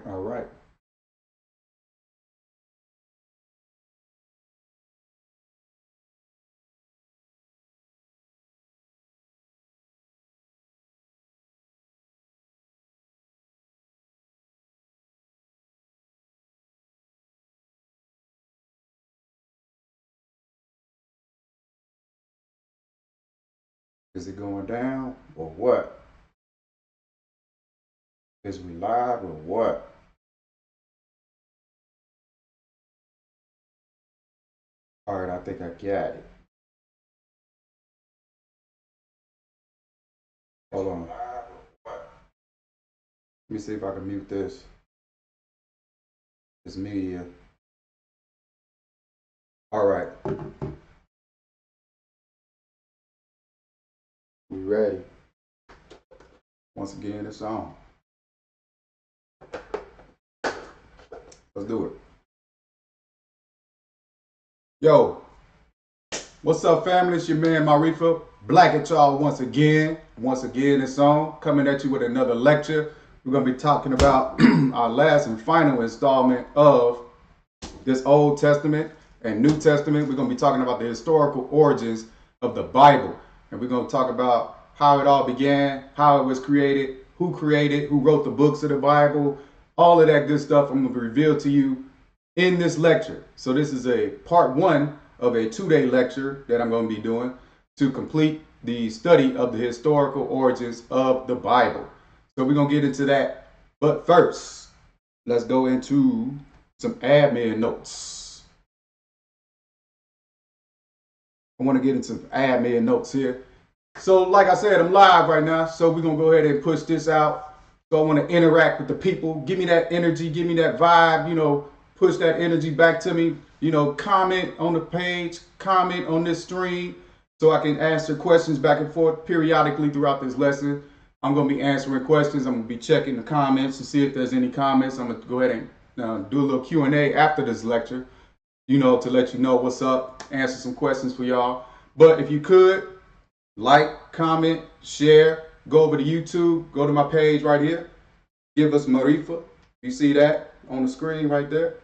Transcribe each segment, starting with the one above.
All right. Is it going down or what? Is we live or what? All right, I think I got it. Hold on. Let me see if I can mute this. This media. All right. We ready. Once again, it's on. Let's do it. Yo, what's up, family? It's your man Maarifa. Black at y'all once again. Once again, it's on. Coming at you with another lecture. We're going to be talking about our last and final installment of this Old Testament and New Testament. We're going to be talking about the historical origins of the Bible. And we're going to talk about how it all began, how it was created, who wrote the books of the Bible, all of that good stuff I'm going to reveal to you in this lecture. So this is a part one of a 2-day lecture that I'm going to be doing to complete the study of the historical origins of the Bible. So we're going to get into that. But first, let's go into some admin notes. I want to get into some admin notes here. So like I said, I'm live right now. So we're going to go ahead and push this out. So I want to interact with the people. Give me that energy. Give me that vibe. Push that energy back to me. Comment on the page. Comment on this stream so I can answer questions back and forth periodically throughout this lesson. I'm going to be answering questions. I'm going to be checking the comments to see if there's any comments. I'm going to go ahead and do a little Q&A after this lecture, to let you know what's up, answer some questions for y'all. But if you could, like, comment, share, go over to YouTube, go to my page right here. Give us Maarifa. You see that on the screen right there?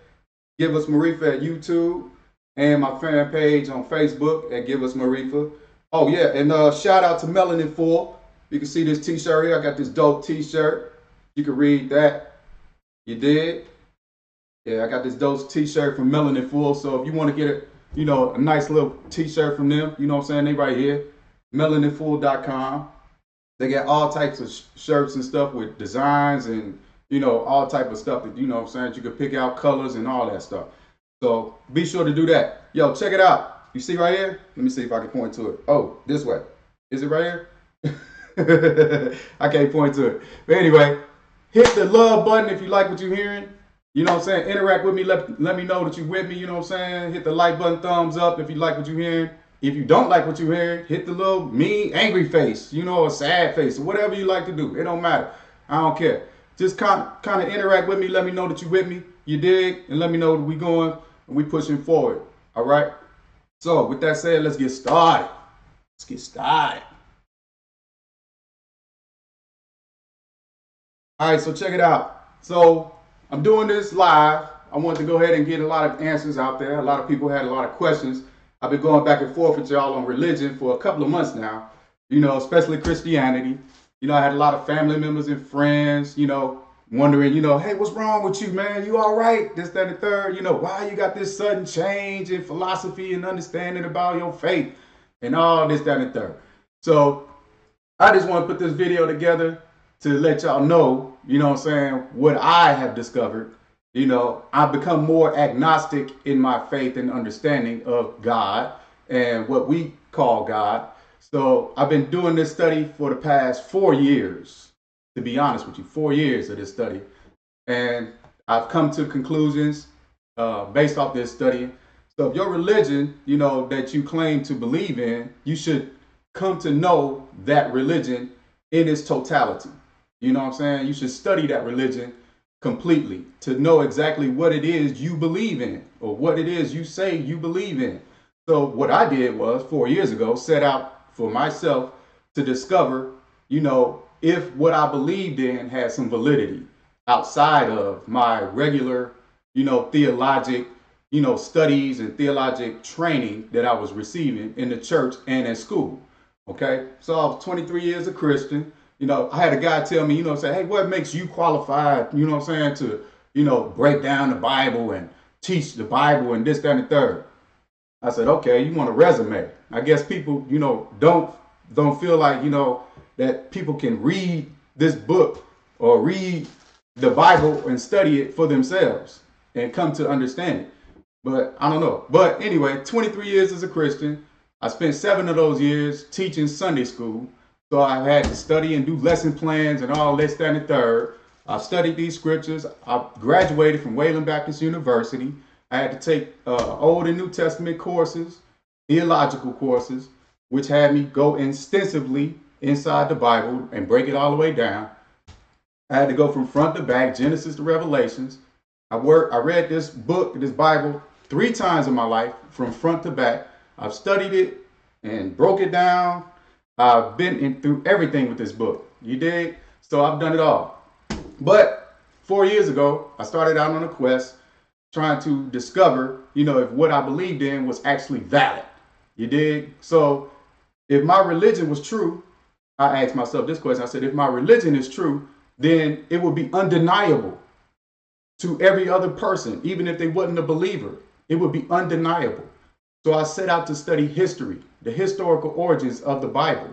Give us Maarifa at YouTube and my fan page on Facebook at Give Us Maarifa. Oh yeah, and shout out to Melanin Full. You can see this t-shirt here. I got this dope t-shirt. You can read that. You did? Yeah, I got this dope t-shirt from Melanin Full. So if you want to get a nice little t-shirt from them, you know what I'm saying? They right here. melaninfull.com. They got all types of shirts and stuff with designs and all type of stuff that you could pick out colors and all that stuff. So be sure to do that. Yo, check it out. You see right here? Let me see if I can point to it. Oh, this way. Is it right here? I can't point to it. But anyway, hit the love button if you like what you're hearing. You know what I'm saying? Interact with me. Let me know that you're with me. You know what I'm saying? Hit the like button, thumbs up if you like what you're hearing. If you don't like what you're hearing, hit the little mean, angry face, a sad face, or whatever you like to do. It don't matter. I don't care. Just kind of interact with me. Let me know that you're with me. You dig? And let me know that we going and we pushing forward. All right? So with that said, let's get started. Let's get started. All right, so check it out. So I'm doing this live. I want to go ahead and get a lot of answers out there. A lot of people had a lot of questions. I've been going back and forth with y'all on religion for a couple of months now, especially Christianity. I had a lot of family members and friends, wondering, hey, what's wrong with you, man? You all right? This, that, and the third. Why you got this sudden change in philosophy and understanding about your faith and all this, that, and the third. So I just want to put this video together to let y'all know, what I have discovered. I've become more agnostic in my faith and understanding of God and what we call God. So I've been doing this study for the past 4 years, to be honest with you, 4 years of this study. And I've come to conclusions based off this study. So if your religion, that you claim to believe in, you should come to know that religion in its totality. You know what I'm saying? You should study that religion completely to know exactly what it is you believe in or what it is you say you believe in. So what I did was 4 years ago, set out for myself to discover, if what I believed in had some validity. outside of my regular, theologic, studies and theologic training that I was receiving in the church and at school. Okay. So I was 23 years a Christian. I had a guy tell me, say, hey, what makes you qualified, to, break down the Bible and teach the Bible and this, that, and the third. I said, okay, you want a resume. I guess people, don't feel like, that people can read this book or read the Bible and study it for themselves and come to understand it. But I don't know. But anyway, 23 years as a Christian. I spent 7 of those years teaching Sunday school. So I had to study and do lesson plans and all this, that, and the third. I studied these scriptures. I graduated from Wayland Baptist University. I had to take Old and New Testament courses, theological courses, which had me go extensively inside the Bible and break it all the way down. I had to go from front to back, Genesis to Revelations. I read this book, this Bible, 3 times in my life, from front to back. I've studied it and broke it down. I've been through everything with this book. You dig? So I've done it all. But 4 years ago, I started out on a quest trying to discover, if what I believed in was actually valid. You dig? So if my religion was true, I asked myself this question. I said, if my religion is true, then it would be undeniable to every other person, even if they wasn't a believer. It would be undeniable. So I set out to study history, the historical origins of the Bible.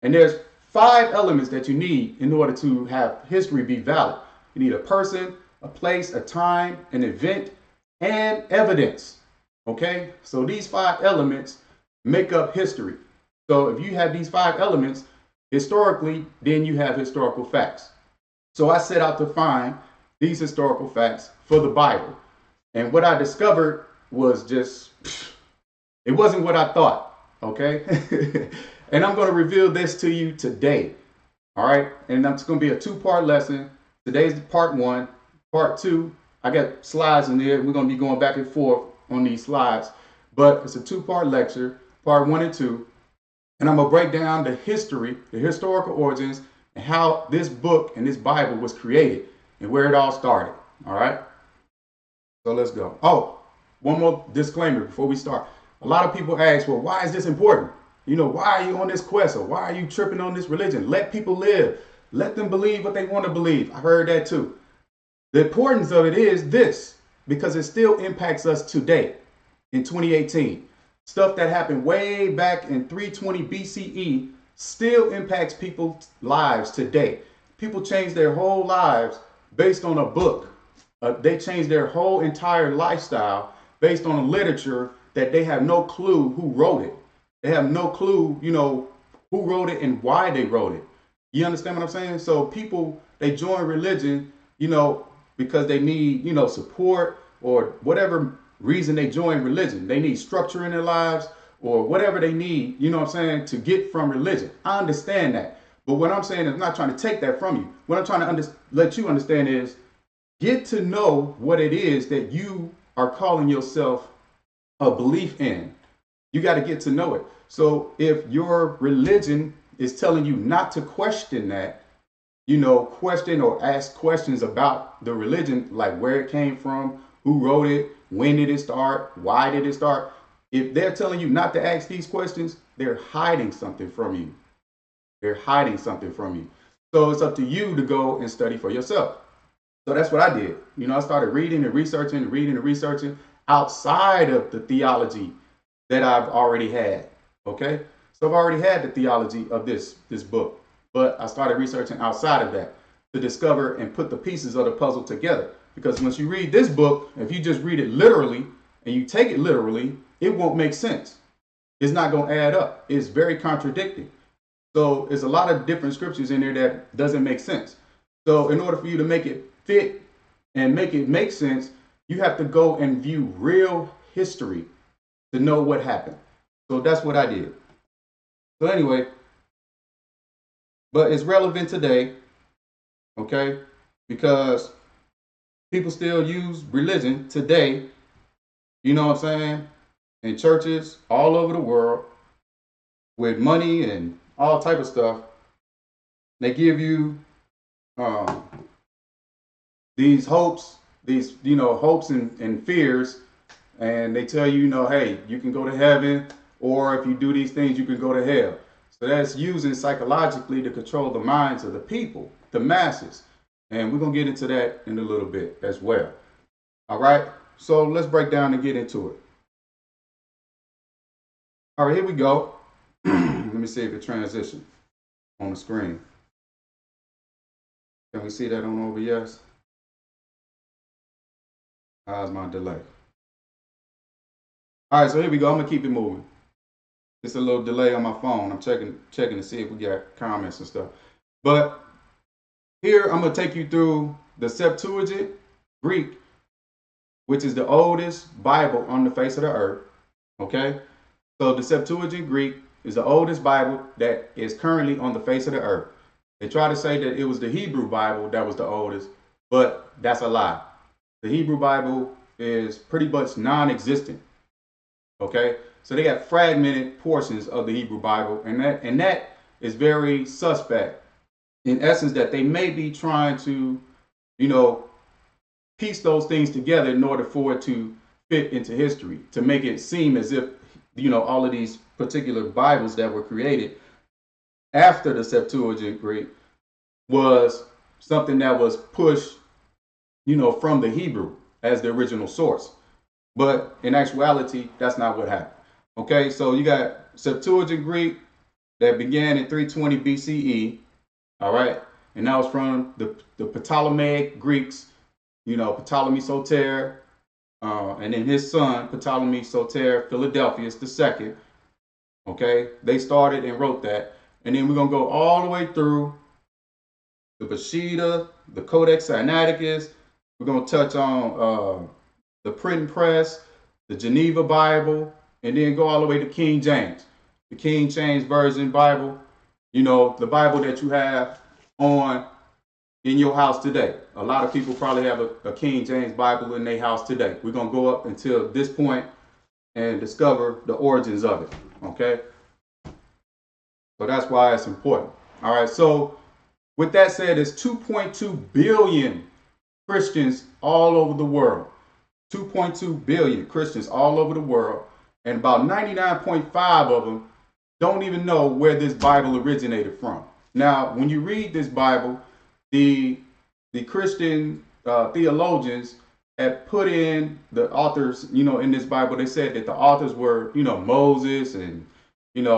And there's 5 elements that you need in order to have history be valid. You need a person, a place, a time, an event, and evidence. Okay? So these 5 elements make up history. So if you have these 5 elements, historically, then you have historical facts. So I set out to find these historical facts for the Bible. And what I discovered was just, it wasn't what I thought. Okay? And I'm going to reveal this to you today. All right? And it's going to be a 2-part lesson. Today's part 1. Part 2, I got slides in there. We're going to be going back and forth on these slides. But it's a 2-part lecture, part 1 and 2. And I'm going to break down the history, the historical origins, and how this book and this Bible was created and where it all started. All right? So let's go. Oh, one more disclaimer before we start. A lot of people ask, well, why is this important? Why are you on this quest? Or why are you tripping on this religion? Let people live. Let them believe what they want to believe. I heard that too. The importance of it is this, because it still impacts us today in 2018. Stuff that happened way back in 320 BCE still impacts people's lives today. People change their whole lives based on a book. They change their whole entire lifestyle based on a literature that they have no clue who wrote it. They have no clue, who wrote it and why they wrote it. You understand what I'm saying? So people, they join religion, because they need, support or whatever reason they join religion. They need structure in their lives or whatever they need, to get from religion. I understand that. But what I'm saying is I'm not trying to take that from you. What I'm trying to let you understand is get to know what it is that you are calling yourself a belief in. You got to get to know it. So if your religion is telling you not to question that, question or ask questions about the religion, like where it came from, who wrote it, when did it start, why did it start? If they're telling you not to ask these questions, they're hiding something from you. They're hiding something from you. So it's up to you to go and study for yourself. So that's what I did. I started reading and researching outside of the theology that I've already had. Okay? So I've already had the theology of this book, but I started researching outside of that to discover and put the pieces of the puzzle together. Because once you read this book, if you just read it literally and you take it literally, it won't make sense. It's not going to add up. It's very contradicting. So there's a lot of different scriptures in there that doesn't make sense. So in order for you to make it fit and make it make sense, you have to go and view real history to know what happened. So that's what I did. So anyway, but it's relevant today, okay? Because people still use religion today, you know what I'm saying? In churches all over the world with money and all type of stuff. They give you these hopes, these, hopes and fears, and they tell you, hey, you can go to heaven, or if you do these things, you can go to hell. So that's using psychologically to control the minds of the people, the masses. And we're going to get into that in a little bit as well. All right. So let's break down and get into it. All right, here we go. Let me see if it transitions on the screen. Can we see that on OBS? How's my delay? All right, so here we go. I'm gonna keep it moving. It's a little delay on my phone. I'm checking to see if we got comments and stuff. But here I'm gonna take you through the Septuagint Greek, which is the oldest Bible on the face of the earth. Okay, so the Septuagint Greek is the oldest Bible that is currently on the face of the earth. They try to say that it was the Hebrew Bible that was the oldest, but that's a lie. The Hebrew Bible is pretty much non-existent. Okay, so they got fragmented portions of the Hebrew Bible, and that is very suspect. In essence, that they may be trying to, piece those things together in order for it to fit into history, to make it seem as if, all of these particular Bibles that were created after the Septuagint Greek was something that was pushed, from the Hebrew as the original source. But in actuality, that's not what happened. Okay, so you got Septuagint Greek that began in 320 BCE. All right, and that was from the Ptolemaic Greeks, Ptolemy Soter, and then his son, Ptolemy Soter Philadelphus II. Okay, they started and wrote that. And then we're going to go all the way through the Peshitta, the Codex Sinaiticus. We're going to touch on the printing press, the Geneva Bible, and then go all the way to King James, the King James Version Bible, the Bible that you have in your house today. A lot of people probably have a King James Bible in their house today. We're going to go up until this point and discover the origins of it, okay? So that's why it's important. All right, so with that said, there's 2.2 billion Christians all over the world. 2.2 billion Christians all over the world, and about 99.5 of them don't even know where this Bible originated from. Now, when you read this Bible, the Christian theologians had put in the authors, in this Bible. They said that the authors were, Moses, and the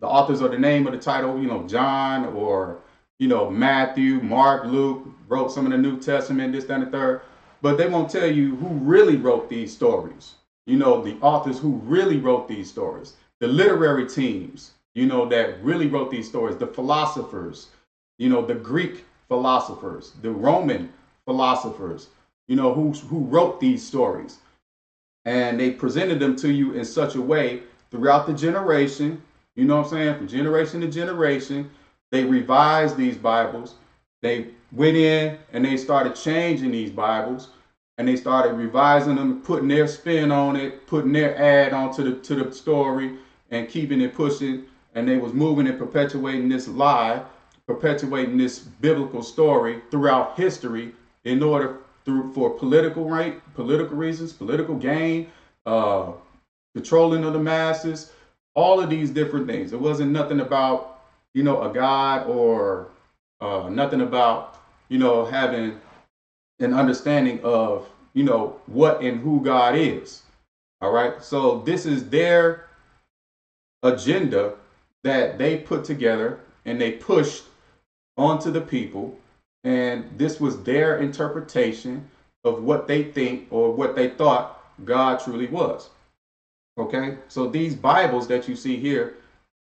authors are the name of the title, John, or Matthew, Mark, Luke wrote some of the New Testament, this, that, and the third. But they won't tell you who really wrote these stories. The authors who really wrote these stories, the literary teams, that really wrote these stories, the philosophers, the Greek philosophers, the Roman philosophers, who wrote these stories. And they presented them to you in such a way throughout the generation, from generation to generation. They revised these Bibles. They went in and they started changing these Bibles, and they started revising them, putting their spin on it, putting their ad onto the story, and keeping it pushing. And they was moving and perpetuating this lie, perpetuating this biblical story throughout history in order for political reasons, political gain, controlling of the masses, all of these different things. It wasn't nothing about, a God, or nothing about, having an understanding of, what and who God is. All right. So this is their agenda that they put together and they pushed onto the people. And this was their interpretation of what they think or what they thought God truly was. Okay. So these Bibles that you see here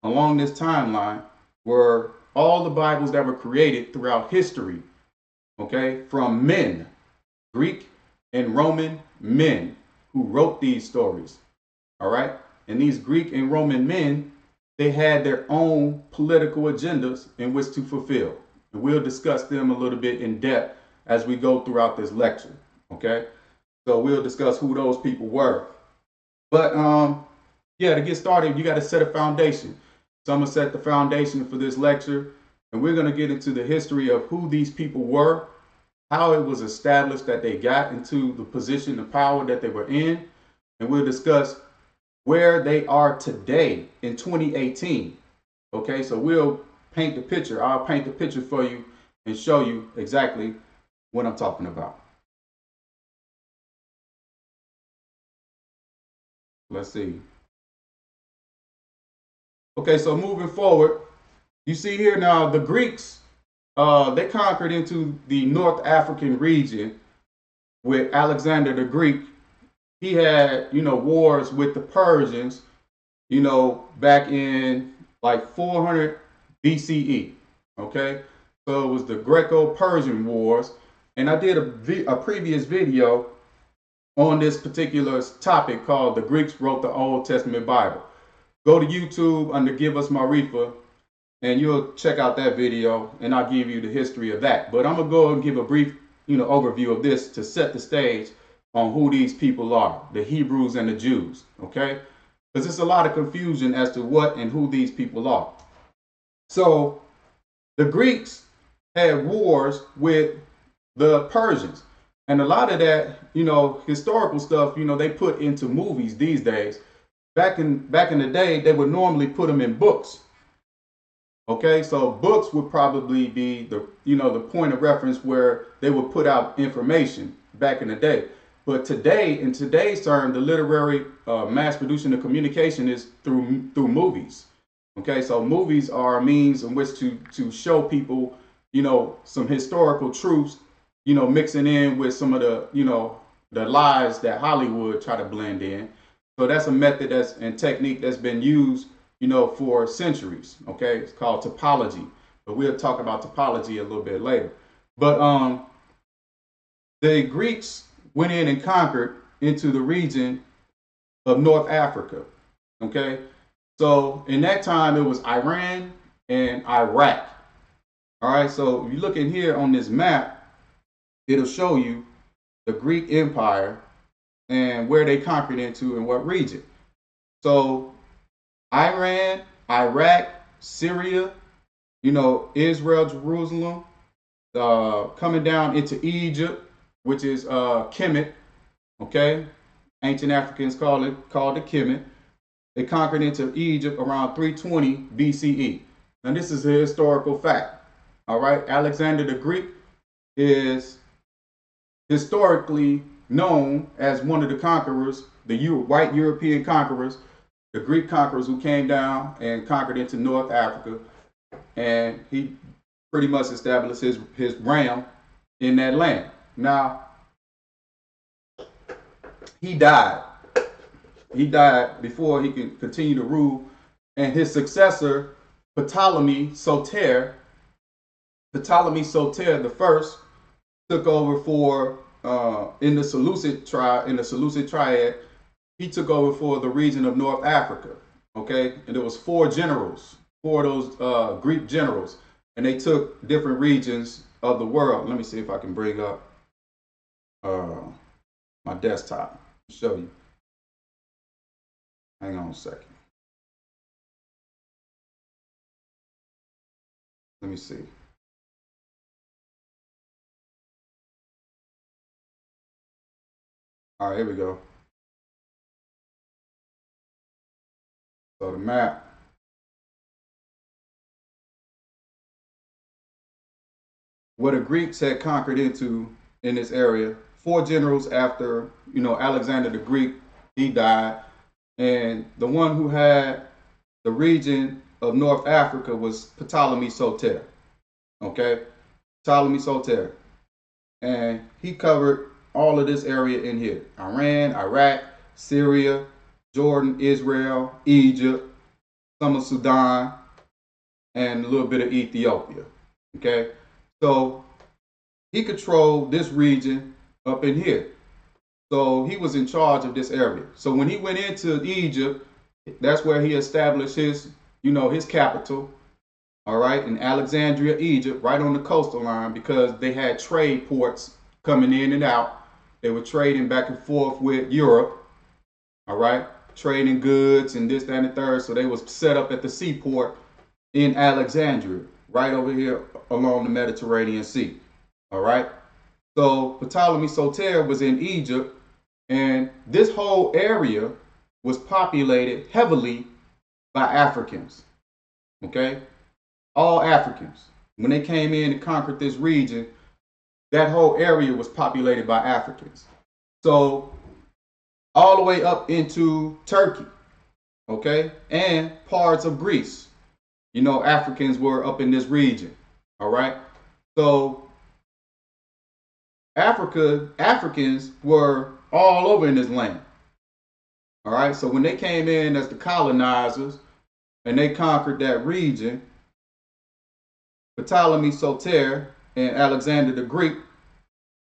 along this timeline were all the Bibles that were created throughout history. Okay. From men, Greek and Roman men who wrote these stories. All right. And these Greek and Roman men, they had their own political agendas in which to fulfill. And we'll discuss them a little bit in depth as we go throughout this lecture. Okay. So we'll discuss who those people were. But to get started, you got to set a foundation. So I'm going to set the foundation for this lecture, and we're going to get into the history of who these people were, how it was established that they got into the position of power that they were in, and we'll discuss where they are today in 2018. Okay, so we'll paint the picture. I'll paint the picture for you and show you exactly what I'm talking about. Let's see. Okay, so moving forward, you see here now the Greeks, they conquered into the North African region with Alexander the Greek. He had, wars with the Persians, back in like 400 BCE. Okay, so it was the Greco-Persian Wars, and I did a previous video on this particular topic called "The Greeks Wrote the Old Testament Bible." Go to YouTube under "Give Us Maarifa," and you'll check out that video, and I'll give you the history of that. But I'm gonna go and give a brief, overview of this to set the stage on who these people are, the Hebrews and the Jews. Okay, because there's a lot of confusion as to what and who these people are. So the Greeks had wars with the Persians, and a lot of that, historical stuff, they put into movies these days. Back in the day, they would normally put them in books. Okay, so books would probably be the point of reference where they would put out information back in the day. But today, in today's term, the literary mass producing of communication is through movies. Okay, so movies are a means in which to show people, some historical truths, mixing in with some of the lies that Hollywood try to blend in. So that's a method and technique that's been used, for centuries. Okay, it's called topology, but we'll talk about topology a little bit later. But the Greeks went in and conquered into the region of North Africa. Okay, so in that time it was Iran and Iraq. All right, so if you look in here on this map, it'll show you the Greek Empire and where they conquered into and what region. So Iran, Iraq, Syria, Israel, Jerusalem, coming down into Egypt, which is Kemet. Okay, ancient Africans called it Kemet. They conquered into Egypt around 320 BCE. Now this is a historical fact. All right, Alexander the Greek is historically known as one of the conquerors, the white European conquerors, the Greek conquerors who came down and conquered into North Africa, and he pretty much established his realm in that land. Now, he died. He died before he could continue to rule, and his successor, Ptolemy Soter the first, took over for in the Seleucid triad. He took over for the region of North Africa. Okay, and there was four of those Greek generals, and they took different regions of the world. Let me see if I can bring up my desktop to show you. Hang on a second. Let me see. All right, here we go. So the map. What the Greeks had conquered into in this area. Four generals after, Alexander the Greek, he died. And the one who had the region of North Africa was Ptolemy Soter. Okay, Ptolemy Soter. And he covered all of this area in here: Iran, Iraq, Syria, Jordan, Israel, Egypt, some of Sudan, and a little bit of Ethiopia. Okay, so he controlled this region up in here. So he was in charge of this area. So when he went into Egypt, that's where he established his capital. All right, in Alexandria, Egypt, right on the coastal line, because they had trade ports coming in and out. They were trading back and forth with Europe. All right, trading goods and this, that, and the third. So they was set up at the seaport in Alexandria, right over here along the Mediterranean Sea. All right. So Ptolemy Soter was in Egypt, and this whole area was populated heavily by Africans. Okay, all Africans. When they came in and conquered this region, that whole area was populated by Africans. So all the way up into Turkey, okay, and parts of Greece. Africans were up in this region. All right. So Africans were all over in this land. All right. So when they came in as the colonizers and they conquered that region, Ptolemy Soter and Alexander the Greek,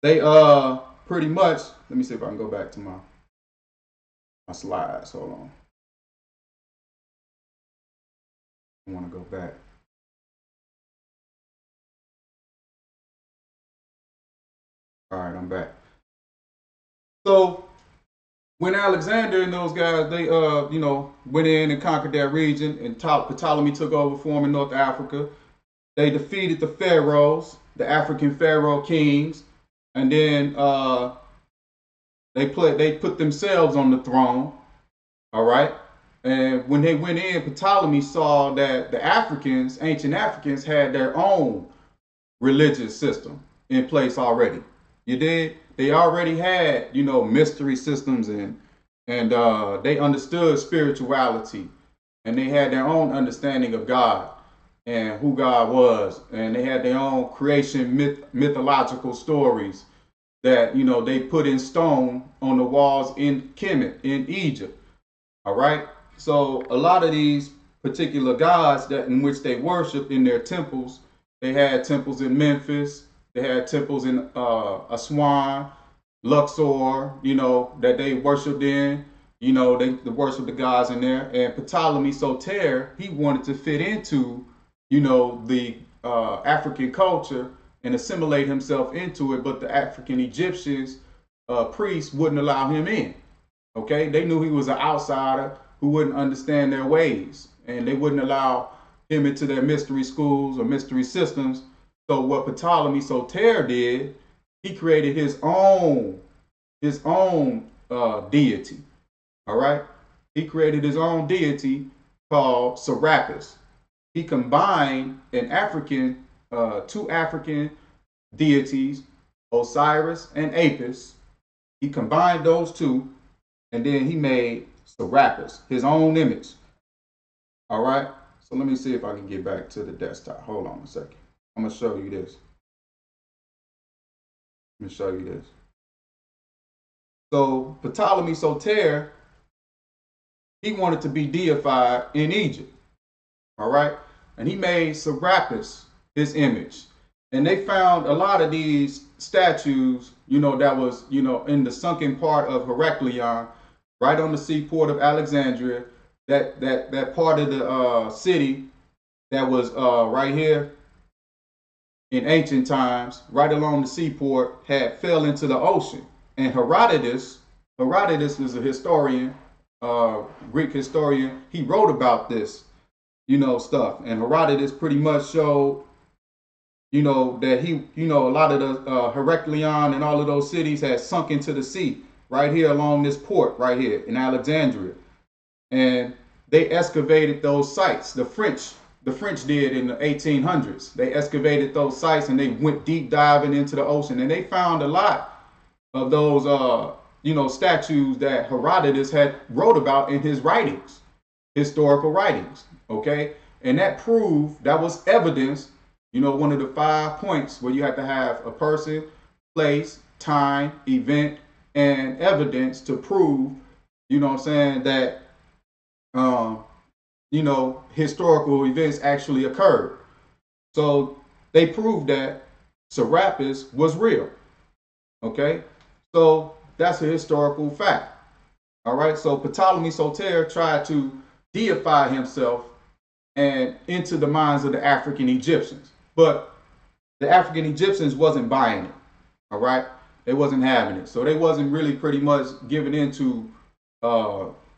they pretty much, let me see if I can go back to my slides. Hold on. I want to go back. All right, I'm back. So when Alexander and those guys, they went in and conquered that region, and Ptolemy took over for them in North Africa. They defeated the pharaohs, the African pharaoh kings, and then they put themselves on the throne. All right. And when they went in, Ptolemy saw that the Africans, ancient Africans, had their own religious system in place already. You did? They already had, mystery systems, and they understood spirituality, and they had their own understanding of God and who God was, and they had their own creation mythological stories that they put in stone on the walls in Kemet in Egypt. All right. So a lot of these particular gods that in which they worshiped in their temples, they had temples in Memphis, they had temples in Aswan, Luxor, that they worshipped in. They worshiped the gods in there. And Ptolemy Soter, he wanted to fit into, the African culture and assimilate himself into it, but the African Egyptians, priests, wouldn't allow him in. Okay, they knew he was an outsider who wouldn't understand their ways, and they wouldn't allow him into their mystery schools or mystery systems. So what Ptolemy Soter did, he created his own deity. All right, he created his own deity called Serapis. He combined two African deities, Osiris and Apis. He combined those two, and then he made Serapis, his own image. All right. So let me see if I can get back to the desktop. Hold on a second. I'm going to show you this. Let me show you this. So Ptolemy Soter, he wanted to be deified in Egypt. All right. And he made Serapis his image. And they found a lot of these statues, that was, in the sunken part of Heracleion, right on the seaport of Alexandria, that part of the city that was right here in ancient times, right along the seaport, had fell into the ocean. And Herodotus is a historian, Greek historian. He wrote about this, stuff. And Herodotus pretty much showed, that a lot of the Heracleion and all of those cities had sunk into the sea right here along this port right here in Alexandria. And they excavated those sites. The French did in the 1800s. They excavated those sites and they went deep diving into the ocean, and they found a lot of those statues that Herodotus had wrote about in his writings, historical writings. Okay, and that proved, that was evidence, one of the 5 points where you have to have a person, place, time, event, and evidence to prove, that historical events actually occurred. So they proved that Serapis was real. Okay, so that's a historical fact. All right, so Ptolemy Soter tried to deify himself and into the minds of the African Egyptians, but the African Egyptians wasn't buying it. All right, they wasn't having it, so they wasn't really pretty much giving into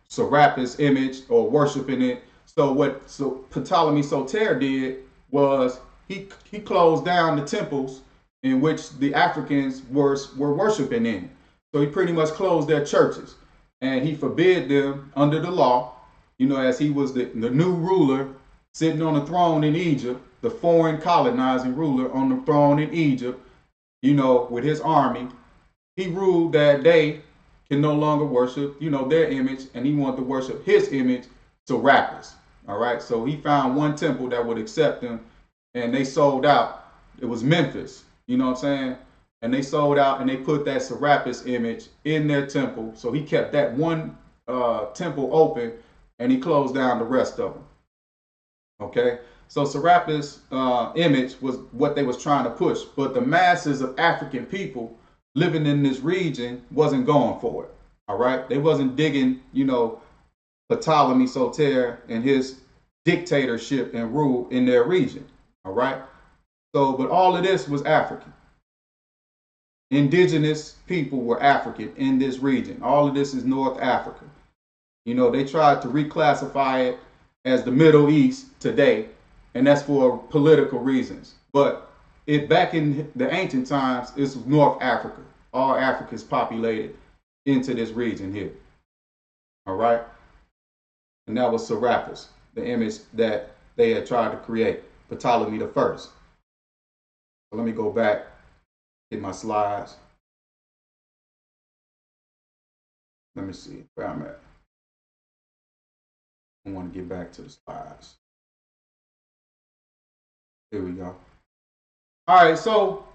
Serapis image or worshiping it. So Ptolemy Soter did was he closed down the temples in which the Africans were worshiping in. So he pretty much closed their churches, and he forbid them under the law, as he was the new ruler sitting on the throne in Egypt, the foreign colonizing ruler on the throne in Egypt, with his army. He ruled that they can no longer worship, their image, and he wanted to worship his image, Serapis. All right, so he found one temple that would accept them, and they sold out. It was Memphis, you know what I'm saying? And they sold out, and they put that Serapis image in their temple. So he kept that one temple open, and he closed down the rest of them. Okay, so Serapis image was what they was trying to push, but the masses of African people living in this region wasn't going for it. All right, they wasn't digging, Ptolemy Soter and his dictatorship and rule in their region. All right, so but all of this was African. Indigenous people were African in this region. All of this is North Africa. They tried to reclassify it as the Middle East today, and that's for political reasons. But back in the ancient times, it's North Africa. All Africa is populated into this region here. All right? And that was Serapis, the image that they had tried to create, Ptolemy the First. So let me go back, get my slides. Let me see where I'm at. I want to get back to the slides. Here we go. All right, so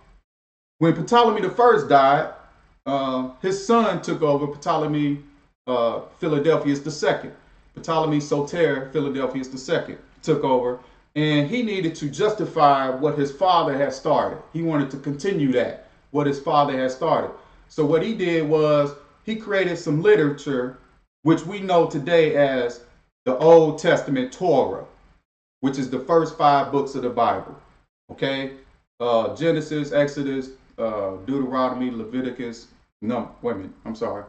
when Ptolemy the First died, his son took over, Ptolemy Philadelphus II. Ptolemy Soter Philadelphus II took over, and he needed to justify what his father had started. He wanted to continue that, what his father had started. So what he did was he created some literature, which we know today as the Old Testament Torah, which is the first 5 books of the Bible. Okay, Genesis, Exodus, Deuteronomy, Leviticus. No, wait a minute. I'm sorry.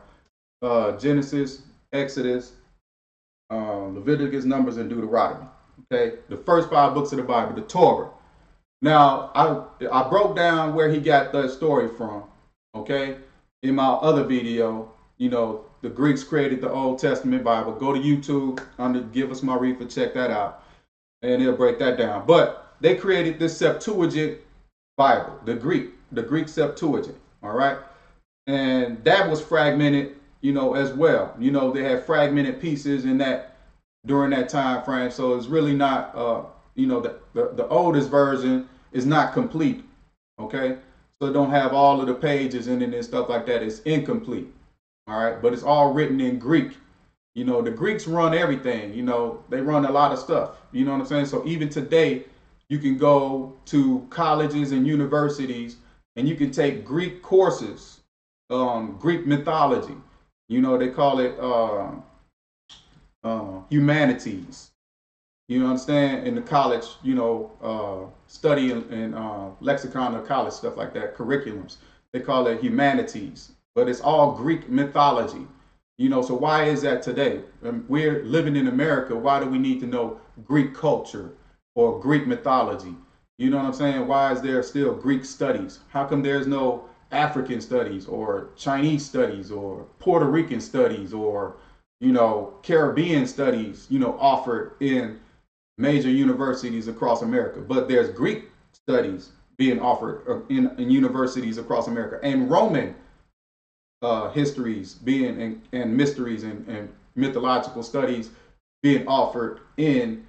Genesis, Exodus, Leviticus, Numbers, and Deuteronomy. Okay, the first 5 books of the Bible, the Torah. Now, I broke down where he got that story from. Okay, in my other video, the Greeks created the Old Testament Bible. Go to YouTube under Give Us Maarifa, check that out, and it'll break that down. But they created this Septuagint Bible, the Greek Septuagint. All right, and that was fragmented, as well. They had fragmented pieces in that during that time frame. So it's really not, the oldest version is not complete. Okay, so it don't have all of the pages in it and stuff like that. It's incomplete. All right, but it's all written in Greek. The Greeks run everything. They run a lot of stuff. You know what I'm saying? So even today, you can go to colleges and universities and you can take Greek courses, Greek mythology. They call it humanities. You understand? In the college, study and lexicon of college, stuff like that, curriculums. They call it humanities. But it's all Greek mythology. So why is that today? We're living in America. Why do we need to know Greek culture or Greek mythology? You know what I'm saying? Why is there still Greek studies? How come there's no African studies or Chinese studies or Puerto Rican studies or, Caribbean studies, offered in major universities across America? But there's Greek studies being offered in universities across America, and Roman histories being and mysteries and mythological studies being offered in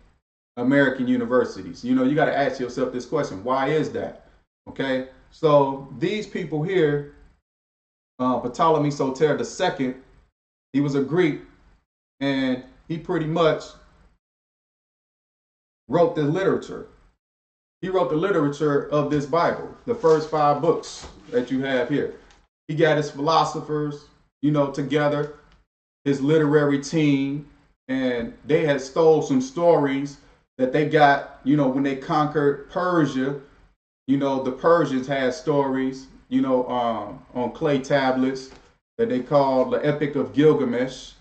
American universities. You got to ask yourself this question: why is that? Okay, so these people here, Ptolemy Soter II, he was a Greek, and he pretty much wrote the literature. He wrote the literature of this Bible, the first 5 books that you have here. He got his philosophers, together, his literary team, and they had stole some stories that they got, when they conquered Persia. The Persians had stories, on clay tablets that they called the Epic of Gilgamesh.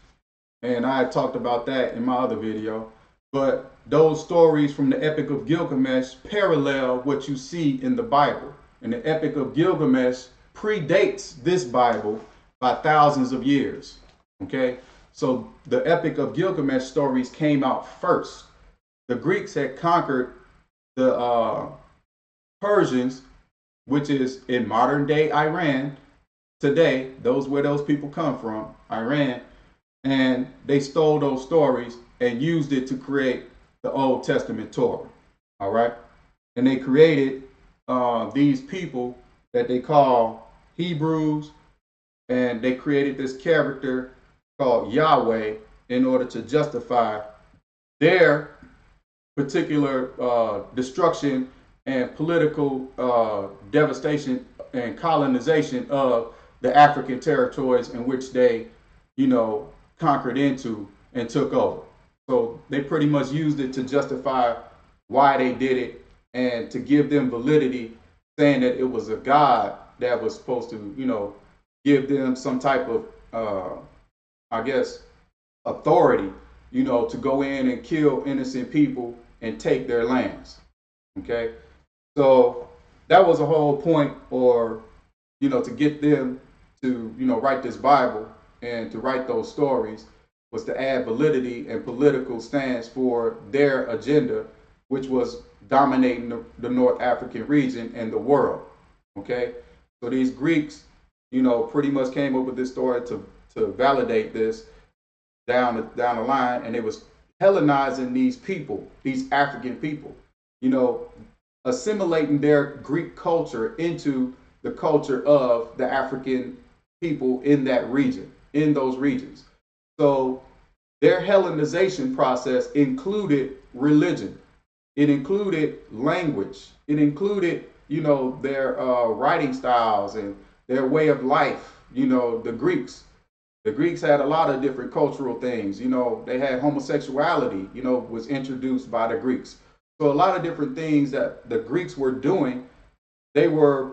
And I talked about that in my other video. But those stories from the Epic of Gilgamesh parallel what you see in the Bible. And the Epic of Gilgamesh predates this Bible by thousands of years. Okay, so the Epic of Gilgamesh stories came out first. The Greeks had conquered the Persians, which is in modern day Iran today. Those where those people come from, Iran, and they stole those stories and used it to create the Old Testament Torah. All right, and they created these people that they call Hebrews, and they created this character called Yahweh in order to justify their particular destruction and political devastation and colonization of the African territories in which they, conquered into and took over. So they pretty much used it to justify why they did it and to give them validity, saying that it was a God that was supposed to, give them some type of, authority, to go in and kill innocent people and take their lands. Okay, so that was a whole point, or to get them to write this Bible and to write those stories, was to add validity and political stance for their agenda, which was dominating the North African region and the world. Okay, so these Greeks, pretty much came up with this story to validate this down the line, and it was Hellenizing these people, these African people, assimilating their Greek culture into the culture of the African people in that region, in those regions. So their Hellenization process included religion. It included language. It included, their writing styles and their way of life. The Greeks. The Greeks had a lot of different cultural things. They had homosexuality, was introduced by the Greeks. So a lot of different things that the Greeks were doing, they were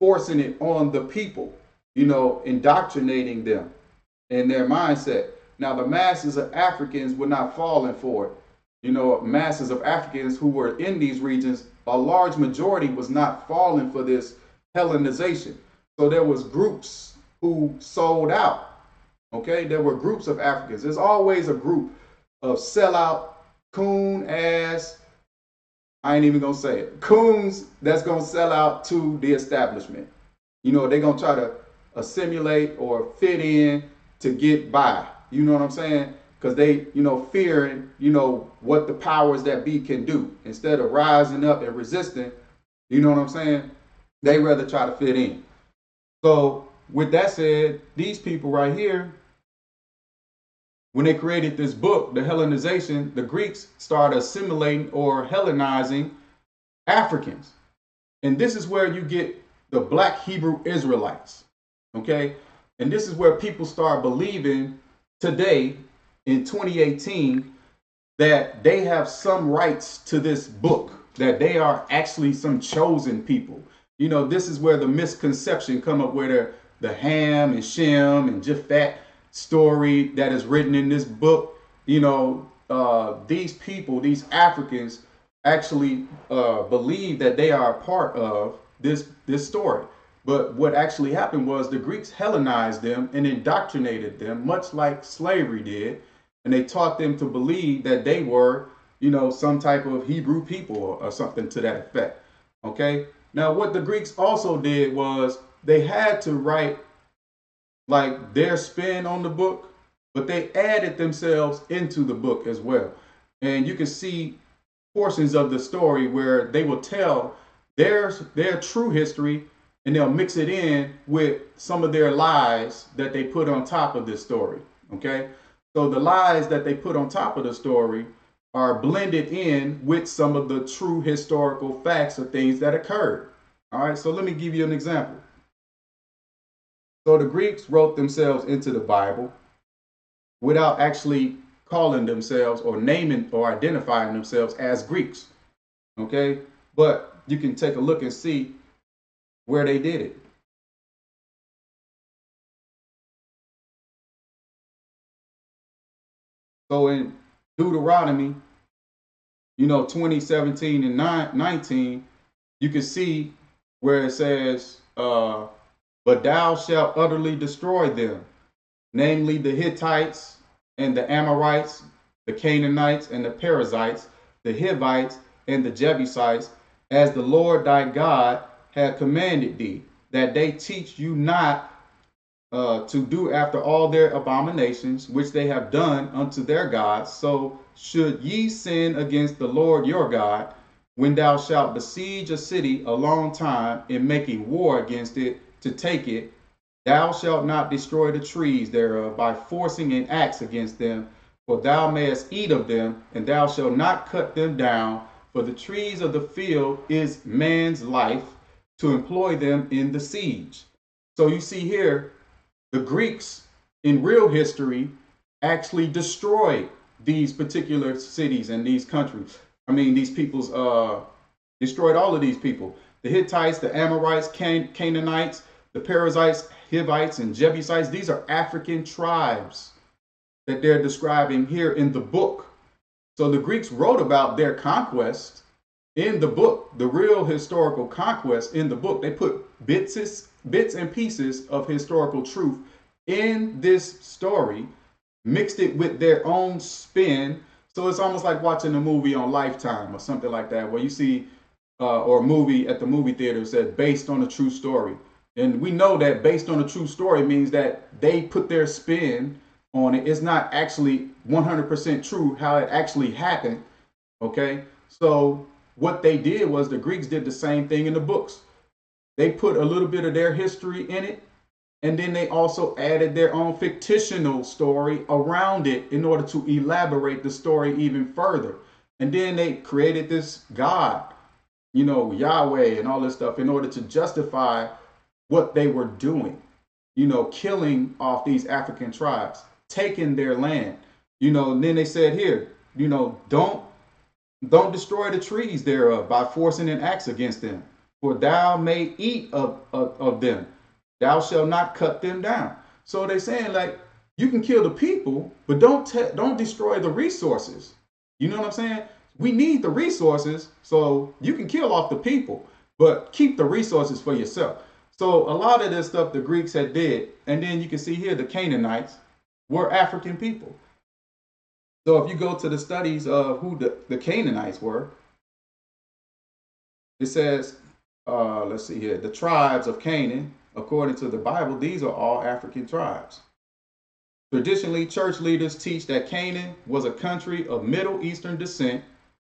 forcing it on the people, indoctrinating them in their mindset. Now, the masses of Africans were not falling for it. Masses of Africans who were in these regions, a large majority was not falling for this Hellenization. So there was groups who sold out. Okay, there were groups of Africans. There's always a group of sellout, coon ass, I ain't even gonna say it, coons that's gonna sell out to the establishment. They're gonna try to assimilate or fit in to get by. You know what I'm saying? Because they, fearing, what the powers that be can do. Instead of rising up and resisting, you know what I'm saying? They rather try to fit in. So with that said, these people right here, when they created this book, the Hellenization, the Greeks started assimilating or Hellenizing Africans. And this is where you get the Black Hebrew Israelites. Okay? And this is where people start believing today in 2018 that they have some rights to this book, that they are actually some chosen people. This is where the misconception come up, where the Ham and Shem and Japhet story that is written in this book, these people, these Africans, actually believe that they are a part of this story. But what actually happened was the Greeks Hellenized them and indoctrinated them, much like slavery did, and they taught them to believe that they were, some type of Hebrew people or something to that effect. Okay. Now, what the Greeks also did was they had to write like their spin on the book, but they added themselves into the book as well. And you can see portions of the story where they will tell their true history, and they'll mix it in with some of their lies that they put on top of this story. Okay, so the lies that they put on top of the story are blended in with some of the true historical facts or things that occurred. All right, so let me give you an example. So the Greeks wrote themselves into the Bible without actually calling themselves or naming or identifying themselves as Greeks. Okay, but you can take a look and see where they did it. So in Deuteronomy, 20:17 and 19, you can see where it says, but thou shalt utterly destroy them, namely the Hittites and the Amorites, the Canaanites and the Perizzites, the Hivites and the Jebusites, as the Lord thy God had commanded thee, that they teach you not to do after all their abominations which they have done unto their gods. So should ye sin against the Lord your God, when thou shalt besiege a city a long time in making war against it to take it, thou shalt not destroy the trees thereof by forcing an axe against them, for thou mayest eat of them, and thou shalt not cut them down. For the trees of the field is man's life, to employ them in the siege. So you see here, the Greeks in real history actually destroyed these particular cities and these countries. I mean, these peoples destroyed all of these people. The Hittites, the Amorites, Canaanites, the Perizzites, Hivites, and Jebusites. These are African tribes that they're describing here in the book. So the Greeks wrote about their conquest in the book, the real historical conquest in the book. They put bits and pieces of historical truth in this story, mixed it with their own spin. So it's almost like watching a movie on Lifetime or something like that, where you see, or a movie at the movie theater said based on a true story. And we know that based on a true story means that they put their spin on it. It's not actually 100% true how it actually happened. Okay. So what they did was the Greeks did the same thing in the books. They put a little bit of their history in it, and then they also added their own fictional story around it in order to elaborate the story even further. And then they created this God, Yahweh and all this stuff in order to justify what they were doing, killing off these African tribes, taking their land, and then they said here, don't destroy the trees thereof by forcing an axe against them, for thou may eat of them. Thou shalt not cut them down. So they're saying, like, you can kill the people, but don't destroy the resources. You know what I'm saying? We need the resources, so you can kill off the people, but keep the resources for yourself. So a lot of this stuff the Greeks had did, and then you can see here the Canaanites were African people. So if you go to the studies of who the Canaanites were, it says, let's see here, the tribes of Canaan, according to the Bible, these are all African tribes. Traditionally, church leaders teach that Canaan was a country of Middle Eastern descent,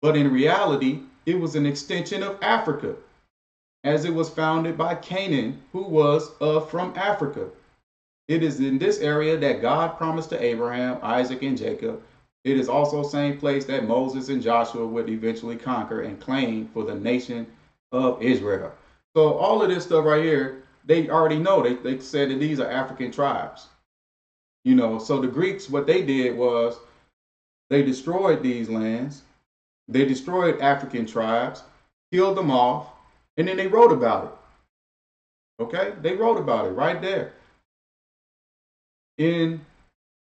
but in reality, it was an extension of Africa, as it was founded by Canaan, who was from Africa. It is in this area that God promised to Abraham, Isaac, and Jacob. It is also the same place that Moses and Joshua would eventually conquer and claim for the nation of Israel. So all of this stuff right here, they already know. They said that these are African tribes. So the Greeks, what they did was they destroyed these lands. They destroyed African tribes, killed them off, and then they wrote about it. Okay? They wrote about it right there in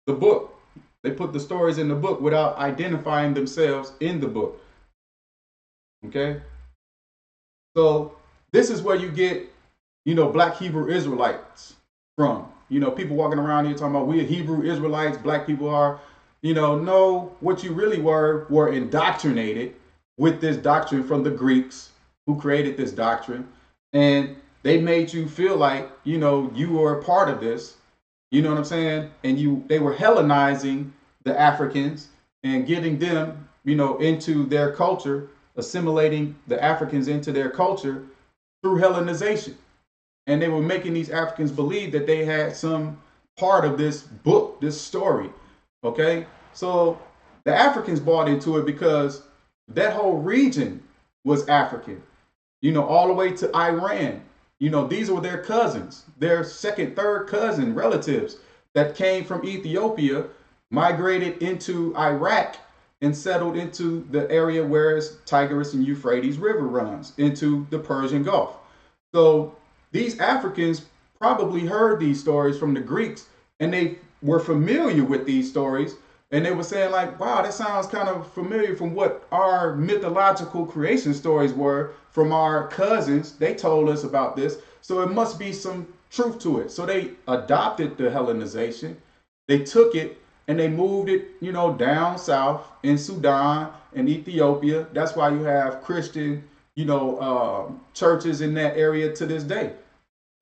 the book. They put the stories in the book without identifying themselves in the book. Okay? So this is where you get, Black Hebrew Israelites from. People walking around here talking about we are Hebrew Israelites, black people are, no, what you really were indoctrinated with this doctrine from the Greeks who created this doctrine. And they made you feel like, you were a part of this. You know what I'm saying? And they were Hellenizing the Africans and getting them, into their culture, assimilating the Africans into their culture through Hellenization. And they were making these Africans believe that they had some part of this book, this story. Okay? So the Africans bought into it because that whole region was African, all the way to Iran. These were their cousins, their second, third cousin relatives that came from Ethiopia, migrated into Iraq, and settled into the area where Tigris and Euphrates River runs, into the Persian Gulf. So these Africans probably heard these stories from the Greeks, and they were familiar with these stories And they were saying like, wow, that sounds kind of familiar from what our mythological creation stories were from our cousins. They told us about this. So it must be some truth to it. So they adopted the Hellenization. They took it and they moved it, down south in Sudan and Ethiopia. That's why you have Christian, churches in that area to this day.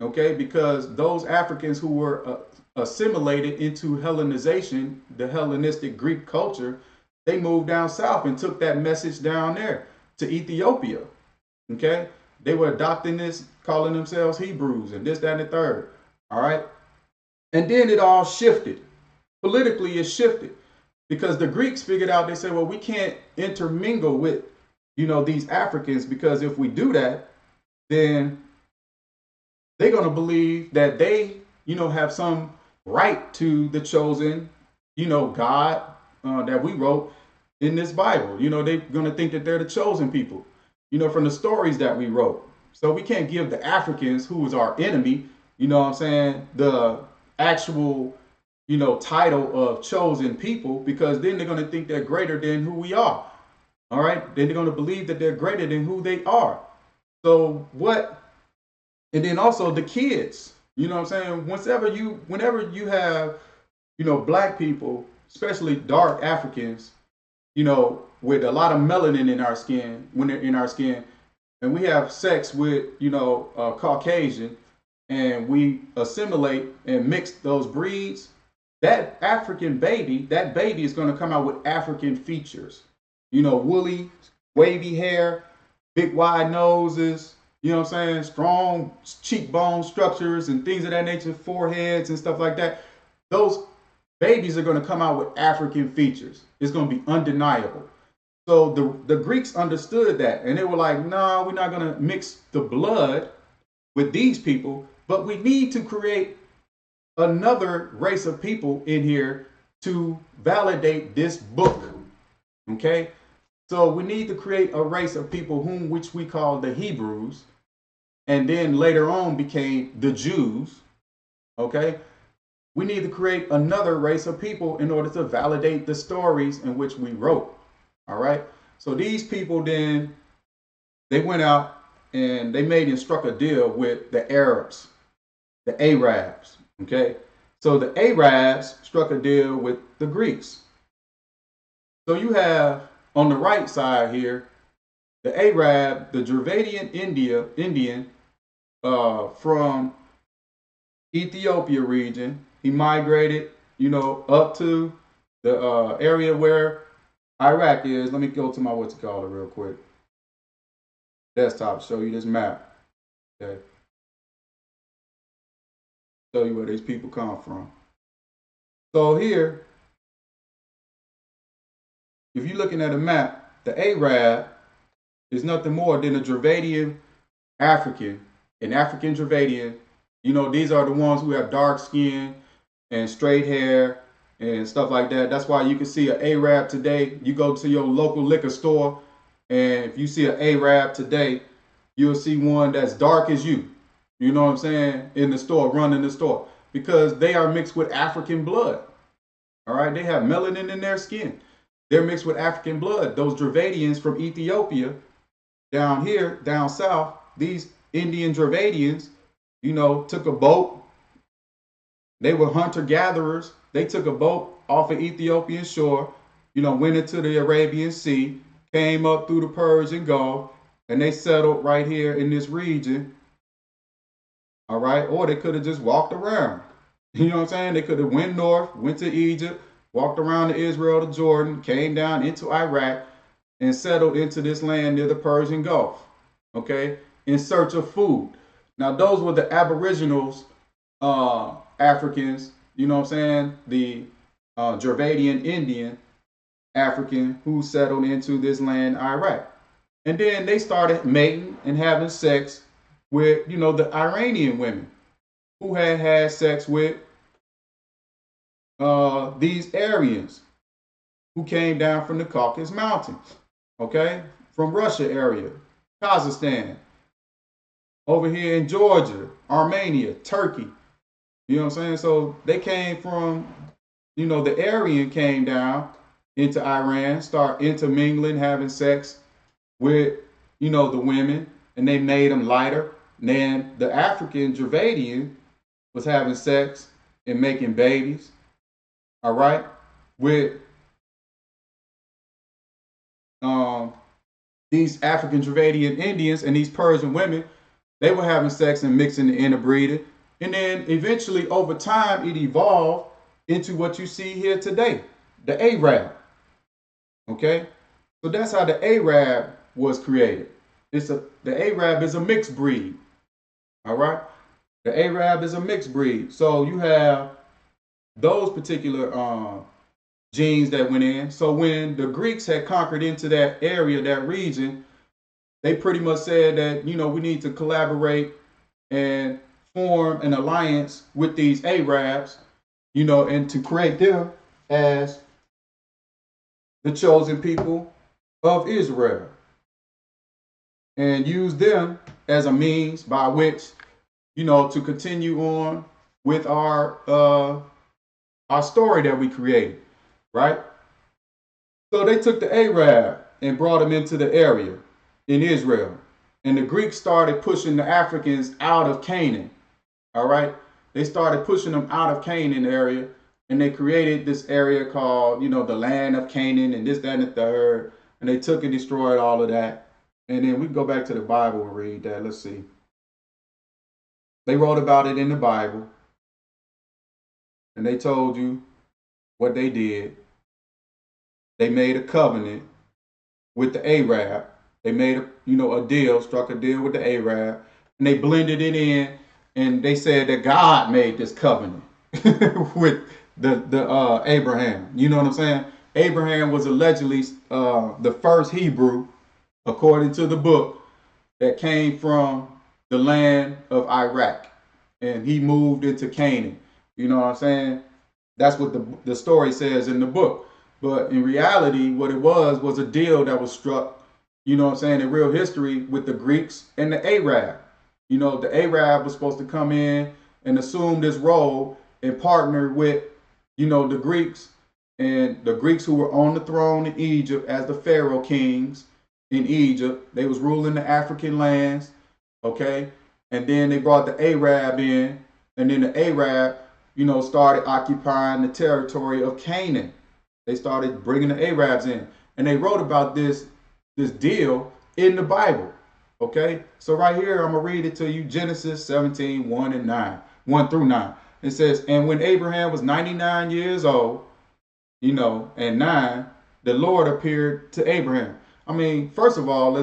Okay, because those Africans who were assimilated into Hellenization, the Hellenistic Greek culture, they moved down south and took that message down there to Ethiopia. Okay, they were adopting this, calling themselves Hebrews and this, that, and the third. All right, and then it all shifted. Politically, it shifted because the Greeks figured out. They said, well, we can't intermingle with, these Africans, because if we do that, then they're going to believe that they, have some right to the chosen, God that we wrote in this Bible. They're going to think that they're the chosen people, from the stories that we wrote. So we can't give the Africans, who was our enemy, the actual, title of chosen people, because then they're going to think they're greater than who we are. All right. Then they're going to believe that they're greater than who they are. So what? And then also the kids, whenever you have, black people, especially dark Africans, with a lot of melanin in our skin, when they're in our skin, and we have sex with, a Caucasian, and we assimilate and mix those breeds, that African baby, is going to come out with African features, woolly, wavy hair, big wide noses, strong cheekbone structures and things of that nature, foreheads and stuff like that. Those babies are going to come out with African features. It's going to be undeniable. So the Greeks understood that, and they were like, no, we're not going to mix the blood with these people, but we need to create another race of people in here to validate this book. Okay? So we need to create a race of people which we call the Hebrews, and then later on became the Jews. Okay? We need to create another race of people in order to validate the stories in which we wrote. All right? So these people then, they went out and they made and struck a deal with the Arabs, the Arabs. Okay? So the Arabs struck a deal with the Greeks. So you have on the right side here, the Arab, the Dravidian Indian from Ethiopia region. He migrated, up to the area where Iraq is. Let me go to my real quick. Desktop, show you this map. Okay. Show you where these people come from. So here, if you're looking at a map, the Arab is nothing more than a Dravidian African, an African Dravidian. These are the ones who have dark skin and straight hair and stuff like that. That's why you can see an Arab today. You go to your local liquor store, and if you see an Arab today, you'll see one that's dark as you. You know what I'm saying? In the store, running the store, because they are mixed with African blood. All right, they have melanin in their skin. They're mixed with African blood. Those Dravidians from Ethiopia, down here, down south, these Indian Dravidians, took a boat. They were hunter-gatherers. They took a boat off of Ethiopian shore, went into the Arabian Sea, came up through the Persian Gulf, and they settled right here in this region. All right, or they could have just walked around. You know what I'm saying? They could have went north, went to Egypt, walked around to Israel, to Jordan, came down into Iraq, and settled into this land near the Persian Gulf, okay, in search of food. Now, those were the aboriginals, Africans, the Dravidian Indian African who settled into this land, Iraq. And then they started mating and having sex with, the Iranian women who had sex with these Aryans who came down from the Caucasus Mountains, okay, from Russia area, Kazakhstan, over here in Georgia, Armenia, Turkey. You know what I'm saying? So they came from, the Aryan came down into Iran, start intermingling, having sex with, the women, and they made them lighter. And then the African Dravidian was having sex and making babies, all right, with um, these African Dravidian Indians and these Persian women. They were having sex and mixing and interbreeding. And then eventually, over time, it evolved into what you see here today, the Arab. Okay? So that's how the Arab was created. The Arab is a mixed breed. All right? The Arab is a mixed breed. So you have those particular genes that went in. So when the Greeks had conquered into that area, that region, they pretty much said that, we need to collaborate and form an alliance with these Arabs, and to create them as the chosen people of Israel, and use them as a means by which, to continue on with our story that we created, right? So they took the Arab and brought them into the area in Israel. And the Greeks started pushing the Africans out of Canaan. All right. They started pushing them out of Canaan area, and they created this area called, the land of Canaan and this, that, and the third. And they took and destroyed all of that. And then we can go back to the Bible and read that. Let's see. They wrote about it in the Bible. And they told you what they did. They made a covenant with the Arab. They made a deal, struck a deal with the Arab, and they blended it in, and they said that God made this covenant with the Abraham. You know what I'm saying? Abraham was allegedly the first Hebrew, according to the book, that came from the land of Iraq, and he moved into Canaan. You know what I'm saying? That's what the story says in the book. But in reality, what it was a deal that was struck, in real history with the Greeks and the Arab. The Arab was supposed to come in and assume this role and partner with, the Greeks, and the Greeks who were on the throne in Egypt as the Pharaoh kings in Egypt. They was ruling the African lands, okay? And then they brought the Arab in, and then the Arab, started occupying the territory of Canaan. They started bringing the Arabs in, and they wrote about this deal in the Bible. Okay, so right here, I'm going to read it to you. Genesis 17, 1 through 9. It says, and when Abraham was 99 years old, and 9, the Lord appeared to Abraham. I mean, first of all,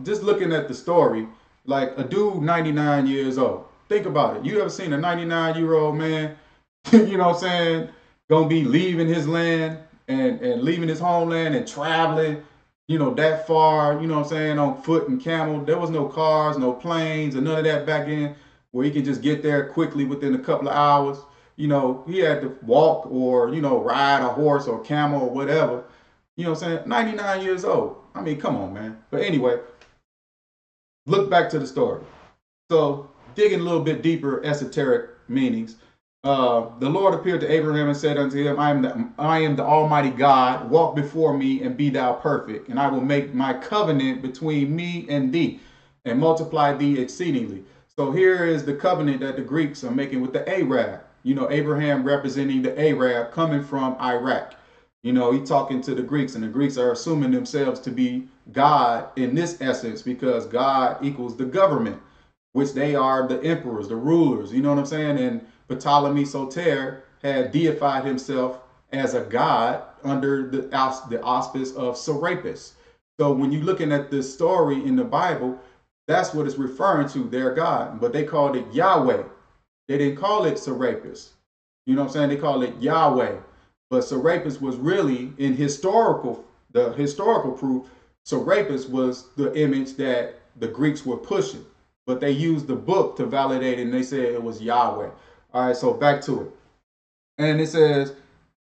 just looking at the story, like a dude 99 years old. Think about it. You ever seen a 99-year-old man, going to be leaving his land and leaving his homeland and traveling, that far, on foot and camel. There was no cars, no planes, and none of that back in where he could just get there quickly within a couple of hours. He had to walk or, ride a horse or camel or whatever. 99 years old. I mean, come on, man. But anyway, look back to the story. So digging a little bit deeper esoteric meanings. The Lord appeared to Abraham and said unto him, I am the Almighty God. Walk before me and be thou perfect. And I will make my covenant between me and thee and multiply thee exceedingly. So here is the covenant that the Greeks are making with the Arab. Abraham representing the Arab coming from Iraq. He talking to the Greeks, and the Greeks are assuming themselves to be God in this essence because God equals the government, which they are the emperors, the rulers. You know what I'm saying? And Ptolemy Soter had deified himself as a god under the auspice of Serapis. So when you're looking at this story in the Bible, that's what it's referring to, their God. But they called it Yahweh. They didn't call it Serapis. You know what I'm saying? They called it Yahweh. But Serapis was really, in the historical proof, Serapis was the image that the Greeks were pushing. But they used the book to validate it, and they said it was Yahweh. All right, so back to it. And it says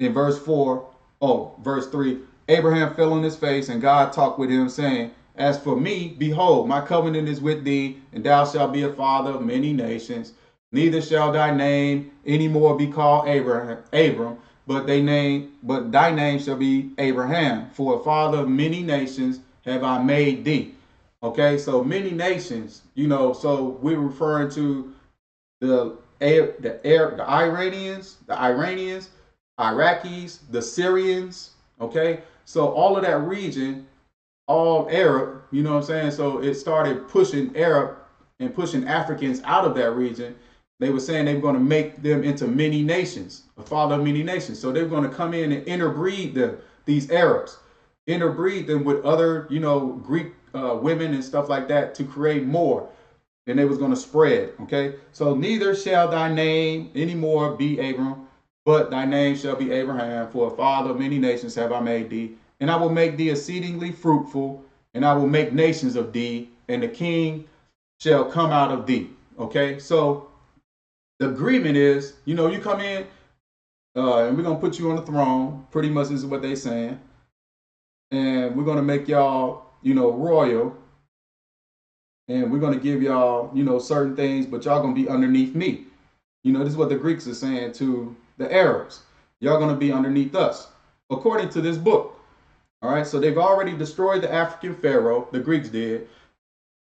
in verse 3, Abraham fell on his face, and God talked with him, saying, as for me, behold, my covenant is with thee, and thou shalt be a father of many nations. Neither shall thy name any more be called Abram, but thy name shall be Abraham, for a father of many nations have I made thee. Okay, so many nations, so we're referring to the Iranians, Iraqis, the Syrians. Okay, so all of that region, all Arab, you know what I'm saying? So it started pushing Arab and pushing Africans out of that region. They were saying they were going to make them into many nations, a father of many nations. So they were going to come in and interbreed them, these Arabs, interbreed them with other, Greek women and stuff like that to create more. And they was going to spread. Okay. So neither shall thy name anymore be Abram, but thy name shall be Abraham, for a father of many nations have I made thee. And I will make thee exceedingly fruitful, and I will make nations of thee, and the king shall come out of thee. Okay. So the agreement is, you come in, and we're going to put you on the throne. Pretty much is what they're saying. And we're going to make y'all, royal. And we're going to give y'all, certain things, but y'all going to be underneath me. This is what the Greeks are saying to the Arabs. Y'all going to be underneath us, according to this book. All right. So they've already destroyed the African pharaoh. The Greeks did.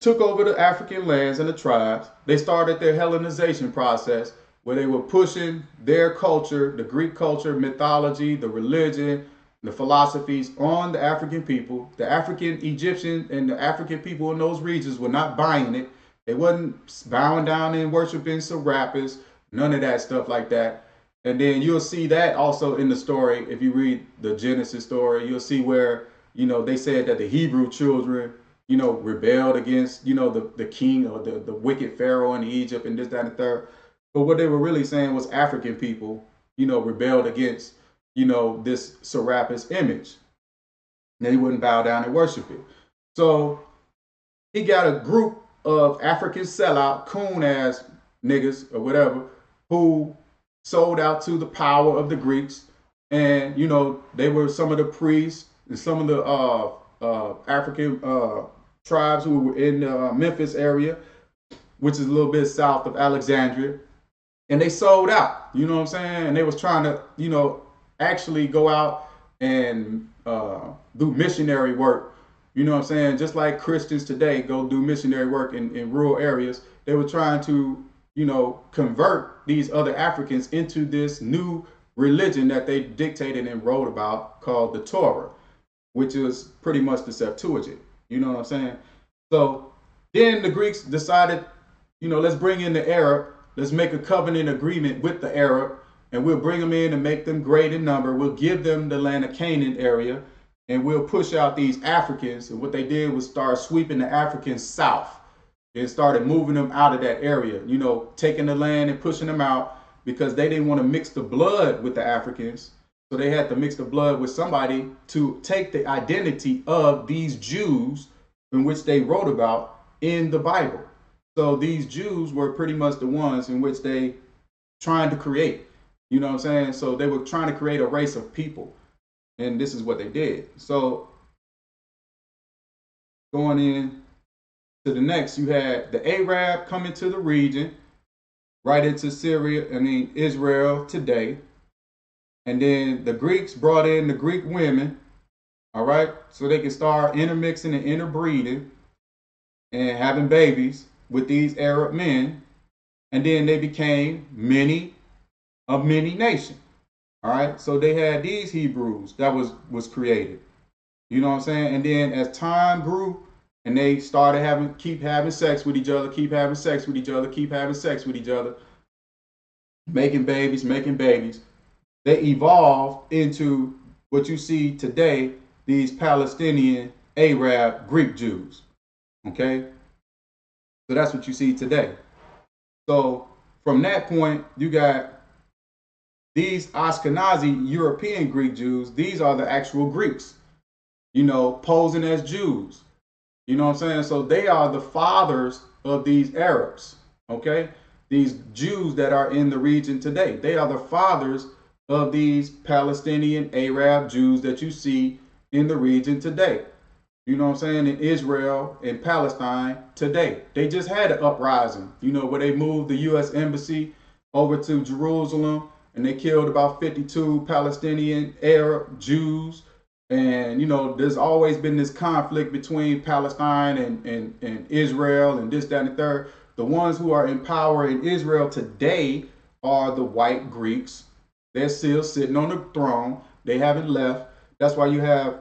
Took over the African lands and the tribes. They started their Hellenization process, where they were pushing their culture, the Greek culture, mythology, the religion, the philosophies on the African people. The African Egyptians and the African people in those regions were not buying it. They wasn't bowing down and worshiping Serapis, none of that stuff like that. And then you'll see that also in the story. If you read the Genesis story, you'll see where, they said that the Hebrew children, rebelled against, the king or the wicked Pharaoh in Egypt and this, that, and the third. But what they were really saying was African people, rebelled against, this Serapis image. They wouldn't bow down and worship it. So he got a group of African sellout, coon ass niggas or whatever, who sold out to the power of the Greeks. And, they were some of the priests and some of the African tribes who were in the Memphis area, which is a little bit south of Alexandria. And they sold out, you know what I'm saying? And they was trying to, actually go out and do missionary work, you know what I'm saying? Just like Christians today go do missionary work in rural areas. They were trying to, convert these other Africans into this new religion that they dictated and wrote about called the Torah, which is pretty much the Septuagint. You know what I'm saying? So then the Greeks decided, let's bring in the Arab. Let's make a covenant agreement with the Arab, and we'll bring them in and make them great in number. We'll give them the land of Canaan area, and we'll push out these Africans. And what they did was start sweeping the Africans south and started moving them out of that area, taking the land and pushing them out because they didn't want to mix the blood with the Africans. So they had to mix the blood with somebody to take the identity of these Jews in which they wrote about in the Bible. So these Jews were pretty much the ones in which they trying to create, you know what I'm saying? So they were trying to create a race of people. And this is what they did. So going in to the next, you had the Arab coming to the region, right into Israel today. And then the Greeks brought in the Greek women, all right, so they could start intermixing and interbreeding and having babies with these Arab men. And then they became many of many nations, all right. So they had these Hebrews that was created, you know what I'm saying? And then as time grew and they started keep having sex with each other, keep having sex with each other, keep having sex with each other, making babies, they evolved into what you see today, these Palestinian, Arab, Greek Jews. Okay? So that's what you see today. So from that point, you got these Ashkenazi European Greek Jews. These are the actual Greeks, posing as Jews. You know what I'm saying? So they are the fathers of these Arabs. Okay? These Jews that are in the region today. They are the fathers of these Palestinian Arab Jews that you see in the region today. You know what I'm saying? In Israel and Palestine today. They just had an uprising, where they moved the U.S. embassy over to Jerusalem and they killed about 52 Palestinian Arab Jews. And, you know, there's always been this conflict between Palestine and Israel and this, that, and the third. The ones who are in power in Israel today are the white Greeks. They're still sitting on the throne. They haven't left. That's why you have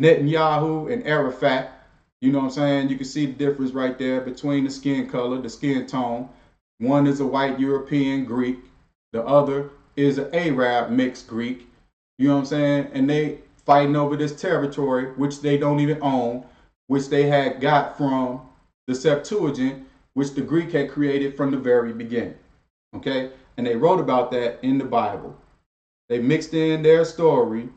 Netanyahu and Arafat. You know what I'm saying? You can see the difference right there between the skin color, the skin tone. One is a white European Greek. The other is an Arab mixed Greek. You know what I'm saying? And they fighting over this territory, which they don't even own, which they had got from the Septuagint, which the Greek had created from the very beginning. Okay? And they wrote about that in the Bible. They mixed in their story,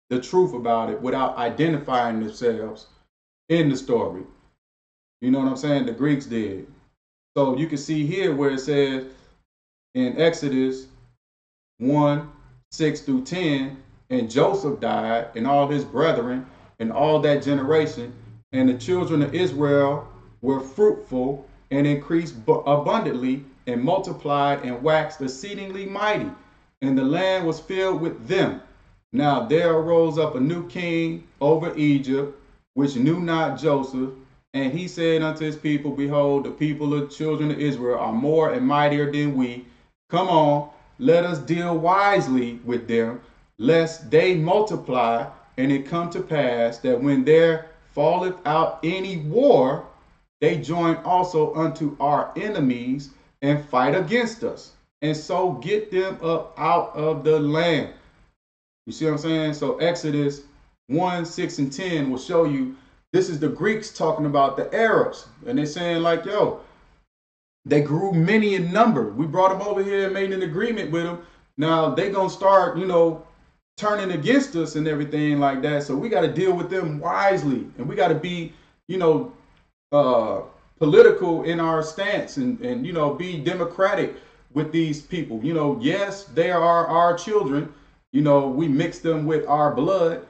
the truth about it, without identifying themselves in the story. You know what I'm saying? The Greeks did. So you can see here where it says in Exodus 1:6-10, and Joseph died, and all his brethren, and all that generation, and the children of Israel were fruitful and increased abundantly, and multiplied and waxed exceedingly mighty, and the land was filled with them. Now there arose up a new king over Egypt, which knew not Joseph, and he said unto his people, behold, the people of children of Israel are more and mightier than we. Come on, let us deal wisely with them, lest they multiply, and it come to pass that when there falleth out any war, they join also unto our enemies and fight against us, and so get them up out of the land. You see what I'm saying? So Exodus 1:6-10 will show you this is the Greeks talking about the Arabs, and they're saying like, yo, they grew many in number. We brought them over here and made an agreement with them. Now they gonna start, you know, turning against us and everything like that. So we got to deal with them wisely, and we got to be, you know, political in our stance, and you know, be democratic with these people. You know, yes, they are our children. You know, we mixed them with our blood,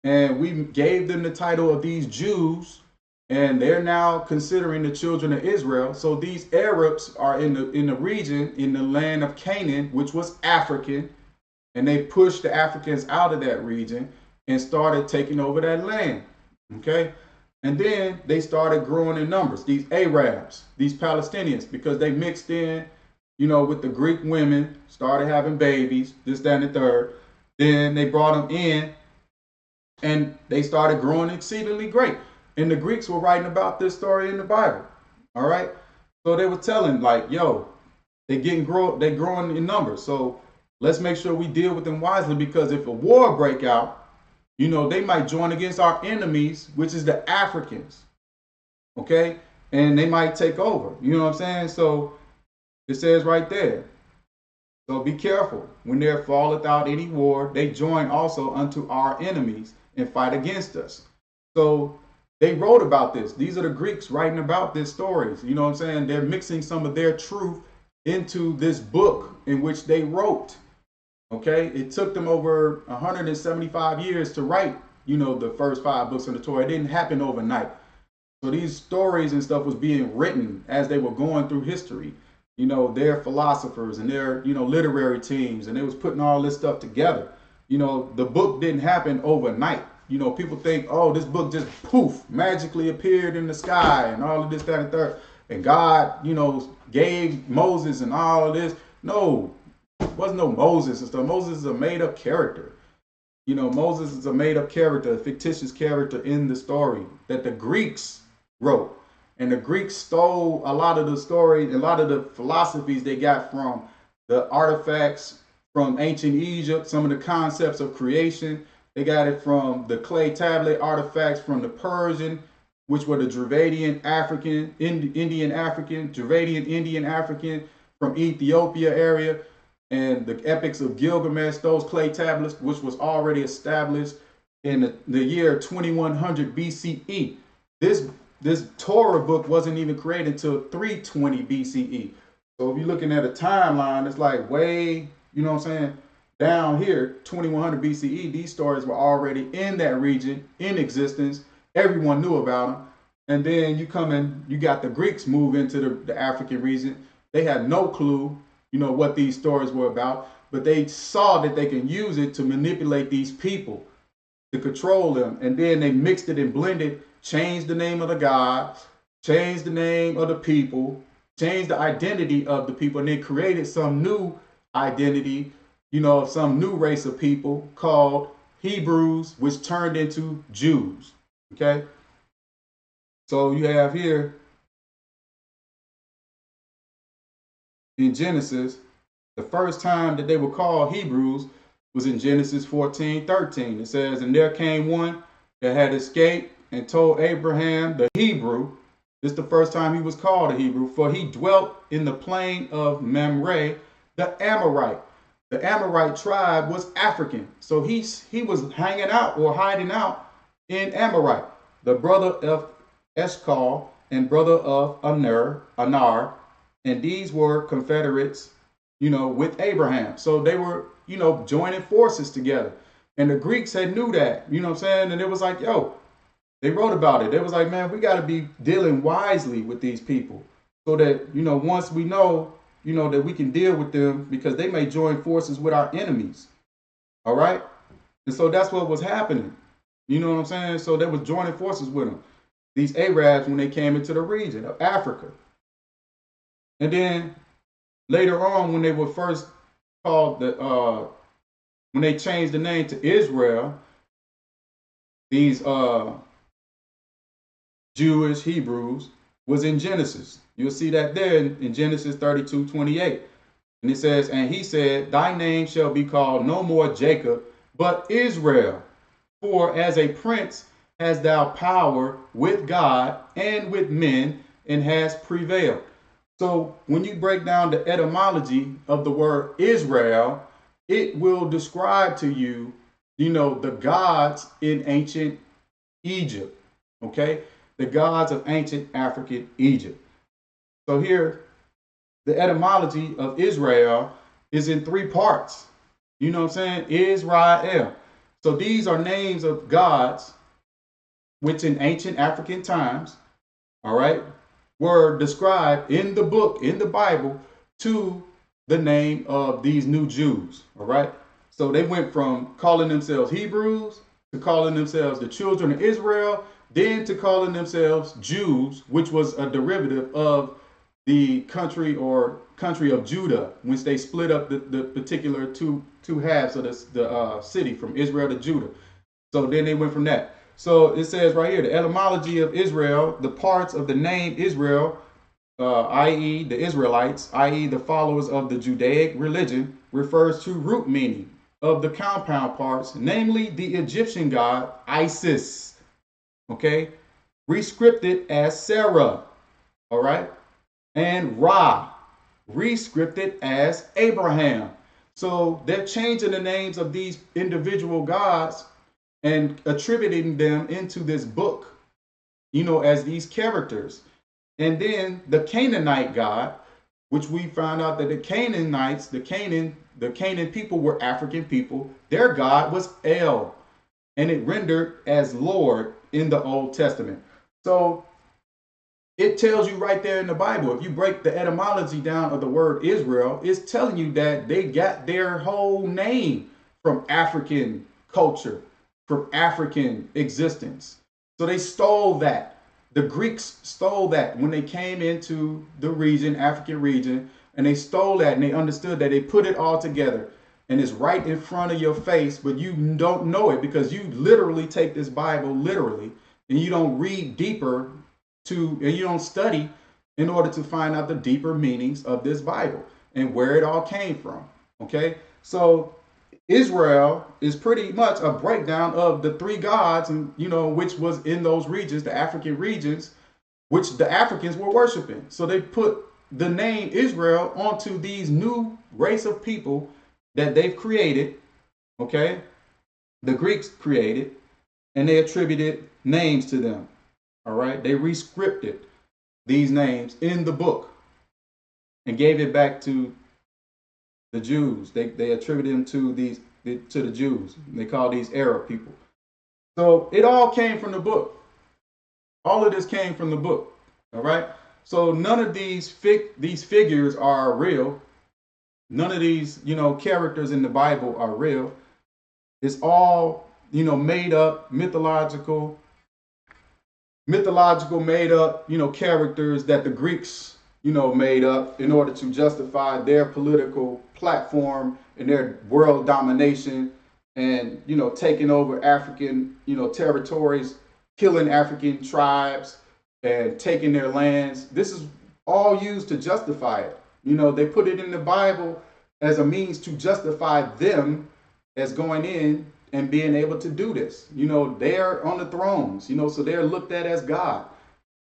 and we gave them the title of these Jews, and they're now considering the children of Israel. So these Arabs are in the region, in the land of Canaan, which was African, and they pushed the Africans out of that region and started taking over that land. Okay, and then they started growing in numbers. These Arabs, these Palestinians, because they mixed in, you know, with the Greek women, started having babies, this, that, and the third. Then they brought them in, and they started growing exceedingly great. And the Greeks were writing about this story in the Bible. All right. So they were telling like, yo, they're growing in numbers. So let's make sure we deal with them wisely, because if a war break out, you know, they might join against our enemies, which is the Africans. Okay. And they might take over. You know what I'm saying? So it says right there. So be careful. When there falleth out any war, they join also unto our enemies and fight against us. So they wrote about this. These are the Greeks writing about this stories. You know what I'm saying? They're mixing some of their truth into this book in which they wrote. Okay. It took them over 175 years to write, you know, the first 5 books of the Torah. It didn't happen overnight. So these stories and stuff was being written as they were going through history. You know, their philosophers and their, you know, literary teams, and they was putting all this stuff together. You know, the book didn't happen overnight. You know, people think, oh, this book just poof, magically appeared in the sky and all of this, that, and third. And God, you know, gave Moses and all of this. No, it wasn't no Moses and stuff. Moses is a made up character. You know, Moses is a made up character, a fictitious character in the story that the Greeks wrote. And the Greeks stole a lot of the story, a lot of the philosophies they got from the artifacts from ancient Egypt, some of the concepts of creation. They got it from the clay tablet artifacts from the Persian, which were the Dravidian African, Indian African, Dravidian Indian African from Ethiopia area, and the epics of Gilgamesh, those clay tablets, which was already established in the year 2100 BCE. This Torah book wasn't even created until 320 BCE. So if you're looking at a timeline, it's like way, you know what I'm saying, down here, 2100 BCE, these stories were already in that region, in existence. Everyone knew about them. And then you got the Greeks move into the African region, They had no clue, what these stories were about, but they saw that they can use it to manipulate these people, to control them. And then they mixed it and blended, changed the name of the god, changed the name of the people, changed the identity of the people, and they created some new identity, of some new race of people called Hebrews, which turned into Jews. Okay? So you have here in Genesis, the first time that they were called Hebrews was in Genesis 14:13. It says, and there came one that had escaped and told Abraham the Hebrew. This is the first time he was called a Hebrew, for he dwelt in the plain of Mamre, the Amorite. The Amorite tribe was African. So he was hanging out or hiding out in Amorite, the brother of Eshcol and brother of Anar, and these were confederates, with Abraham. So they were, joining forces together. And the Greeks had knew that, what I'm saying? And it was like, yo, they wrote about it. They was like, man, we got to be dealing wisely with these people so that, once we know, that we can deal with them, because they may join forces with our enemies. All right. And so that's what was happening. You know what I'm saying? So they was joining forces with them, these Arabs, when they came into the region of Africa. And then later on, when they were first called when they changed the name to Israel, these Jewish Hebrews was in Genesis. You'll see that there in Genesis 32:28. And it says, and he said, thy name shall be called no more Jacob, but Israel. For as a prince hast thou power with God and with men, and has prevailed. So when you break down the etymology of the word Israel, it will describe to you, the gods in ancient Egypt. Okay? The gods of ancient African Egypt. So here, the etymology of Israel is in three parts. You know what I'm saying? Israel. So these are names of gods, which in ancient African times, all right, were described in the book, in the Bible, to the name of these new Jews. All right. So they went from calling themselves Hebrews to calling themselves the children of Israel, then to calling themselves Jews, which was a derivative of the country of Judah, which they split up the particular two halves of the city from Israel to Judah. So then they went from that. So it says right here, the etymology of Israel, the parts of the name Israel, i.e. the Israelites, i.e. the followers of the Judaic religion, refers to root meaning of the compound parts, namely the Egyptian god Isis, okay, rescripted as Sarah, all right, and Ra, rescripted as Abraham. So they're changing the names of these individual gods and attributing them into this book, as these characters. And then the Canaanite god, which we found out that the Canaanites, the Canaan people were African people. Their god was El, and it rendered as Lord in the Old Testament. So it tells you right there in the Bible, if you break the etymology down of the word Israel, it's telling you that they got their whole name from African culture, from African existence. So they stole that. The Greeks stole that when they came into the region, African region, and they stole that, and they understood that. They put it all together, and it's right in front of your face, but you don't know it because you literally take this Bible literally, and you don't read deeper and you don't study in order to find out the deeper meanings of this Bible and where it all came from. Okay, so Israel is pretty much a breakdown of the three gods, and which was in those regions, the African regions, which the Africans were worshiping. So they put the name Israel onto these new race of people that they've created. Okay, the Greeks created, and they attributed names to them. All right, they rescripted these names in the book and gave it back to the Jews. They attributed them to the Jews. They call these Arab people. So it all came from the book. All of this came from the book. All right. So none of these figures are real. None of these, characters in the Bible are real. It's all, made up, mythological made up, characters that the Greeks, made up in order to justify their political platform and their world domination and, taking over African, territories, killing African tribes and taking their lands. This is all used to justify it. They put it in the Bible as a means to justify them as going in and being able to do this. They're on the thrones, so they're looked at as God.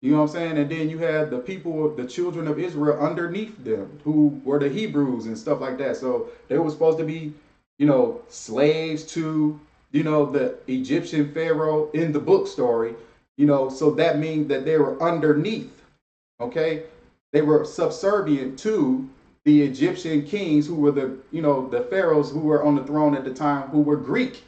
You know what I'm saying? And then you had the people, the children of Israel underneath them, who were the Hebrews and stuff like that. So they were supposed to be, slaves to, the Egyptian Pharaoh in the book story, so that means that they were underneath, okay? They were subservient to the Egyptian kings who were the pharaohs who were on the throne at the time, who were Greek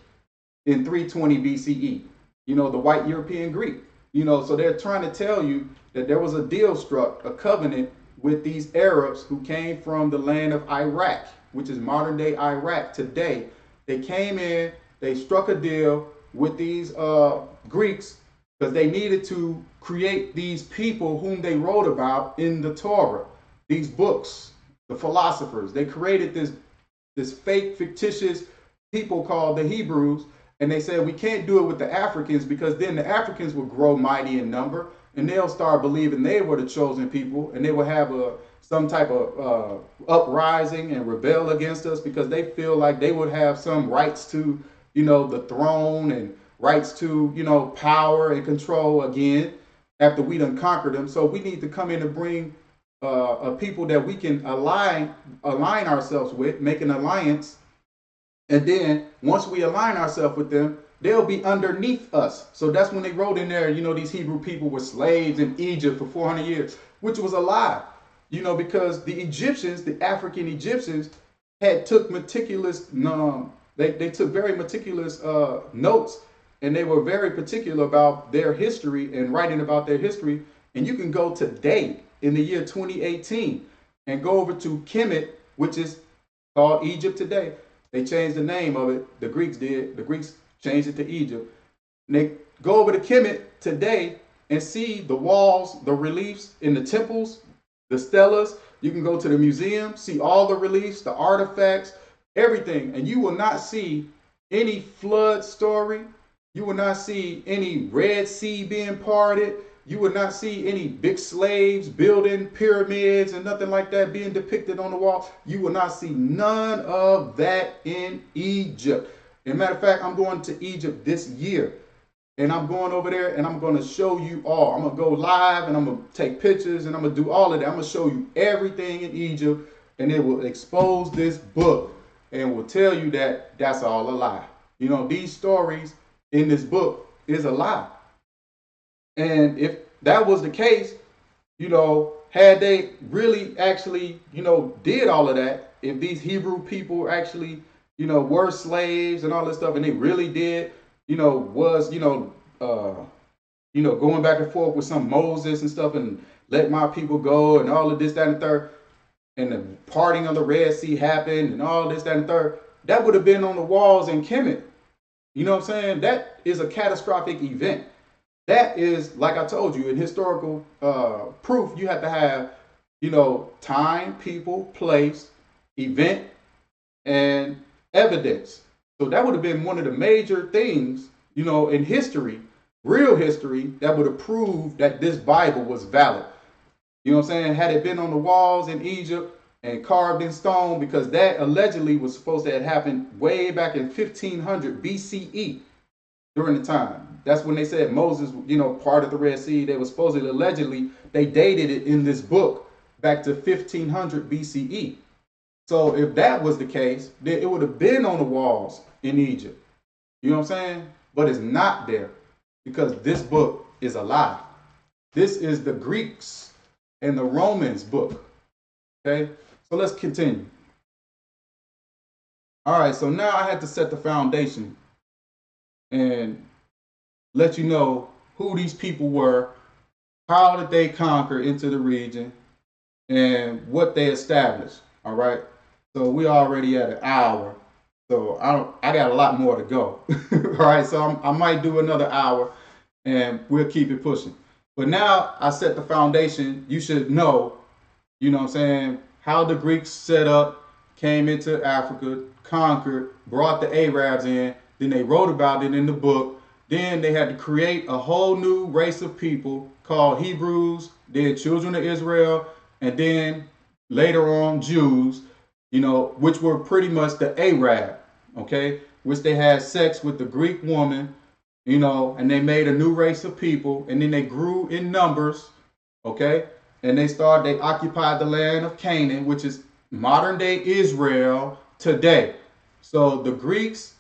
in 320 BCE, the white European Greek, so they're trying to tell you that there was a deal struck, a covenant with these Arabs who came from the land of Iraq, which is modern day Iraq today. They came in, they struck a deal with these Greeks because they needed to create these people whom they wrote about in the Torah, these books, the philosophers. They created this fake, fictitious people called the Hebrews. And they said, we can't do it with the Africans because then the Africans will grow mighty in number and they'll start believing they were the chosen people and they will have some type of uprising and rebel against us because they feel like they would have some rights to, the throne and rights to, power and control again after we done conquered them. So we need to come in and bring a people that we can align ourselves with, make an alliance. And then once we align ourselves with them, they'll be underneath us. So that's when they wrote in there, these Hebrew people were slaves in Egypt for 400 years, which was a lie, because the Egyptians, the African Egyptians, had took meticulous, they took very meticulous notes, and they were very particular about their history and writing about their history. And you can go today in the year 2018 and go over to Kemet, which is called Egypt today. They changed the name of it. The Greeks did. The Greeks changed it to Egypt. And they go over to Kemet today and see the walls, the reliefs in the temples, the stelas. You can go to the museum, see all the reliefs, the artifacts, everything. And you will not see any flood story. You will not see any Red Sea being parted. You would not see any big slaves building pyramids and nothing like that being depicted on the wall. You will not see none of that in Egypt. As a matter of fact, I'm going to Egypt this year. And I'm going over there and I'm going to show you all. I'm going to go live and I'm going to take pictures and I'm going to do all of that. I'm going to show you everything in Egypt. And it will expose this book and will tell you that that's all a lie. These stories in this book is a lie. And if that was the case, had they really actually, did all of that, if these Hebrew people actually, were slaves and all this stuff, and they really did, was, going back and forth with some Moses and stuff and let my people go and all of this, that, and the third, and the parting of the Red Sea happened and all this, that, and the third, that would have been on the walls in Kemet. You know what I'm saying? That is a catastrophic event. That is, like I told you, in historical proof, you have to have, time, people, place, event, and evidence. So that would have been one of the major things, in history, real history, that would have proved that this Bible was valid. You know what I'm saying? Had it been on the walls in Egypt and carved in stone, because that allegedly was supposed to have happened way back in 1500 BCE during the time. That's when they said Moses, parted the Red Sea. They were supposedly, allegedly, they dated it in this book back to 1500 BCE. So if that was the case, then it would have been on the walls in Egypt. You know what I'm saying? But it's not there because this book is a lie. This is the Greeks and the Romans book. Okay, so let's continue. All right, so now I had to set the foundation and let you know who these people were how did they conquer into the region, and what they established. All right. So we already at an hour. So I got a lot more to go. All right. So I might do another hour, and we'll keep it pushing. But now I set the foundation. You should know, you know what I'm saying, how the Greeks set up, came into Africa, conquered, brought the Arabs in, then they wrote about it in the book. Then they had to create a whole new race of people called Hebrews, then children of Israel, and then later on Jews, you know, which were pretty much the Arab, okay, which they had sex with the Greek woman, you know, and they made a new race of people, and then they grew in numbers, okay, and they occupied the land of Canaan, which is modern day Israel today. So the Greeks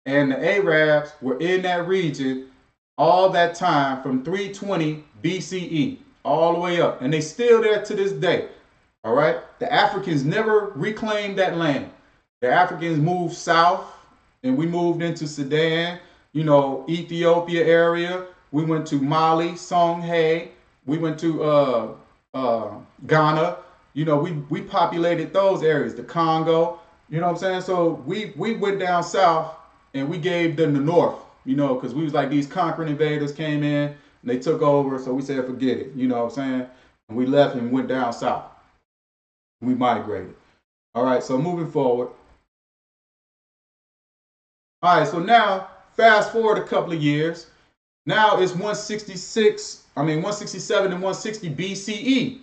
and the Arabs were in that region all that time from 320 BCE all the way up, and they still there to this day. All right, the Africans never reclaimed that land. The Africans moved south, and we moved into Sudan, you know, Ethiopia area. We went to Mali, Songhai. We went to Ghana. You know, we populated those areas, the Congo. You know what I'm saying? So we went down south, and we gave them the north, you know, because we was like, these conquering invaders came in and they took over. So we said, forget it. You know what I'm saying? And we left and went down south. We migrated. All right. So moving forward. All right. So now fast forward a couple of years. Now it's 167 and 160 BCE.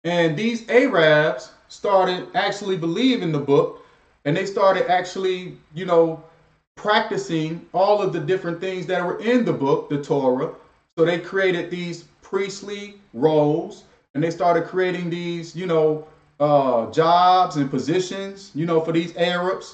And these Arabs started actually believing the book, and they started actually, you know, practicing all of the different things that were in the book, the Torah. So they created these priestly roles, and they started creating these, you know, jobs and positions, you know, for these Arabs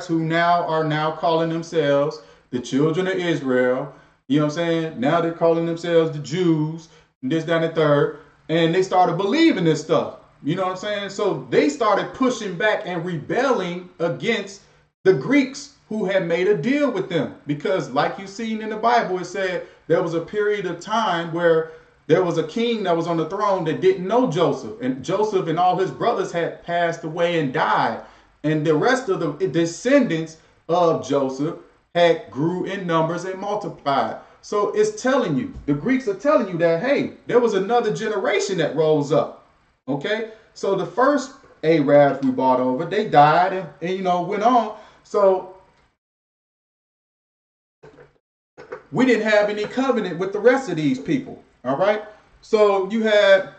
who are calling themselves the children of Israel. You know what I'm saying? Now they're calling themselves the Jews, and this, that, and the third. And they started believing this stuff. You know what I'm saying? So they started pushing back and rebelling against the Greeks who had made a deal with them. Because like you've seen in the Bible, it said there was a period of time where there was a king that was on the throne that didn't know Joseph. And Joseph and all his brothers had passed away and died. And the rest of the descendants of Joseph had grew in numbers and multiplied. So it's telling you, the Greeks are telling you that, hey, there was another generation that rose up. Okay, so the first Arabs we brought over, they died and you know, went on. So we didn't have any covenant with the rest of these people. All right, so you had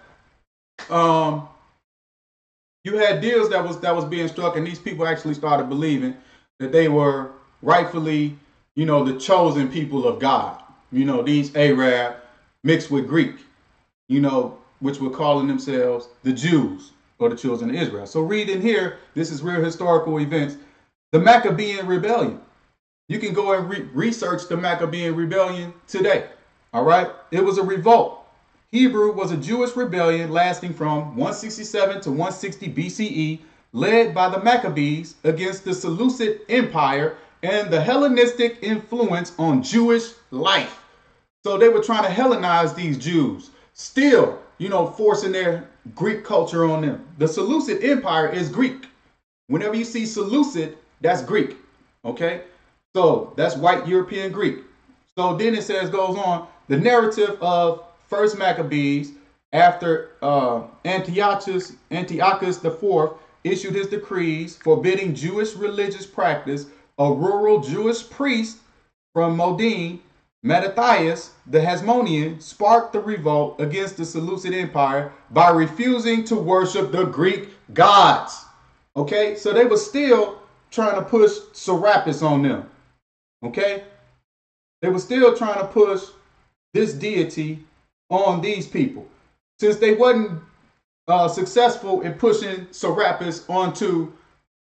deals that was being struck, and these people actually started believing that they were rightfully, you know, the chosen people of God. You know, these Arab mixed with Greek, you know, which were calling themselves the Jews or the children of Israel. So read in here, this is real historical events. The Maccabean Rebellion. You can go and research the Maccabean Rebellion today. All right. It was a revolt. Hebrew was a Jewish rebellion lasting from 167 to 160 BCE, led by the Maccabees against the Seleucid Empire and the Hellenistic influence on Jewish life. So they were trying to Hellenize these Jews, still, you know, forcing their Greek culture on them. The Seleucid Empire is Greek. Whenever you see Seleucid, that's Greek. Okay, so that's white European Greek. So then it says, goes on, the narrative of first Maccabees after Antiochus IV issued his decrees forbidding Jewish religious practice. A rural Jewish priest from Modin, Mattathias the Hasmonean, sparked the revolt against the Seleucid Empire by refusing to worship the Greek gods. Okay, so they were still trying to push Serapis on them. Okay, they were still trying to push this deity on these people. Since they wasn't successful in pushing Serapis onto,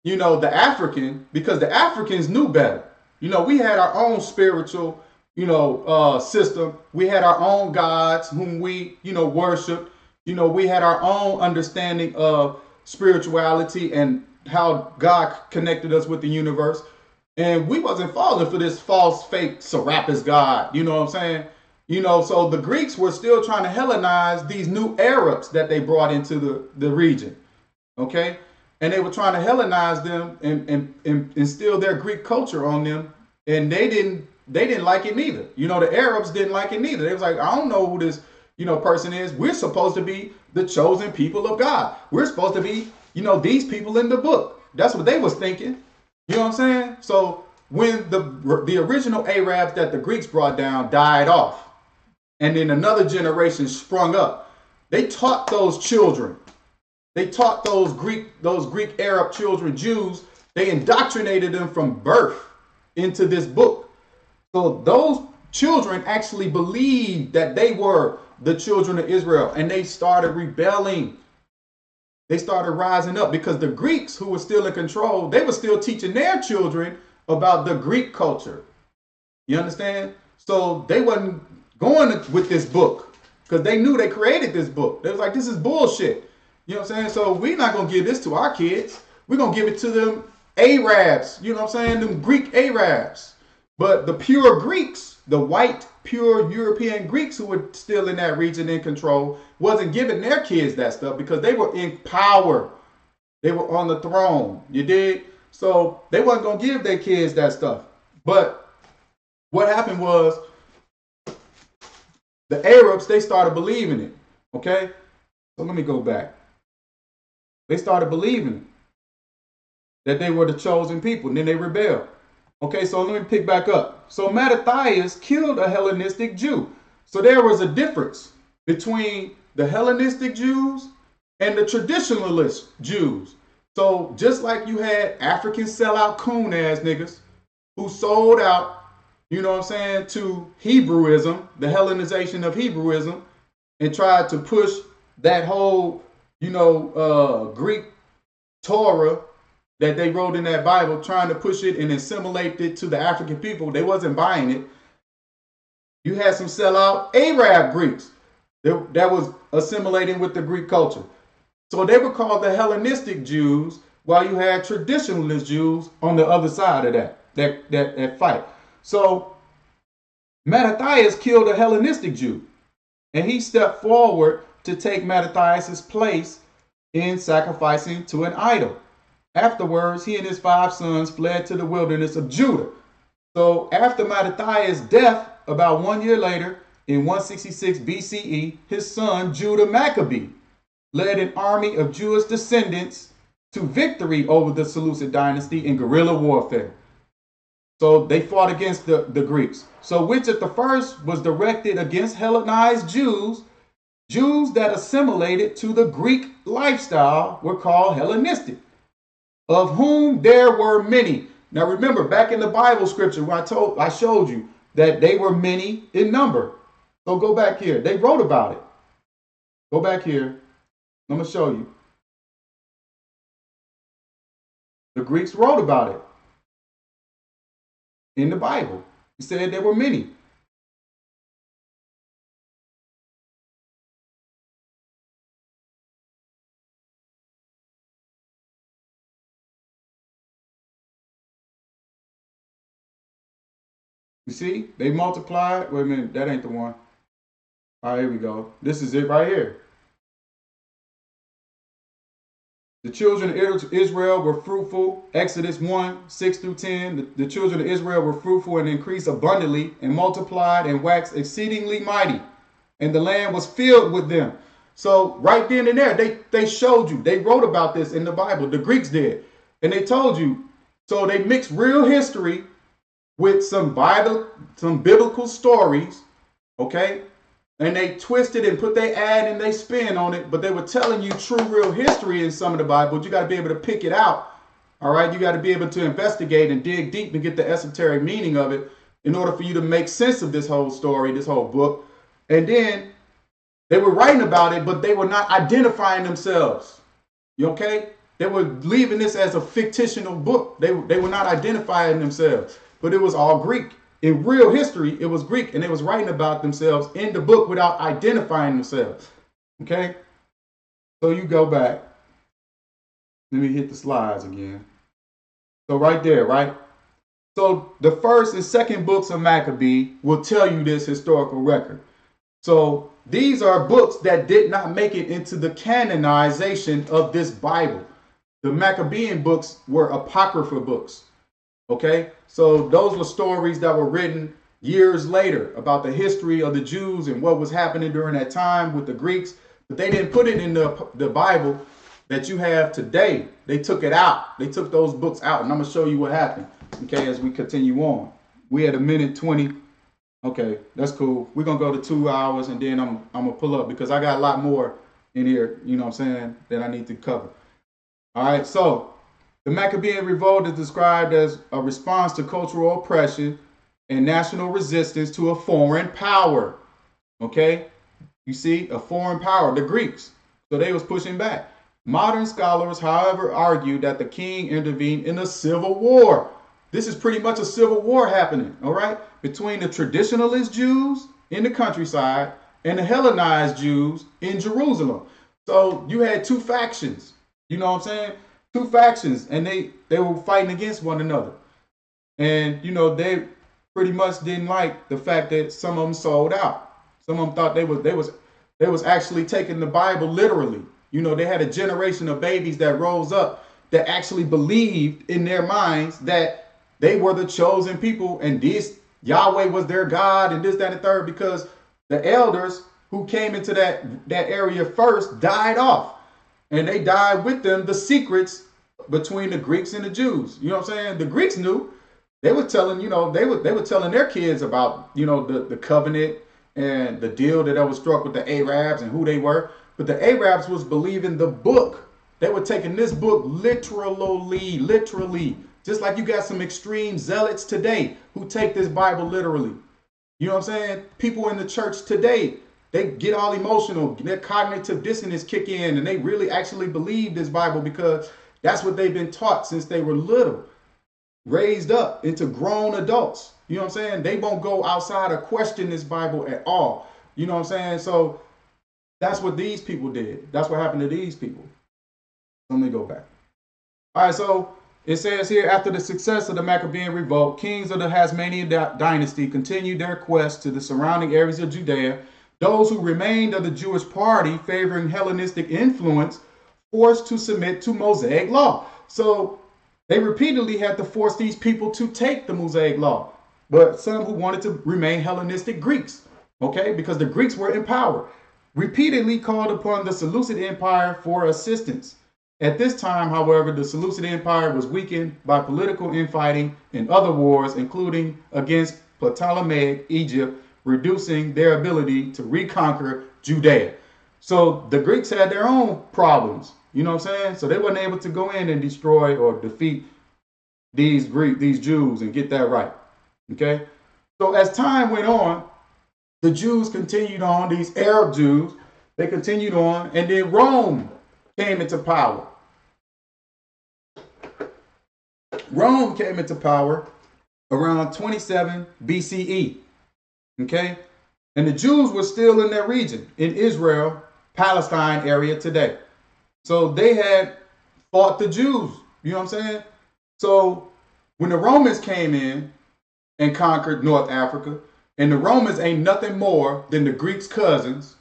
you know, the African, because the Africans knew better. You know, we had our own spiritual, you know, system. We had our own gods whom we, you know, worshiped. You know, we had our own understanding of spirituality and how God connected us with the universe. And we wasn't falling for this false, fake Serapis God. You know what I'm saying? You know, so the Greeks were still trying to Hellenize these new Arabs that they brought into the region. Okay? And they were trying to Hellenize them and instill their Greek culture on them. And they didn't like it neither. You know, the Arabs didn't like it neither. They was like, I don't know who this, you know, person is. We're supposed to be the chosen people of God. We're supposed to be, you know, these people in the book. That's what they was thinking. You know what I'm saying? So when the original Arabs that the Greeks brought down died off, and then another generation sprung up, they taught those children. They taught those Greek Arab children, Jews, they indoctrinated them from birth into this book. So those children actually believed that they were the children of Israel, and they started rebelling. They started rising up because the Greeks, who were still in control, they were still teaching their children about the Greek culture. You understand? So they wasn't going with this book because they knew they created this book. They was like, this is bullshit. You know what I'm saying? So we're not going to give this to our kids. We're going to give it to them Arabs. You know what I'm saying? Them Greek Arabs. But the pure Greeks, the white, pure European Greeks who were still in that region in control, wasn't giving their kids that stuff because they were in power. They were on the throne. You dig? So they wasn't going to give their kids that stuff. But what happened was the Arabs, they started believing it. Okay? So let me go back. They started believing that they were the chosen people, and then they rebelled. Okay, so let me pick back up. So Mattathias killed a Hellenistic Jew. So there was a difference between the Hellenistic Jews and the traditionalist Jews. So just like you had African sellout coon ass niggas who sold out, you know what I'm saying, to Hebrewism, the Hellenization of Hebrewism, and tried to push that whole, you know, Greek Torah that they wrote in that Bible, trying to push it and assimilate it to the African people. They wasn't buying it. You had some sellout Arab Greeks that was assimilating with the Greek culture. So they were called the Hellenistic Jews, while you had traditionalist Jews on the other side of that fight. So Mattathias killed a Hellenistic Jew, and he stepped forward to take Mattathias' place in sacrificing to an idol. Afterwards, he and his 5 sons fled to the wilderness of Judah. So after Mattathias' death, about 1 year later, in 166 BCE, his son Judah Maccabee led an army of Jewish descendants to victory over the Seleucid dynasty in guerrilla warfare. So they fought against the Greeks. So which at the first was directed against Hellenized Jews, Jews that assimilated to the Greek lifestyle were called Hellenistic, of whom there were many. Now remember, back in the Bible scripture, when I showed you that they were many in number. So go back here. They wrote about it. Go back here. I'm going to show you. The Greeks wrote about it in the Bible. He said there were many. You see, they multiplied. Wait a minute, that ain't the one. All right, here we go. This is it right here. The children of Israel were fruitful. Exodus 1, 6 through 10. The children of Israel were fruitful and increased abundantly and multiplied and waxed exceedingly mighty. And the land was filled with them. So right then and there, they showed you. They wrote about this in the Bible. The Greeks did. And they told you. So they mixed real history with some biblical stories. Okay? And they twisted and put their ad and they spin on it, but they were telling you true, real history in some of the Bible. You got to be able to pick it out. All right. You got to be able to investigate and dig deep and get the esoteric meaning of it in order for you to make sense of this whole story, this whole book. And then they were writing about it, but they were not identifying themselves. You okay? They were leaving this as a fictional book. They were not identifying themselves, but it was all Greek. In real history, it was Greek, and they was writing about themselves in the book without identifying themselves. Okay? So you go back. Let me hit the slides again. So right there, right? So the first and second books of Maccabee will tell you this historical record. So these are books that did not make it into the canonization of this Bible. The Maccabean books were apocrypha books. Okay, so those were stories that were written years later about the history of the Jews and what was happening during that time with the Greeks, but they didn't put it in the Bible that you have today. They took it out. They took those books out, and I'm gonna show you what happened. Okay, as we continue on, we had a minute 20. Okay, that's cool. We're gonna go to 2 hours, and then I'm gonna pull up because I got a lot more in here. You know what I'm saying, that I need to cover. All right, so the Maccabean revolt is described as a response to cultural oppression and national resistance to a foreign power. Okay, you see, a foreign power, the Greeks. So they was pushing back. Modern scholars, however, argue that the king intervened in a civil war. This is pretty much a civil war happening, all right, between the traditionalist Jews in the countryside and the Hellenized Jews in Jerusalem. So you had two factions, you know what I'm saying? Two factions, and they were fighting against one another. And, you know, they pretty much didn't like the fact that some of them sold out. Some of them thought they was actually taking the Bible literally. You know, they had a generation of babies that rose up that actually believed in their minds that they were the chosen people and this Yahweh was their God and this, that, and the third, because the elders who came into that area first died off. And they died with them the secrets between the Greeks and the Jews. You know what I'm saying? The Greeks knew. They were telling, you know, they were telling their kids about, you know, the covenant and the deal that was struck with the Arabs and who they were. But the Arabs was believing the book. They were taking this book literally. Just like you got some extreme zealots today who take this Bible literally. You know what I'm saying? People in the church today, they get all emotional. Their cognitive dissonance kick in, and they really actually believe this Bible because that's what they've been taught since they were little, raised up into grown adults. You know what I'm saying? They won't go outside or question this Bible at all. You know what I'm saying? So that's what these people did. That's what happened to these people. Let me go back. All right, so it says here, after the success of the Maccabean revolt, kings of the Hasmonean dynasty continued their quest to the surrounding areas of Judea. Those who remained of the Jewish party favoring Hellenistic influence forced to submit to Mosaic law. So they repeatedly had to force these people to take the Mosaic law. But some who wanted to remain Hellenistic Greeks, okay, because the Greeks were in power, repeatedly called upon the Seleucid Empire for assistance. At this time, however, the Seleucid Empire was weakened by political infighting and other wars, including against Ptolemaic Egypt, reducing their ability to reconquer Judea. So the Greeks had their own problems, you know what I'm saying? So they weren't able to go in and destroy or defeat these Jews and get that right, okay? So as time went on, the Jews continued on, these Arab Jews, they continued on, and then Rome came into power. Rome came into power around 27 BCE. Okay, and the Jews were still in their region, in Israel, Palestine area today. So they had fought the Jews, you know what I'm saying? So when the Romans came in and conquered North Africa, and the Romans ain't nothing more than the Greeks' cousins,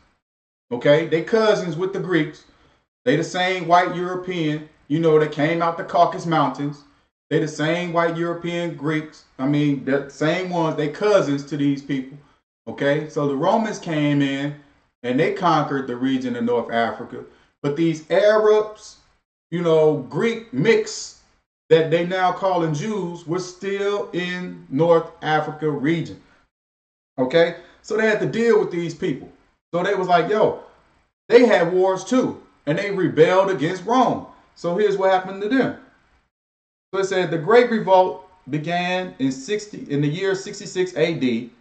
okay? They cousins with the Greeks. They the same white European, you know, that came out the Caucasus Mountains. They the same white European Greeks. I mean, the same ones, they cousins to these people. Okay, so the Romans came in and they conquered the region of North Africa. But these Arabs, you know, Greek mix that they now calling Jews were still in North Africa region. Okay, so they had to deal with these people. So they was like, yo, they had wars too, and they rebelled against Rome. So here's what happened to them. So it said the Great Revolt began in the year 66 AD.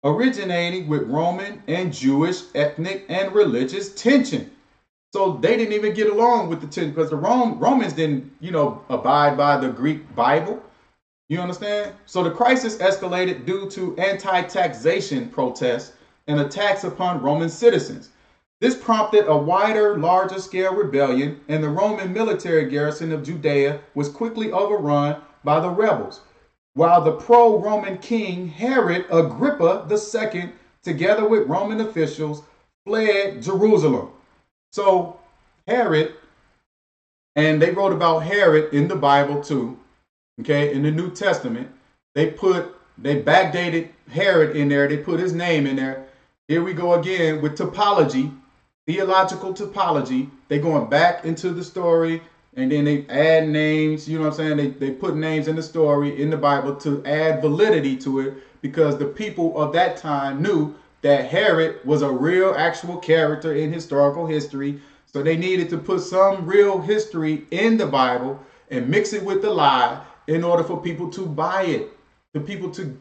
Originating with Roman and Jewish ethnic and religious tension. So they didn't even get along with the tension because the Romans didn't, you know, abide by the Greek Bible. You understand? So the crisis escalated due to anti-taxation protests and attacks upon Roman citizens. This prompted a wider, larger scale rebellion, and the Roman military garrison of Judea was quickly overrun by the rebels. while the pro-Roman king Herod Agrippa II, together with Roman officials, fled Jerusalem. So Herod, and they wrote about Herod in the Bible too, okay, in the New Testament. They backdated Herod in there. They put his name in there. Here we go again with typology, theological typology. They going back into the story, and then they add names. You know what I'm saying? They put names in the story in the Bible to add validity to it, because the people of that time knew that Herod was a real, actual character in historical history. So they needed to put some real history in the Bible and mix it with the lie in order for people to buy it, the people to,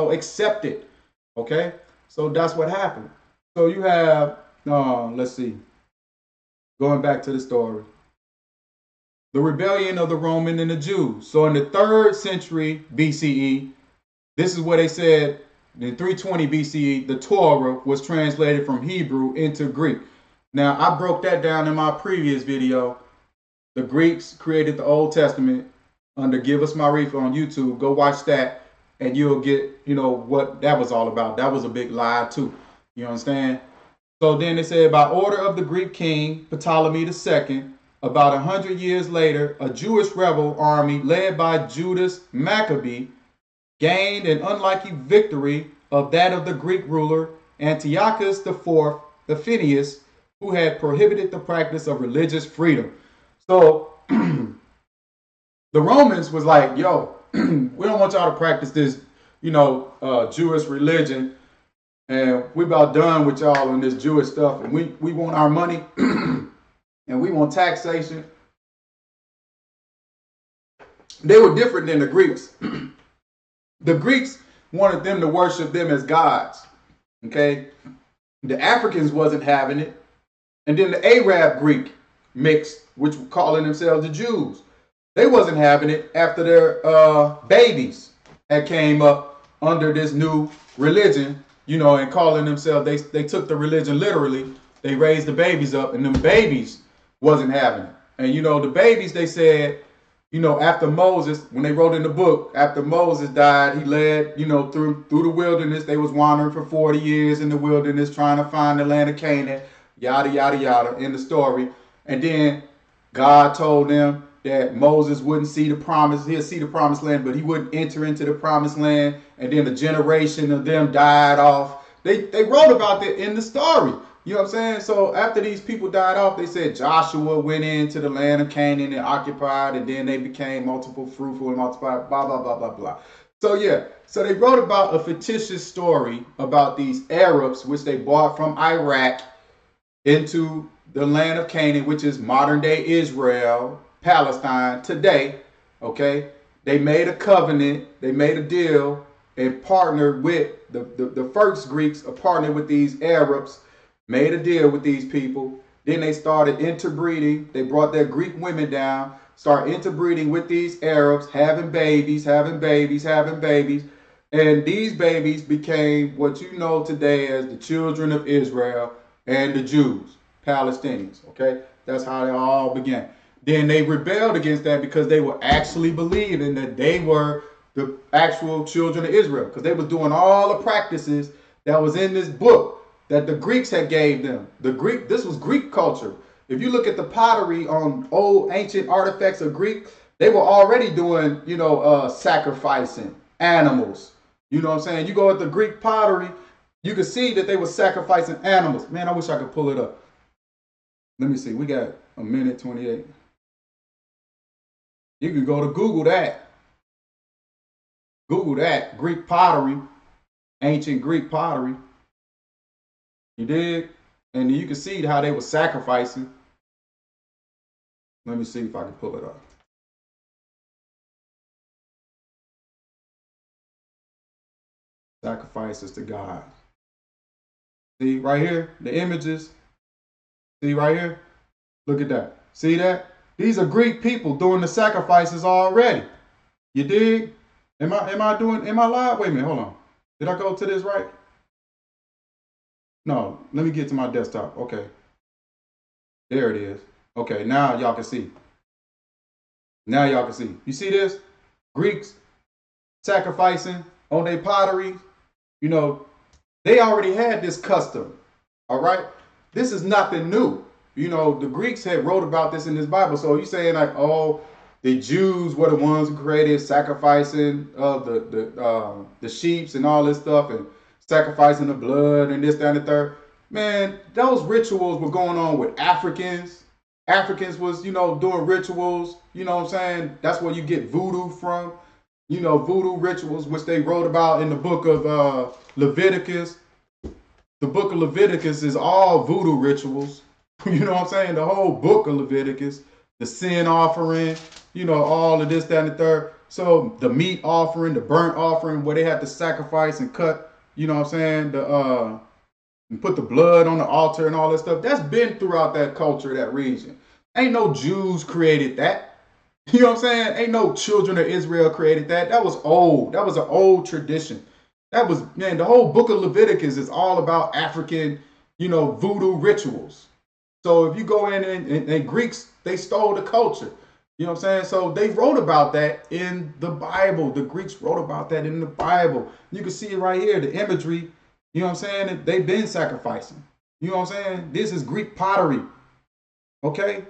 accept it. Okay, so that's what happened. So you have, let's see, going back to the story, the rebellion of the Roman and the Jews. So in the 3rd century BCE, this is what they said. In 320 BCE, the Torah was translated from Hebrew into Greek. Now, I broke that down in my previous video. The Greeks created the Old Testament under Give Us Maarifa on YouTube. Go watch that, and you'll get, what that was all about. That was a big lie, too. You understand? So then they said, by order of the Greek king, Ptolemy II, about 100 years later, a Jewish rebel army led by Judas Maccabee gained an unlikely victory of that of the Greek ruler Antiochus IV Epiphanes, who had prohibited the practice of religious freedom. So the Romans was like, yo, we don't want y'all to practice this, Jewish religion, and we about done with y'all on this Jewish stuff, and we want our money and we want taxation. They were different than the Greeks. The Greeks wanted them to worship them as gods. Okay? The Africans wasn't having it. And then the Arab Greek mixed, which were calling themselves the Jews. They wasn't having it after their babies had came up under this new religion, and calling themselves, they took the religion literally. They raised the babies up, and them babies wasn't having it. And, the babies, they said, after Moses, when they wrote in the book, after Moses died, he led, through the wilderness. They was wandering for 40 years in the wilderness trying to find the land of Canaan, yada, yada, yada, in the story. And then God told them that Moses wouldn't see the promise. He'll see the promised land, but he wouldn't enter into the promised land. And then a generation of them died off. They wrote about that in the story. You know what I'm saying? So after these people died off, they said Joshua went into the land of Canaan and occupied, and then they became multiple, fruitful, and multiplied, blah, blah, blah, blah, blah. So yeah, so they wrote about a fictitious story about these Arabs, which they brought from Iraq into the land of Canaan, which is modern day Israel, Palestine today. Okay, they made a covenant, they made a deal, and partnered with the first Greeks, partnered with these Arabs, made a deal with these people. Then they started interbreeding. They brought their Greek women down, started interbreeding with these Arabs, having babies, having babies, having babies. And these babies became what you know today as the children of Israel and the Jews, Palestinians. Okay, that's how they all began. Then they rebelled against that because they were actually believing that they were the actual children of Israel, because they was doing all the practices that was in this book that the Greeks had gave them. This was Greek culture. If you look at the pottery on old ancient artifacts of Greek, they were already doing, sacrificing animals. You know what I'm saying? You go at the Greek pottery, you can see that they were sacrificing animals. Man, I wish I could pull it up. Let me see. We got a minute 28. You can go to Google that. Google that. Greek pottery. Ancient Greek pottery. You did? And you can see how they were sacrificing. Let me see if I can pull it up. Sacrifices to God. See right here, the images. See right here? Look at that. See that? These are Greek people doing the sacrifices already. You dig? Am I live? Wait a minute, hold on. Did I go to this right? No, let me get to my desktop. Okay. There it is. Okay, now y'all can see. Now y'all can see. You see this? Greeks sacrificing on their pottery, you know, they already had this custom. All right. This is nothing new. You know, the Greeks had wrote about this in this Bible. So you saying like, oh, the Jews were the ones who created sacrificing of the sheeps and all this stuff and sacrificing the blood and this, that, and the third. Man, those rituals were going on with Africans. Africans was, you know, doing rituals. You know what I'm saying? That's where you get voodoo from. You know, voodoo rituals, which they wrote about in the book of Leviticus. The book of Leviticus is all voodoo rituals. You know what I'm saying? The whole book of Leviticus, the sin offering, you know, all of this, that, and the third. So the meat offering, the burnt offering, where they had to sacrifice and cut, you know what I'm saying, and put the blood on the altar and all that stuff. That's been throughout that culture, that region. Ain't no Jews created that. You know what I'm saying? Ain't no children of Israel created that. That was old. That was an old tradition. That was, man, the whole book of Leviticus is all about African, you know, voodoo rituals. So if you go in and Greeks, they stole the culture. You know what I'm saying? So they wrote about that in the Bible. The Greeks wrote about that in the Bible. You can see it right here, the imagery. You know what I'm saying? They've been sacrificing. You know what I'm saying? This is Greek pottery. Okay?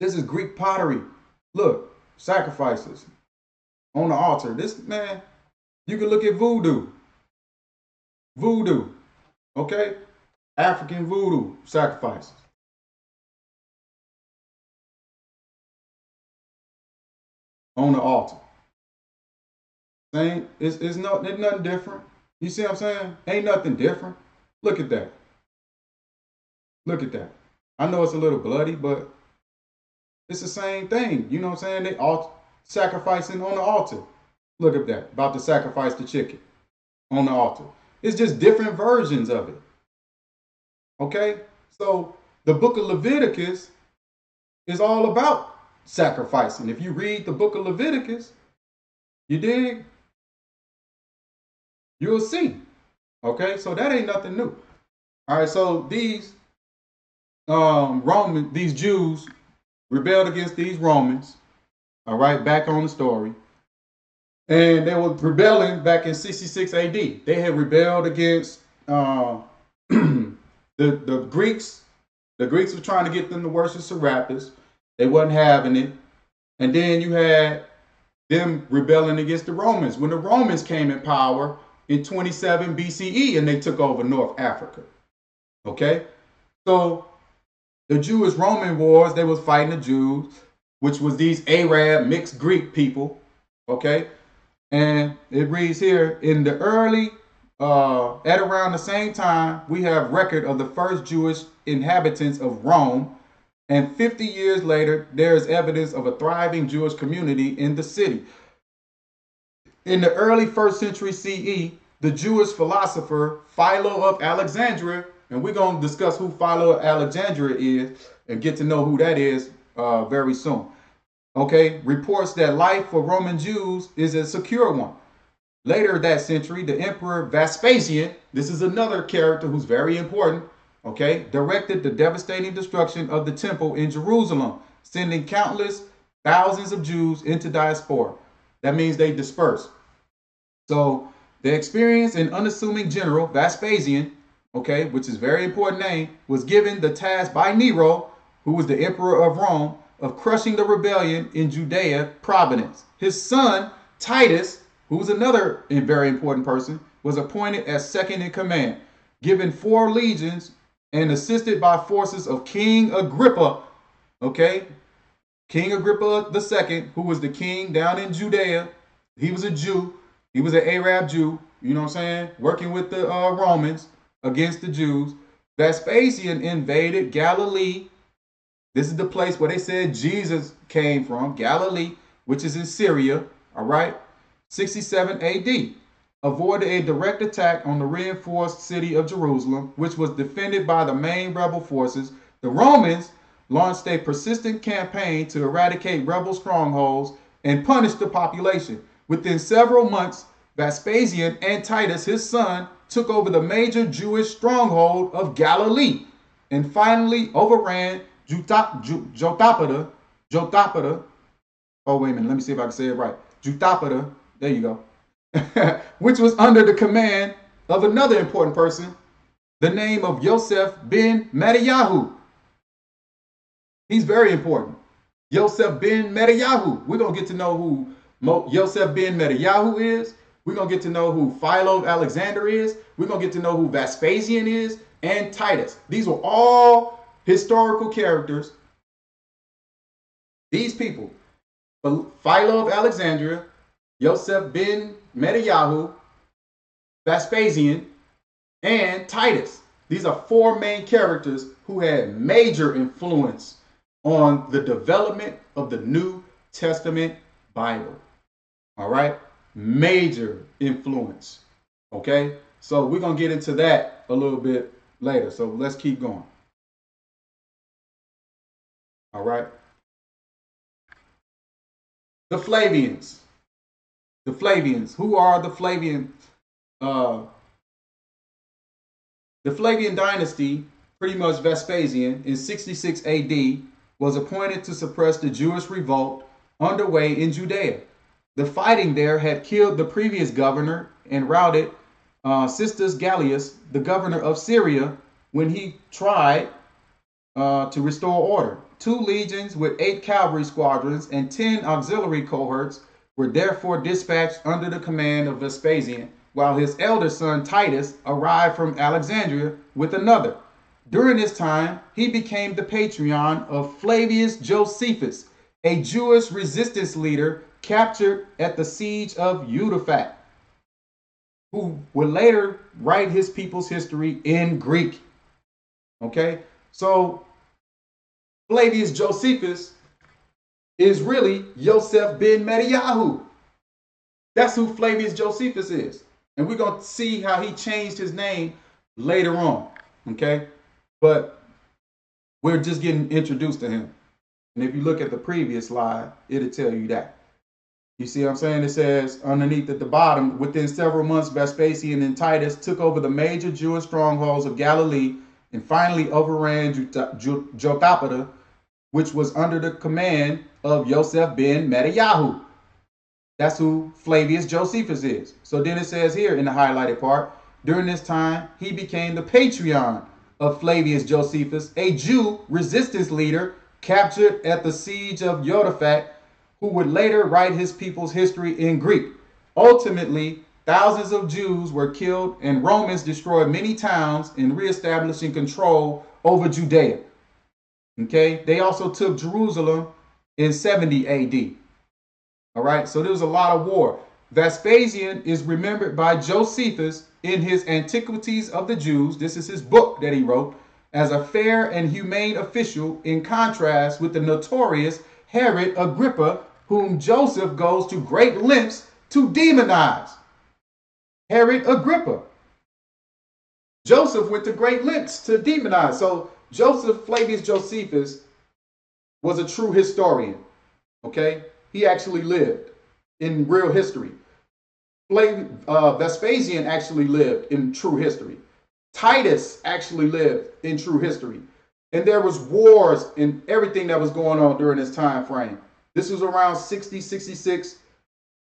This is Greek pottery. Look, sacrifices on the altar. This, man, you can look at voodoo. Voodoo. Okay? African voodoo sacrifices. On the altar. Same, it's nothing different. You see what I'm saying? Ain't nothing different. Look at that. Look at that. I know it's a little bloody, but it's the same thing. You know what I'm saying? They all sacrificing on the altar. Look at that. About to sacrifice the chicken on the altar. It's just different versions of it. Okay? So the book of Leviticus is all about sacrificing. If you read the book of Leviticus, you dig? You'll see. Okay? So that ain't nothing new. All right, so these these Jews rebelled against these Romans. All right, back on the story. And they were rebelling back in 66 AD. They had rebelled against the Greeks. The Greeks were trying to get them to worship Serapis. They wasn't having it. And then you had them rebelling against the Romans when the Romans came in power in 27 BCE and they took over North Africa. Okay? So the Jewish-Roman wars, they was fighting the Jews, which was these Arab mixed Greek people. Okay? And it reads here, in the early, at around the same time, we have record of the first Jewish inhabitants of Rome. And 50 years later, there is evidence of a thriving Jewish community in the city. In the early 1st century CE, the Jewish philosopher Philo of Alexandria, and we're going to discuss who Philo of Alexandria is and get to know who that is very soon. Okay, reports that life for Roman Jews is a secure one. Later that century, the Emperor Vespasian, this is another character who's very important, okay, directed the devastating destruction of the temple in Jerusalem, sending countless thousands of Jews into diaspora. That means they dispersed. So the experienced and unassuming general Vespasian, okay, which is a very important name, was given the task by Nero, who was the emperor of Rome, of crushing the rebellion in Judea province. His son, Titus, who was another very important person, was appointed as second in command, given 4 legions and assisted by forces of King Agrippa, okay? King Agrippa II, who was the king down in Judea. He was a Jew. He was an Arab Jew, you know what I'm saying? Working with the Romans against the Jews. Vespasian invaded Galilee. This is the place where they said Jesus came from, Galilee, which is in Syria, all right? 67 AD. Avoided a direct attack on the reinforced city of Jerusalem, which was defended by the main rebel forces. The Romans launched a persistent campaign to eradicate rebel strongholds and punish the population. Within several months, Vespasian and Titus, his son, took over the major Jewish stronghold of Galilee and finally overran Jotapata. Oh, wait a minute. Let me see if I can say it right. Jotapata. There you go. Which was under the command of another important person, the name of Joseph ben Mattiyahu. He's very important. Joseph ben Mattiyahu. We're going to get to know who Joseph ben Mattiyahu is. We're going to get to know who Philo of Alexandria is. We're going to get to know who Vespasian is and Titus. These were all historical characters. These people, Philo of Alexandria, Joseph ben Mattiyahu, Vespasian, and Titus. These are four main characters who had major influence on the development of the New Testament Bible. All right? Major influence. Okay? So we're going to get into that a little bit later. So let's keep going. All right? The Flavians. The Flavians. Who are the Flavians? The Flavian dynasty, pretty much Vespasian, in 66 AD, was appointed to suppress the Jewish revolt underway in Judea. The fighting there had killed the previous governor and routed Sistus Gallius, the governor of Syria, when he tried to restore order. 2 legions with 8 cavalry squadrons and 10 auxiliary cohorts were therefore dispatched under the command of Vespasian, while his elder son Titus arrived from Alexandria with another. During this time, he became the patron of Flavius Josephus, a Jewish resistance leader captured at the siege of Utica, who would later write his people's history in Greek. Okay, so Flavius Josephus is really Joseph ben Mattiyahu. That's who Flavius Josephus is. And we're going to see how he changed his name later on. Okay, but we're just getting introduced to him. And if you look at the previous slide, it'll tell you that. You see what I'm saying? It says underneath at the bottom, within several months, Vespasian and Titus took over the major Jewish strongholds of Galilee and finally overran Jotapata, which was under the command of Joseph ben Mattiyahu. That's who Flavius Josephus is. So then it says here in the highlighted part, during this time, he became the patron of Flavius Josephus, a Jew resistance leader captured at the siege of Utica, who would later write his people's history in Greek. Ultimately, thousands of Jews were killed and Romans destroyed many towns in reestablishing control over Judea. Okay, they also took Jerusalem in 70 AD. All right, so there was a lot of war. Vespasian is remembered by Josephus in his Antiquities of the Jews. This is his book that he wrote, as a fair and humane official, in contrast with the notorious Herod Agrippa, whom Joseph goes to great lengths to demonize. Herod Agrippa. Joseph went to great lengths to demonize. So Joseph Flavius Josephus was a true historian. Okay, he actually lived in real history. Vespasian actually lived in true history. Titus actually lived in true history. And there was wars and everything that was going on during this time frame. This was around 60, 66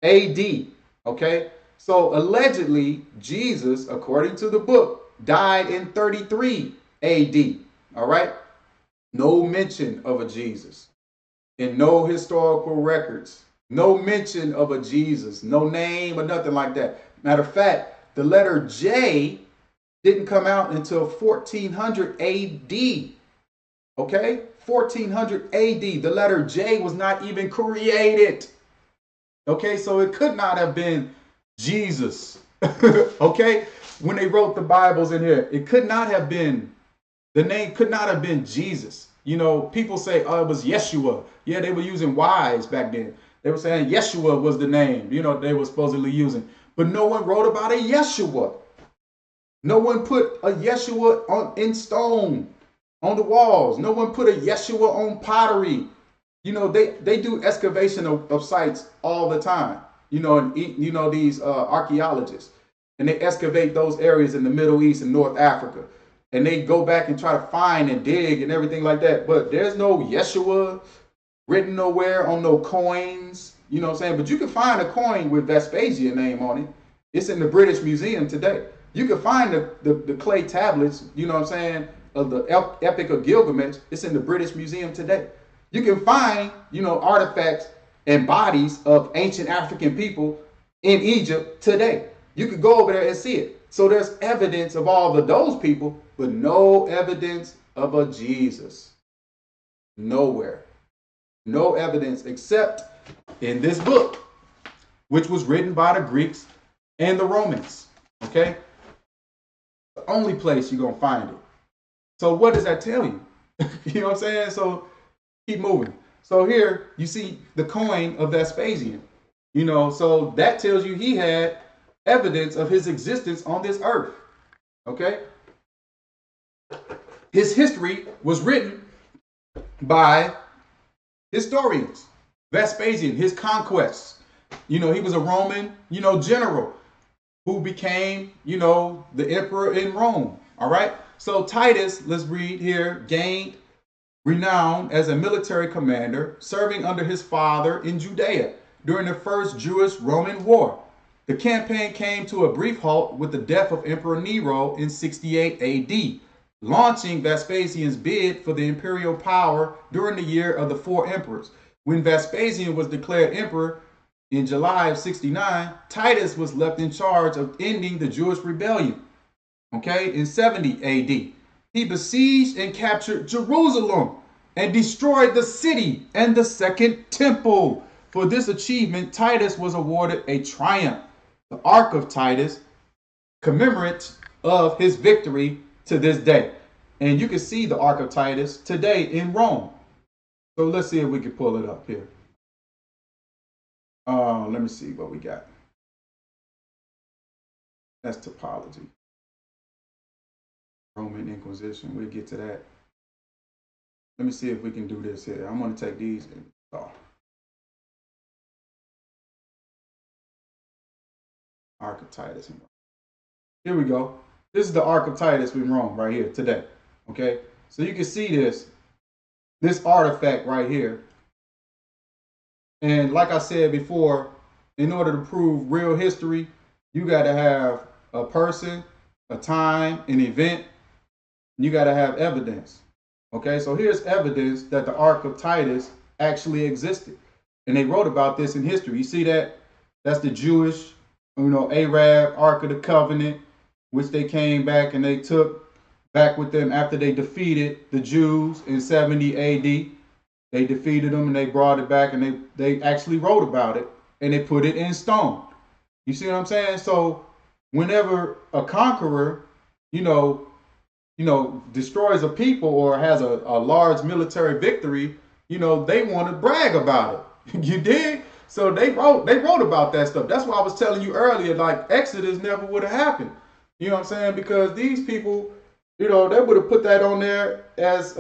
AD. Okay, so allegedly Jesus, according to the book, died in 33 AD. All right, no mention of a Jesus in no historical records. No mention of a Jesus, no name or nothing like that. Matter of fact, the letter J didn't come out until 1400 AD. Okay, 1400 AD. The letter J was not even created. Okay, so it could not have been Jesus. Okay, when they wrote the Bibles in here, it could not have been, the name could not have been Jesus. You know, people say, oh, it was Yeshua. Yeah, they were using Y's back then. They were saying Yeshua was the name, you know, they were supposedly using. But no one wrote about a Yeshua. No one put a Yeshua in stone on the walls. No one put a Yeshua on pottery. You know, they do excavation of sites all the time. You know, and you know, these archaeologists. And they excavate those areas in the Middle East and North Africa. And they go back and try to find and dig and everything like that. But there's no Yeshua written nowhere on no coins, You know what I'm saying? But you can find a coin with Vespasian name on it. It's in the British Museum today. You can find the clay tablets, you know what I'm saying, of the Epic of Gilgamesh. It's in the British Museum today. You can find, you know, artifacts and bodies of ancient African people in Egypt today. You could go over there and see it. So there's evidence of all of those people, but no evidence of a Jesus. Nowhere. No evidence except in this book, which was written by the Greeks and the Romans. Okay? The only place you're going to find it. So what does that tell you? You know what I'm saying? So keep moving. So here you see the coin of Vespasian. You know, so that tells you he had evidence of his existence on this earth. Okay? His history was written by historians. Vespasian, his conquests. You know, he was a Roman, you know, general who became, you know, the emperor in Rome. All right? So Titus, let's read here, gained renown as a military commander, serving under his father in Judea during the First Jewish-Roman War. The campaign came to a brief halt with the death of Emperor Nero in 68 AD, launching Vespasian's bid for the imperial power during the year of the four emperors. When Vespasian was declared emperor in July of 69, Titus was left in charge of ending the Jewish rebellion. Okay, in 70 AD, he besieged and captured Jerusalem and destroyed the city and the second temple. For this achievement, Titus was awarded a triumph, the Ark of Titus, commemorate of his victory to this day. And you can see the Ark of Titus today in Rome. So let's see if we can pull it up here. Let me see what we got. That's topology. Roman Inquisition. We'll get to that. Let me see if we can do this here. I'm going to take these and Ark of Titus in Rome. Here we go. This is the Ark of Titus in Rome right here today. Okay, so you can see this artifact right here. And like I said before, in order to prove real history, you got to have a person, a time, an event. You got to have evidence. Okay, so here's evidence that the Ark of Titus actually existed. And they wrote about this in history. You see that? That's the Jewish, you know, Arab Ark of the Covenant, which they came back and they took back with them after they defeated the Jews in 70 AD. They defeated them and they brought it back and they actually wrote about it and they put it in stone. You see what I'm saying? So whenever a conqueror, you know, destroys a people or has a large military victory, you know, they want to brag about it. You dig? So they wrote about that stuff. That's why I was telling you earlier, like Exodus never would have happened. You know what I'm saying? Because these people, you know, they would have put that on there as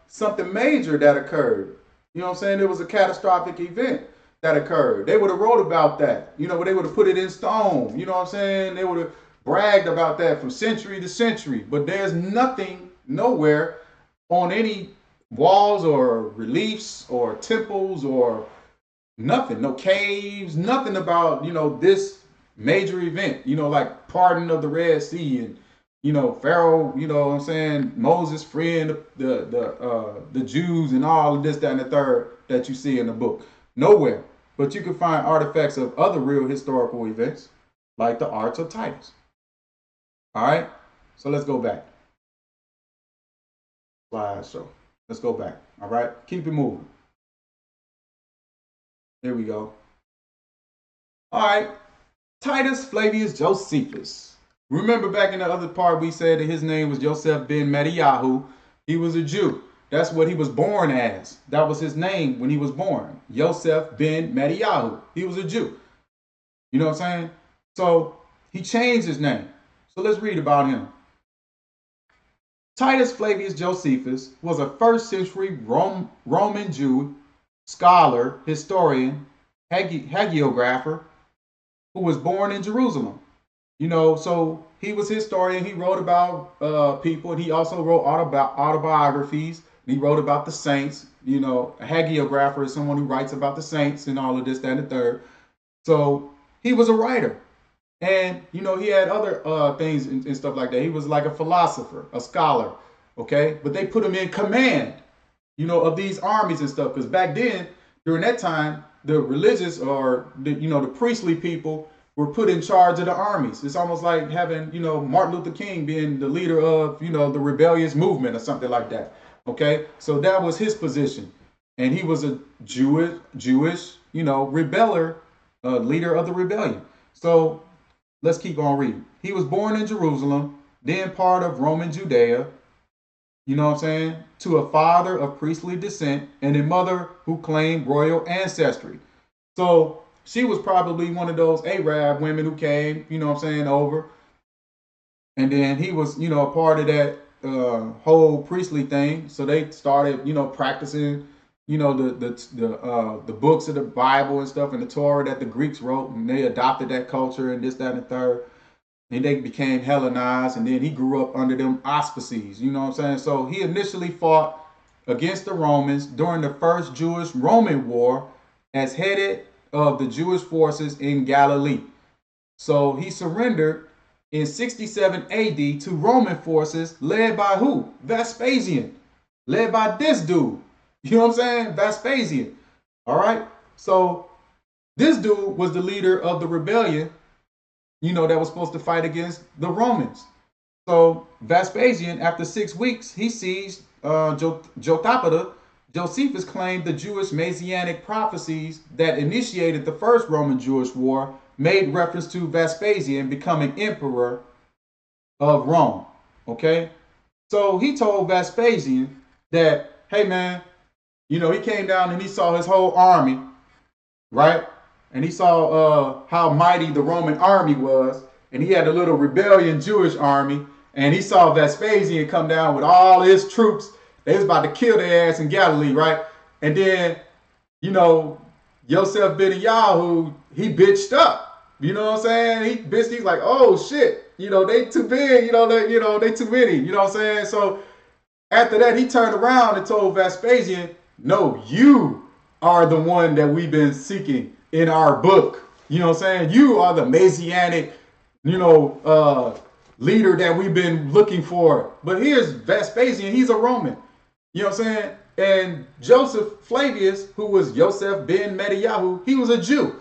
something major that occurred. You know what I'm saying? It was a catastrophic event that occurred. They would have wrote about that. You know, they would have put it in stone. You know what I'm saying? They would have bragged about that from century to century. But there's nothing, nowhere on any walls or reliefs or temples or nothing, no caves, nothing about, you know, this major event, you know, like parting of the Red Sea and, you know, Pharaoh, you know what I'm saying, Moses freeing the Jews and all of this, that, and the third that you see in the book. Nowhere. But you can find artifacts of other real historical events, like the Ark of Titus. All right, so let's go back. Slideshow. Let's go back. All right, keep it moving. Here we go. All right, Titus Flavius Josephus. Remember back in the other part we said that his name was Joseph ben Mediahu. He was a Jew. That's what he was born as. That was his name when he was born. Joseph ben Mediahu. He was a Jew. You know what I'm saying? So he changed his name. So let's read about him. Titus Flavius Josephus was a first century Roman Jew, scholar, historian, hagiographer, who was born in Jerusalem. You know, so he was historian. He wrote about people, and he also wrote autobiographies, He wrote about the saints. You know, a hagiographer is someone who writes about the saints and all of this, that, and the third. So he was a writer. And, you know, he had other things and stuff like that. He was like a philosopher, a scholar, okay? But they put him in command, you know, of these armies and stuff. Because back then, during that time, the religious or, the priestly people were put in charge of the armies. It's almost like having, Martin Luther King being the leader of, the rebellious movement or something like that, okay? So that was his position. And he was a Jewish, rebeller, leader of the rebellion. So let's keep on reading. He was born in Jerusalem, then part of Roman Judea, you know what I'm saying, to a father of priestly descent and a mother who claimed royal ancestry. So she was probably one of those Arab women who came, over. And then he was, a part of that whole priestly thing. So they started, practicing, the books of the Bible and stuff and the Torah that the Greeks wrote, and they adopted that culture and this, that, and the third. And they became Hellenized, and then he grew up under them auspices, you know what I'm saying? So he initially fought against the Romans during the First Jewish-Roman War as head of the Jewish forces in Galilee. So he surrendered in 67 AD to Roman forces led by who? Vespasian, led by this dude. You know what I'm saying? Vespasian. All right. So this dude was the leader of the rebellion, that was supposed to fight against the Romans. So Vespasian, after 6 weeks, he seized Josephus. Josephus claimed the Jewish messianic prophecies that initiated the first Roman-Jewish war made reference to Vespasian becoming emperor of Rome. Okay? So he told Vespasian that, hey man, he came down and he saw his whole army, right? And he saw how mighty the Roman army was. And he had a little rebellion Jewish army. And he saw Vespasian come down with all his troops. They was about to kill their ass in Galilee, right? And then, Yosef ben Yahu, he bitched up. You know what I'm saying? He bitched. He's like, oh shit, they too big. They too many. You know what I'm saying? So after that, he turned around and told Vespasian, no, you are the one that we've been seeking in our book. You know what I'm saying? You are the messianic, leader that we've been looking for. But here's Vespasian. He's a Roman. You know what I'm saying? And Joseph Flavius, who was Joseph ben Mediahu, he was a Jew,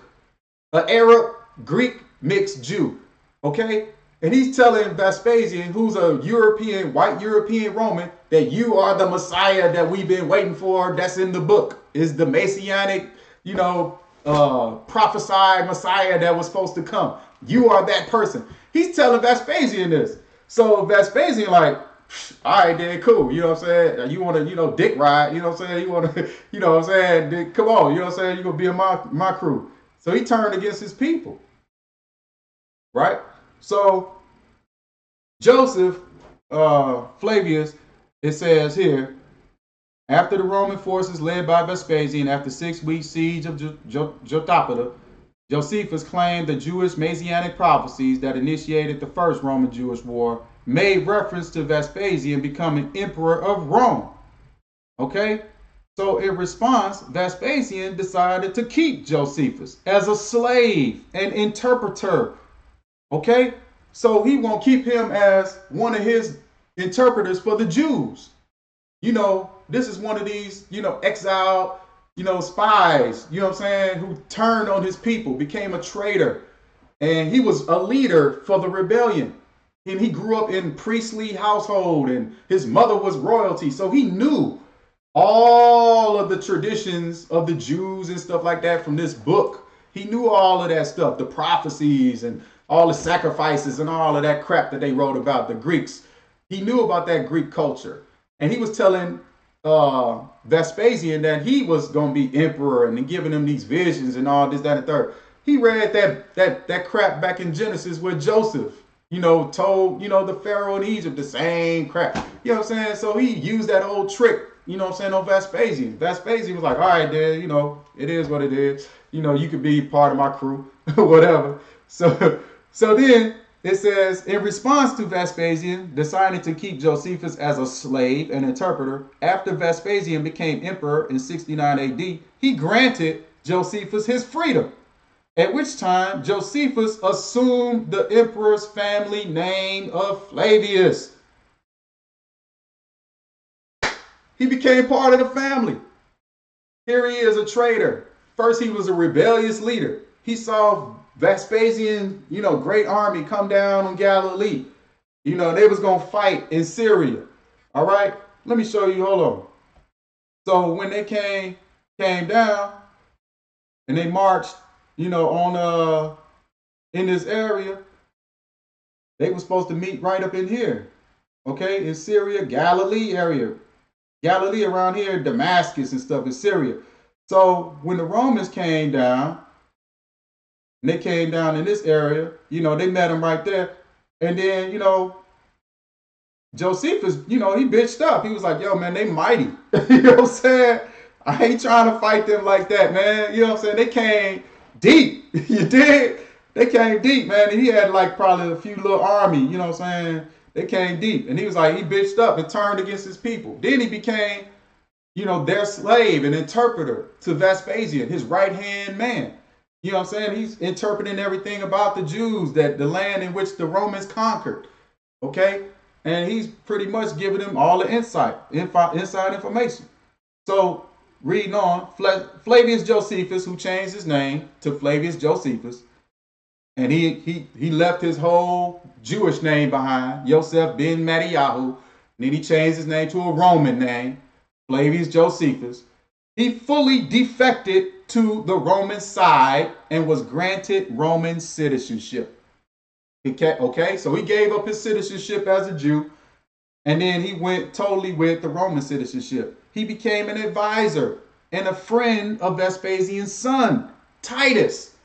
an Arab Greek mixed Jew. Okay? And he's telling Vespasian, who's a white European Roman, that you are the Messiah that we've been waiting for. That's in the book. Is the messianic, prophesied Messiah that was supposed to come. You are that person. He's telling Vespasian this. So Vespasian like, all right, then cool. You know what I'm saying? You want to, dick ride. You know what I'm saying? You want to, you know what I'm saying? Come on. You know what I'm saying? You're going to be in my crew. So he turned against his people. Right? So Joseph Flavius, it says here, after the Roman forces led by Vespasian, after 6 weeks siege of Josephus, Josephus claimed the Jewish messianic prophecies that initiated the first Roman-Jewish war made reference to Vespasian becoming emperor of Rome. Okay? So in response, Vespasian decided to keep Josephus as a slave and interpreter. Okay? So he won't keep him as one of his interpreters for the Jews. This is one of these, exiled, spies, you know what I'm saying, who turned on his people, became a traitor. And he was a leader for the rebellion. And he grew up in priestly household and his mother was royalty. So he knew all of the traditions of the Jews and stuff like that from this book. He knew all of that stuff, the prophecies and all the sacrifices and all of that crap that they wrote about, the Greeks. He knew about that Greek culture. And he was telling Vespasian that he was going to be emperor and giving him these visions and all this, that, and third. He read that crap back in Genesis where Joseph, told, the Pharaoh in Egypt the same crap. You know what I'm saying? So he used that old trick, on Vespasian. Vespasian was like, all right, then, it is what it is. You could be part of my crew, whatever. So then It says, in response to Vespasian deciding to keep Josephus as a slave and interpreter, after Vespasian became emperor in 69 AD, he granted Josephus his freedom, at which time Josephus assumed the emperor's family name of Flavius. He became part of the family. Here he is, a traitor. First, he was a rebellious leader. He saw Vespasian, great army come down on Galilee. They was going to fight in Syria. All right? Let me show you. Hold on. So when they came down and they marched, on in this area, they were supposed to meet right up in here. Okay? In Syria, Galilee area. Galilee around here, Damascus and stuff in Syria. So when the Romans came down, and they came down in this area, they met them right there. And then, Josephus, he bitched up. He was like, yo, man, they mighty. You know what I'm saying? I ain't trying to fight them like that, man. You know what I'm saying? They came deep. You dig? They came deep, man. And he had like probably a few little army, you know what I'm saying? They came deep. And he was like, he bitched up and turned against his people. Then he became, their slave and interpreter to Vespasian, his right-hand man. You know what I'm saying? He's interpreting everything about the Jews, that the land in which the Romans conquered. Okay? And he's pretty much giving them all the inside information. So, reading on, Flavius Josephus, who changed his name to Flavius Josephus, and he left his whole Jewish name behind, Yosef ben Mattiyahu. Then he changed his name to a Roman name, Flavius Josephus. He fully defected to the Roman side and was granted Roman citizenship. Okay, so he gave up his citizenship as a Jew, and then he went totally with the Roman citizenship. He became an advisor and a friend of Vespasian's son, Titus,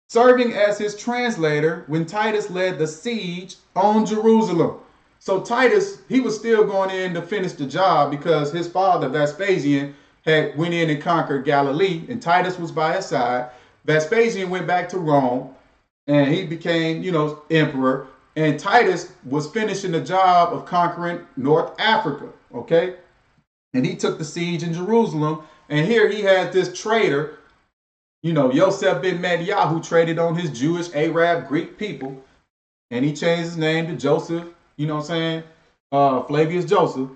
serving as his translator when Titus led the siege on Jerusalem. So Titus, he was still going in to finish the job because his father, Vespasian, had went in and conquered Galilee, and Titus was by his side. Vespasian went back to Rome, and he became, emperor. And Titus was finishing the job of conquering North Africa, okay? And he took the siege in Jerusalem. And here he had this traitor, Yosef ben Mattiyahu, who traded on his Jewish, Arab, Greek people. And he changed his name to Joseph, Flavius Joseph.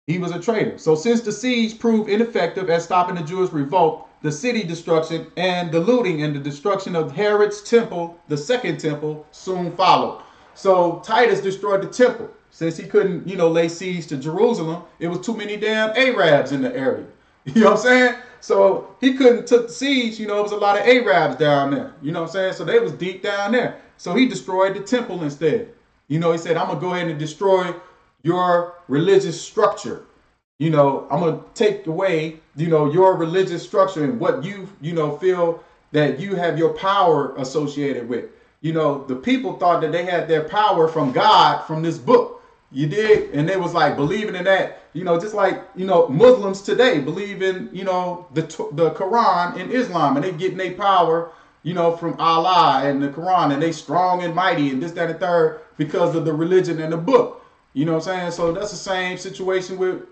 He was a traitor. So since the siege proved ineffective at stopping the Jewish revolt, the city destruction and the looting and the destruction of Herod's temple, the second temple, soon followed. So Titus destroyed the temple. Since he couldn't, lay siege to Jerusalem, it was too many damn Arabs in the area. You know what I'm saying? So he couldn't took the siege, it was a lot of Arabs down there. You know what I'm saying? So they was deep down there. So he destroyed the temple instead. He said, I'm going to go ahead and destroy your religious structure. I'm going to take away, your religious structure and what you, feel that you have your power associated with. The people thought that they had their power from God from this book. You dig? And they was like believing in that, just like, Muslims today believe in, the Quran in Islam, and they getting their power, from Allah and the Quran, and they strong and mighty and this, that, and third because of the religion and the book. You know what I'm saying? So that's the same situation with,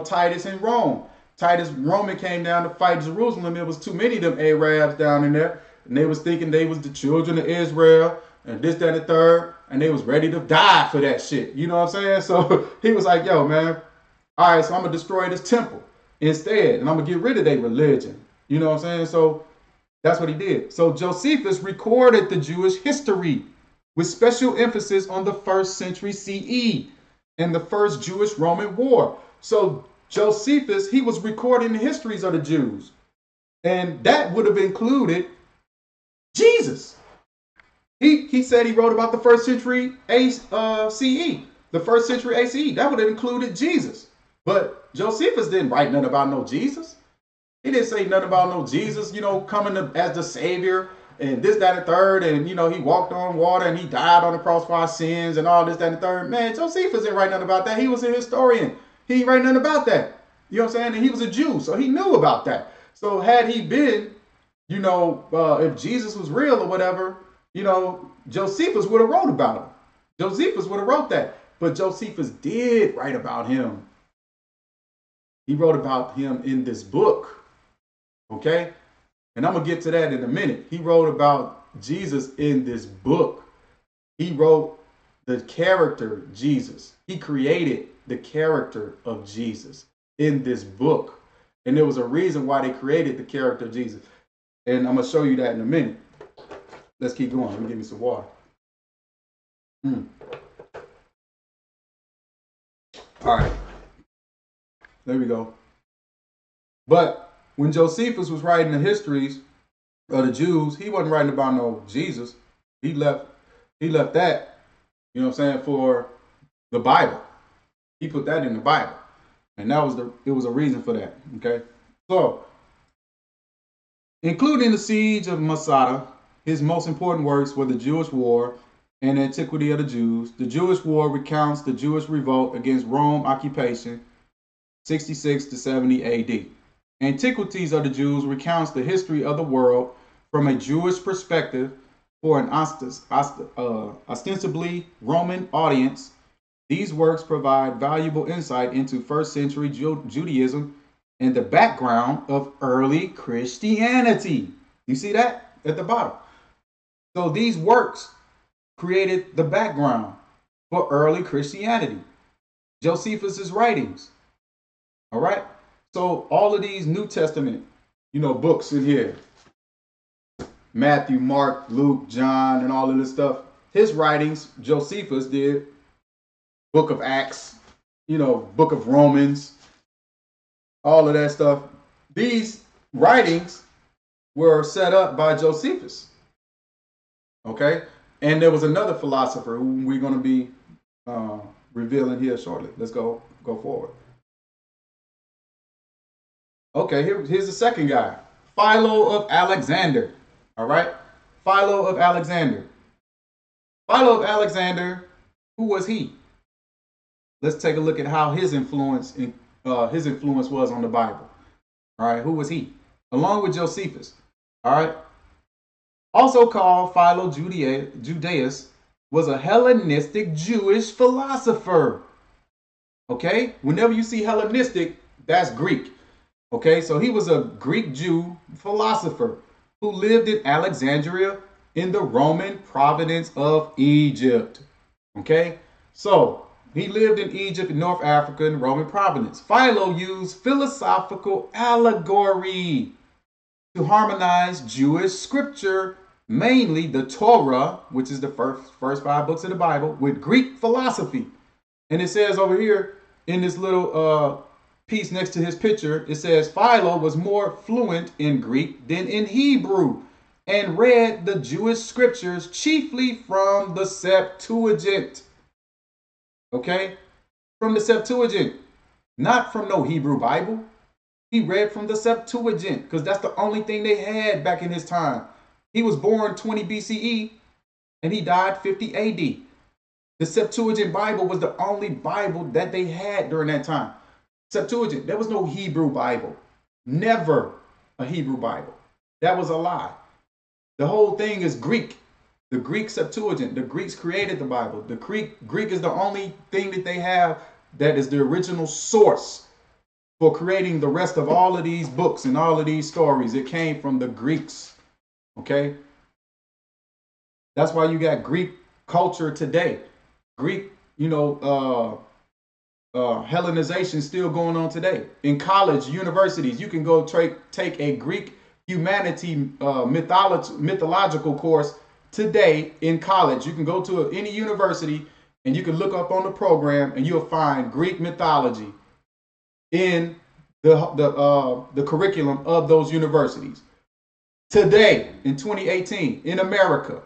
Titus in Rome. Titus, Roman came down to fight Jerusalem. It was too many of them Arabs down in there. And they was thinking they was the children of Israel and this, that, and the third. And they was ready to die for that shit. You know what I'm saying? So he was like, yo, man, all right, so I'm going to destroy this temple instead. And I'm going to get rid of their religion. You know what I'm saying? So that's what he did. So Josephus recorded the Jewish history with special emphasis on the 1st century CE and the first Jewish-Roman war. So Josephus, he was recording the histories of the Jews. And that would have included Jesus. He said he wrote about the 1st century CE, the 1st century ACE. That would have included Jesus. But Josephus didn't write nothing about no Jesus. He didn't say nothing about no Jesus, coming as the Savior and this, that, and third. And, he walked on water and he died on the cross for our sins and all this, that, and third. Man, Josephus didn't write nothing about that. He was a historian. He didn't write nothing about that. You know what I'm saying? And he was a Jew, so he knew about that. So had he been, if Jesus was real or whatever, You know, Josephus would have wrote about him. Josephus would have wrote that. But Josephus did write about him. He wrote about him in this book. Okay? And I'm going to get to that in a minute. He wrote about Jesus in this book. He wrote the character Jesus. He created the character of Jesus in this book. And there was a reason why they created the character of Jesus. And I'm going to show you that in a minute. Let's keep going. Let me give me some water. All right. There we go. But when Josephus was writing the histories of the Jews, he wasn't writing about no Jesus. He left that, you know what I'm saying, for the Bible. He put that in the Bible. And it was a reason for that. Okay. So, including the siege of Masada, his most important works were the Jewish War and the Antiquity of the Jews. The Jewish War recounts the Jewish revolt against Rome occupation, 66 to 70 AD. Antiquities of the Jews recounts the history of the world from a Jewish perspective for an ostensibly Roman audience. These works provide valuable insight into first century Judaism and the background of early Christianity. You see that at the bottom? So these works created the background for early Christianity. Josephus's writings. All right? So all of these New Testament, books in here, Matthew, Mark, Luke, John, and all of this stuff, his writings, Josephus did. Book of Acts, Book of Romans, all of that stuff. These writings were set up by Josephus. Okay? And there was another philosopher who we're going to be revealing here shortly. Let's go forward. Okay, here's the second guy. Philo of Alexandria. All right? Philo of Alexandria. Philo of Alexandria, who was he? Let's take a look at how his influence was on the Bible. All right, who was he? Along with Josephus. All right. Also called Philo Judaeus, was a Hellenistic Jewish philosopher. Okay, whenever you see Hellenistic, that's Greek. Okay, so he was a Greek Jew philosopher who lived in Alexandria in the Roman province of Egypt. Okay, so he lived in Egypt and North Africa in the Roman province. Philo used philosophical allegory to harmonize Jewish scripture, mainly the Torah, which is the first 5 books of the Bible, with Greek philosophy. And it says over here in this little piece next to his picture, it says Philo was more fluent in Greek than in Hebrew and read the Jewish scriptures chiefly from the Septuagint. Okay? From the Septuagint. Not from no Hebrew Bible. He read from the Septuagint because that's the only thing they had back in his time. He was born 20 BCE and he died 50 AD. The Septuagint Bible was the only Bible that they had during that time. Septuagint, there was no Hebrew Bible. Never a Hebrew Bible. That was a lie. The whole thing is Greek. The Greek Septuagint. The Greeks created the Bible. The Greek is the only thing that they have that is the original source for creating the rest of all of these books and all of these stories. It came from the Greeks. Okay? That's why you got Greek culture today. Greek, Hellenization still going on today. In college, universities, you can go take a Greek humanity mythological course today in college. You can go to any university and you can look up on the program and you'll find Greek mythology in the curriculum of those universities. Today, in 2018, in America,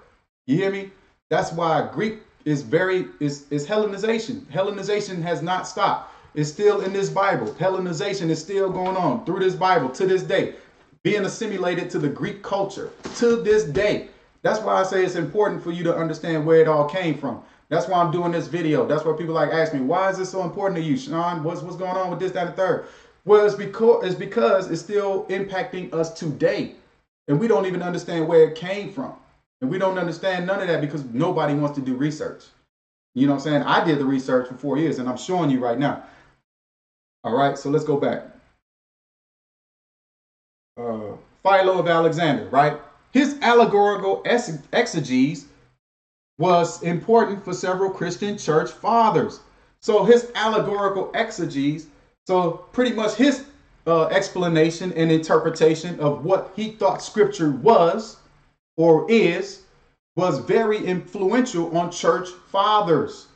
you hear me? That's why Greek is Hellenization. Hellenization has not stopped. It's still in this Bible. Hellenization is still going on through this Bible to this day, being assimilated to the Greek culture to this day. That's why I say it's important for you to understand where it all came from. That's why I'm doing this video. That's why people ask me, why is this so important to you, Sean? What's going on with this, that, and the third? Well, it's because it's still impacting us today. And we don't even understand where it came from. And we don't understand none of that because nobody wants to do research. You know what I'm saying? I did the research for 4 years and I'm showing you right now. All right, so let's go back. Philo of Alexandria, right? His allegorical exegesis was important for several Christian church fathers. So his allegorical exegesis, so pretty much his explanation and interpretation of what he thought scripture was or is, was very influential on church fathers,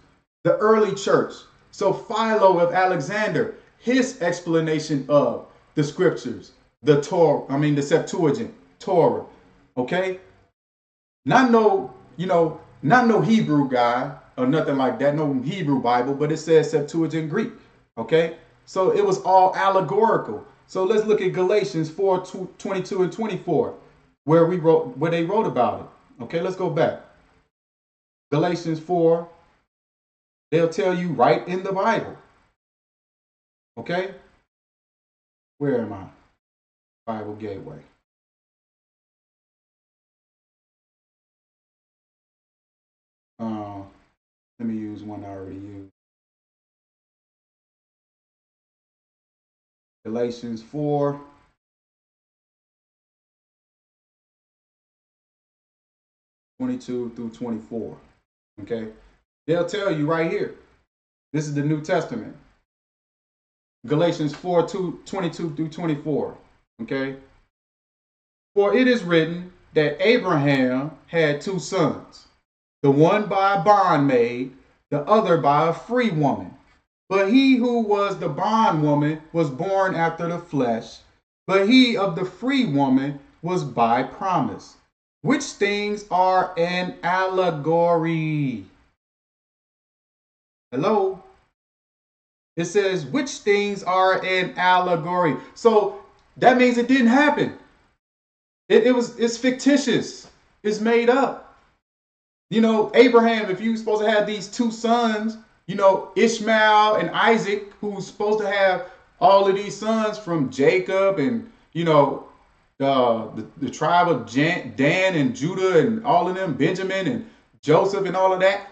the early church. So Philo of Alexandria, his explanation of the scriptures, the Torah, the Septuagint, Torah, okay? Not no Hebrew guy or nothing like that, no Hebrew Bible, but it says Septuagint Greek, okay? So it was all allegorical. So let's look at Galatians 4:22 and 24, where they wrote about it. Okay, let's go back. Galatians 4, they'll tell you right in the Bible. Okay? Where am I? Bible Gateway. Let me use one I already used. Galatians 4. through 24. Okay? They'll tell you right here. This is the New Testament. Galatians 4:22 through 24. Okay? For it is written that Abraham had two sons, the one by a bondmaid, the other by a free woman. But he who was the bondwoman was born after the flesh, but he of the free woman was by promise. Which things are an allegory? Hello? It says, which things are an allegory? So that means it didn't happen. It's fictitious. It's made up. Abraham, if you're supposed to have these two sons, Ishmael and Isaac, who's supposed to have all of these sons from Jacob and, the tribe of Dan and Judah and all of them, Benjamin and Joseph and all of that.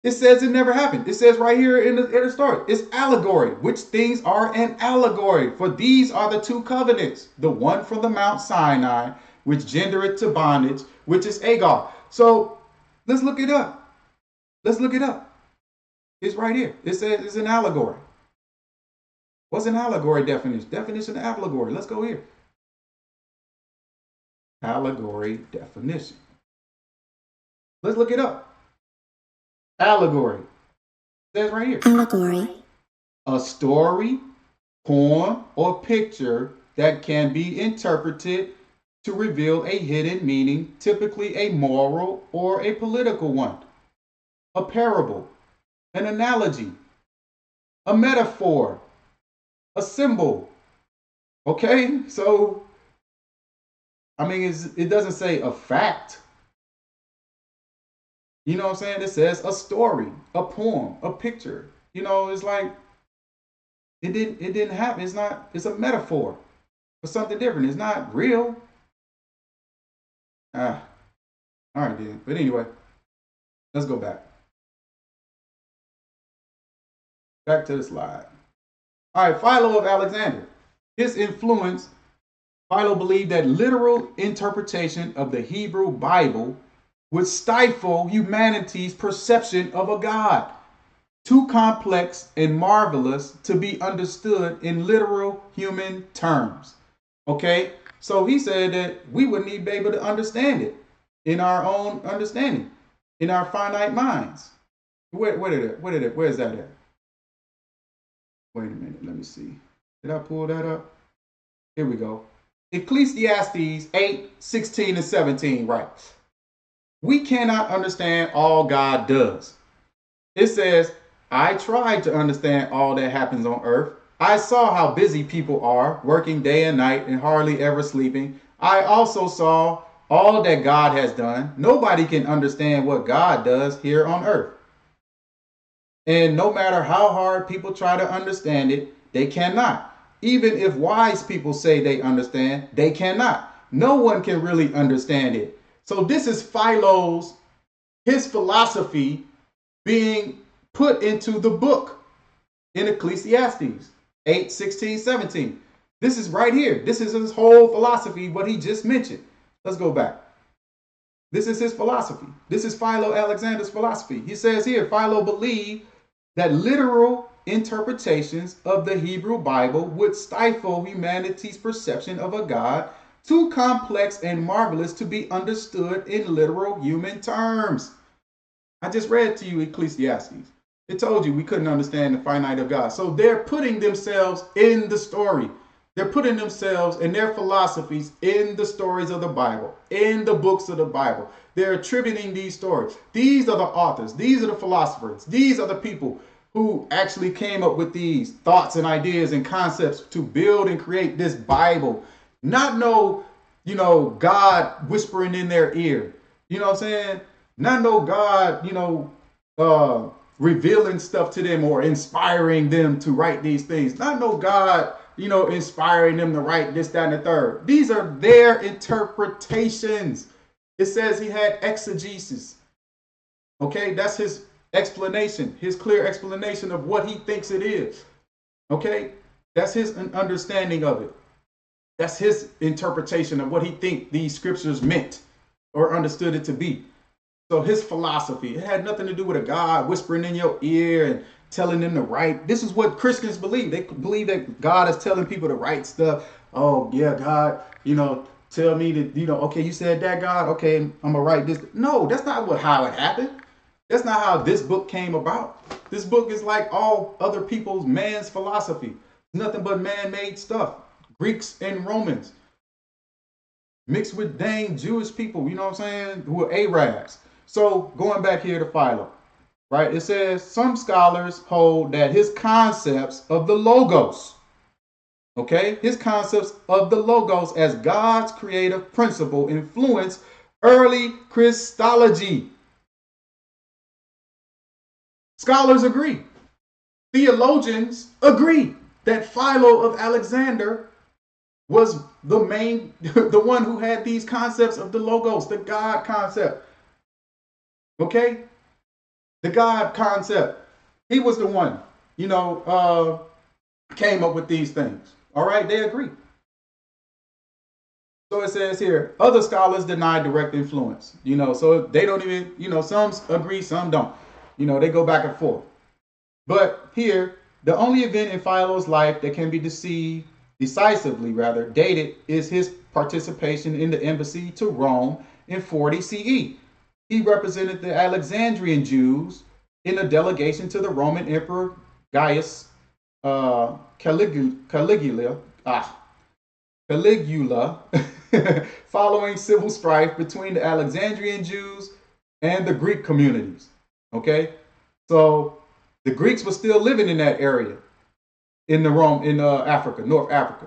It says it never happened. It says right here in the story, it's allegory. Which things are an allegory? For these are the two covenants, the one from the Mount Sinai, which gendereth to bondage, which is Agar. So let's look it up. Let's look it up. It's right here. It says it's an allegory. What's an allegory definition? Definition of allegory. Let's go here. Allegory definition. Let's look it up. Allegory. It says right here. Allegory. A story, poem, or picture that can be interpreted to reveal a hidden meaning, typically a moral or a political one. A parable, an analogy, a metaphor, a symbol. Okay? So, it doesn't say a fact. You know what I'm saying? It says a story, a poem, a picture. It's like it didn't happen. It's a metaphor for something different. It's not real. All right, then. But anyway, let's go back. Back to the slide. All right, Philo of Alexandria. His influence, Philo believed that literal interpretation of the Hebrew Bible would stifle humanity's perception of a God, too complex and marvelous to be understood in literal human terms. Okay, so he said that we wouldn't even be able to understand it in our own understanding, in our finite minds. Where's that at? Wait a minute, let me see. Did I pull that up? Here we go. Ecclesiastes 8:16 and 17 writes, we cannot understand all God does. It says, I tried to understand all that happens on earth. I saw how busy people are, working day and night and hardly ever sleeping. I also saw all that God has done. Nobody can understand what God does here on earth. And no matter how hard people try to understand it, they cannot. Even if wise people say they understand, they cannot. No one can really understand it. So this is Philo's, his philosophy being put into the book in Ecclesiastes 8, 16, 17. This is right here. This is his whole philosophy, what he just mentioned. Let's go back. This is his philosophy. This is Philo Alexander's philosophy. He says here, Philo believed that literal interpretations of the Hebrew Bible would stifle humanity's perception of a God too complex and marvelous to be understood in literal human terms. I just read to you Ecclesiastes. It told you we couldn't understand the finite of God. So they're putting themselves in the story. They're putting themselves and their philosophies in the stories of the Bible, in the books of the Bible. They're attributing these stories. These are the authors. These are the philosophers. These are the people who actually came up with these thoughts and ideas and concepts to build and create this Bible. Not no, God whispering in their ear. You know what I'm saying? Not no God, revealing stuff to them or inspiring them to write these things. Not no God, inspiring them to write this, that, and the third. These are their interpretations. It says he had exegesis. Okay, that's his explanation, his clear explanation of what he thinks it is. Okay, that's his understanding of it. That's his interpretation of what he thinks these scriptures meant or understood it to be. So his philosophy, it had nothing to do with a God whispering in your ear and telling them to write. This is what Christians believe. They believe that God is telling people to write stuff. Oh, yeah, God, tell me that, okay, you said that, God. Okay, I'm going to write this. No, that's not how it happened. That's not how this book came about. This book is like all other people's man's philosophy. Nothing but man-made stuff. Greeks and Romans mixed with dang Jewish people, you know what I'm saying, who are Arabs. So going back here to Philo, right? It says some scholars hold that his concepts of the logos, okay, his concepts of the logos as God's creative principle influenced early Christology. Scholars agree. Theologians agree that Philo of Alexandria was the one who had these concepts of the logos, the God concept. Okay? The God concept. He was the one, came up with these things. All right? They agree. So it says here, other scholars deny direct influence. So they don't even, some agree, some don't. They go back and forth. But here, the only event in Philo's life that can be decisively dated is his participation in the embassy to Rome in 40 CE. He represented the Alexandrian Jews in a delegation to the Roman Emperor Gaius Caligula, following civil strife between the Alexandrian Jews and the Greek communities. Okay, so the Greeks were still living in that area in Africa, North Africa.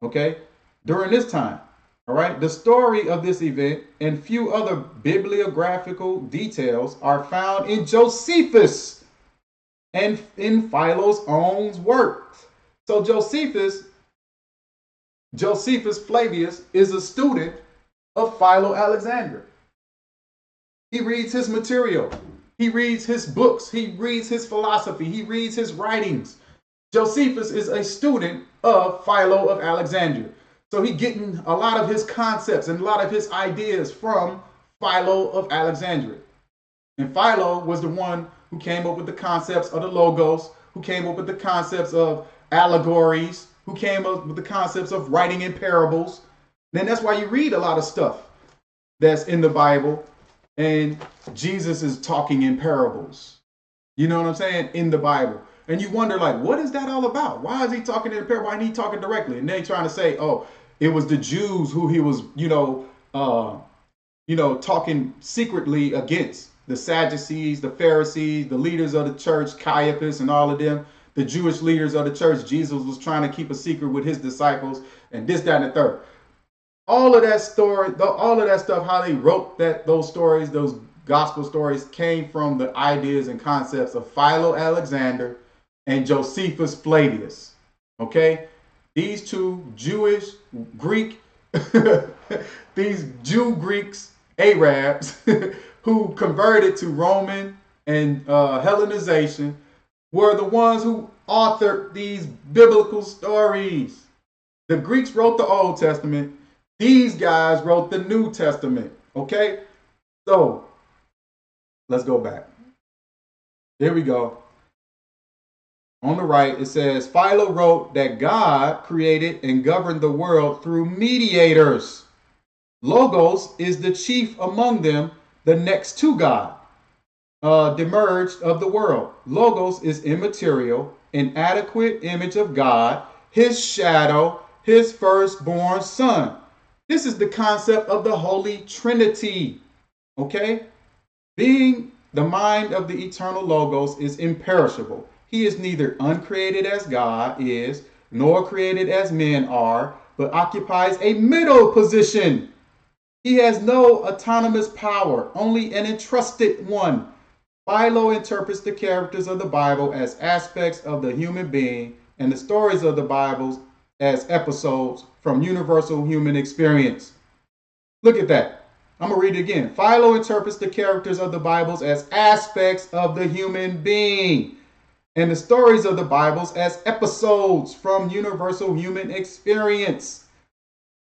Okay, during this time. All right. The story of this event and few other bibliographical details are found in Josephus and in Philo's own work. So Josephus Flavius is a student of Philo Alexandria. He reads his material. He reads his books. He reads his philosophy. He reads his writings. Josephus is a student of Philo of Alexandria. So he's getting a lot of his concepts and a lot of his ideas from Philo of Alexandria. And Philo was the one who came up with the concepts of the logos, who came up with the concepts of allegories, who came up with the concepts of writing in parables. Then that's why you read a lot of stuff that's in the Bible and Jesus is talking in parables. You know what I'm saying? In the Bible. And you wonder, like, what is that all about? Why is he talking in a parable? Why isn't he talking directly? And they trying to say, oh, it was the Jews who he was, talking secretly against. The Sadducees, the Pharisees, the leaders of the church, Caiaphas and all of them, the Jewish leaders of the church. Jesus was trying to keep a secret with his disciples and this, that, and the third. All of that story, all of that stuff, how they wrote those stories, those gospel stories came from the ideas and concepts of Philo Alexander and Josephus Flavius. Okay? These two Jewish, Greek, these Jew Greeks Arabs who converted to Roman and Hellenization were the ones who authored these biblical stories. The Greeks wrote the Old Testament. These guys wrote the New Testament. Okay? So, let's go back. Here we go. On the right, it says, Philo wrote that God created and governed the world through mediators. Logos is the chief among them, the next to God, demerged of the world. Logos is immaterial, an adequate image of God, his shadow, his firstborn son. This is the concept of the Holy Trinity. Okay? Being the mind of the eternal Logos is imperishable. He is neither uncreated as God is, nor created as men are, but occupies a middle position. He has no autonomous power, only an entrusted one. Philo interprets the characters of the Bible as aspects of the human being and the stories of the Bible as episodes from universal human experience. Look at that. I'm going to read it again. Philo interprets the characters of the Bibles as aspects of the human being and the stories of the Bibles as episodes from universal human experience.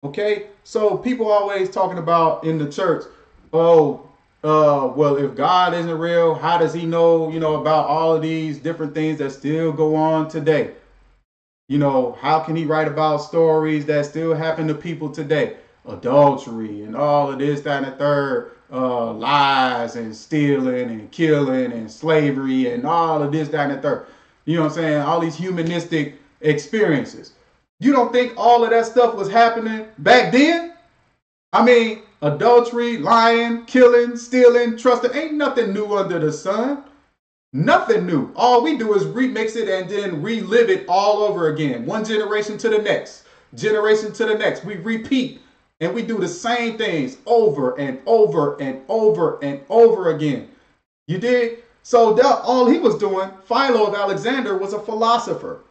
Okay? So people always talking about in the church, well, if God isn't real, how does he know, about all of these different things that still go on today? How can he write about stories that still happen to people today? Adultery and all of this, that, and the third, lies and stealing and killing and slavery and all of this, that, and the third. You know what I'm saying? All these humanistic experiences. You don't think all of that stuff was happening back then? I mean, adultery, lying, killing, stealing, trusting, ain't nothing new under the sun. Nothing new. All we do is remix it and then relive it all over again. One generation to the next, generation to the next. We repeat and we do the same things over and over and over and over again. You dig? So that all he was doing, Philo of Alexandria was a philosopher.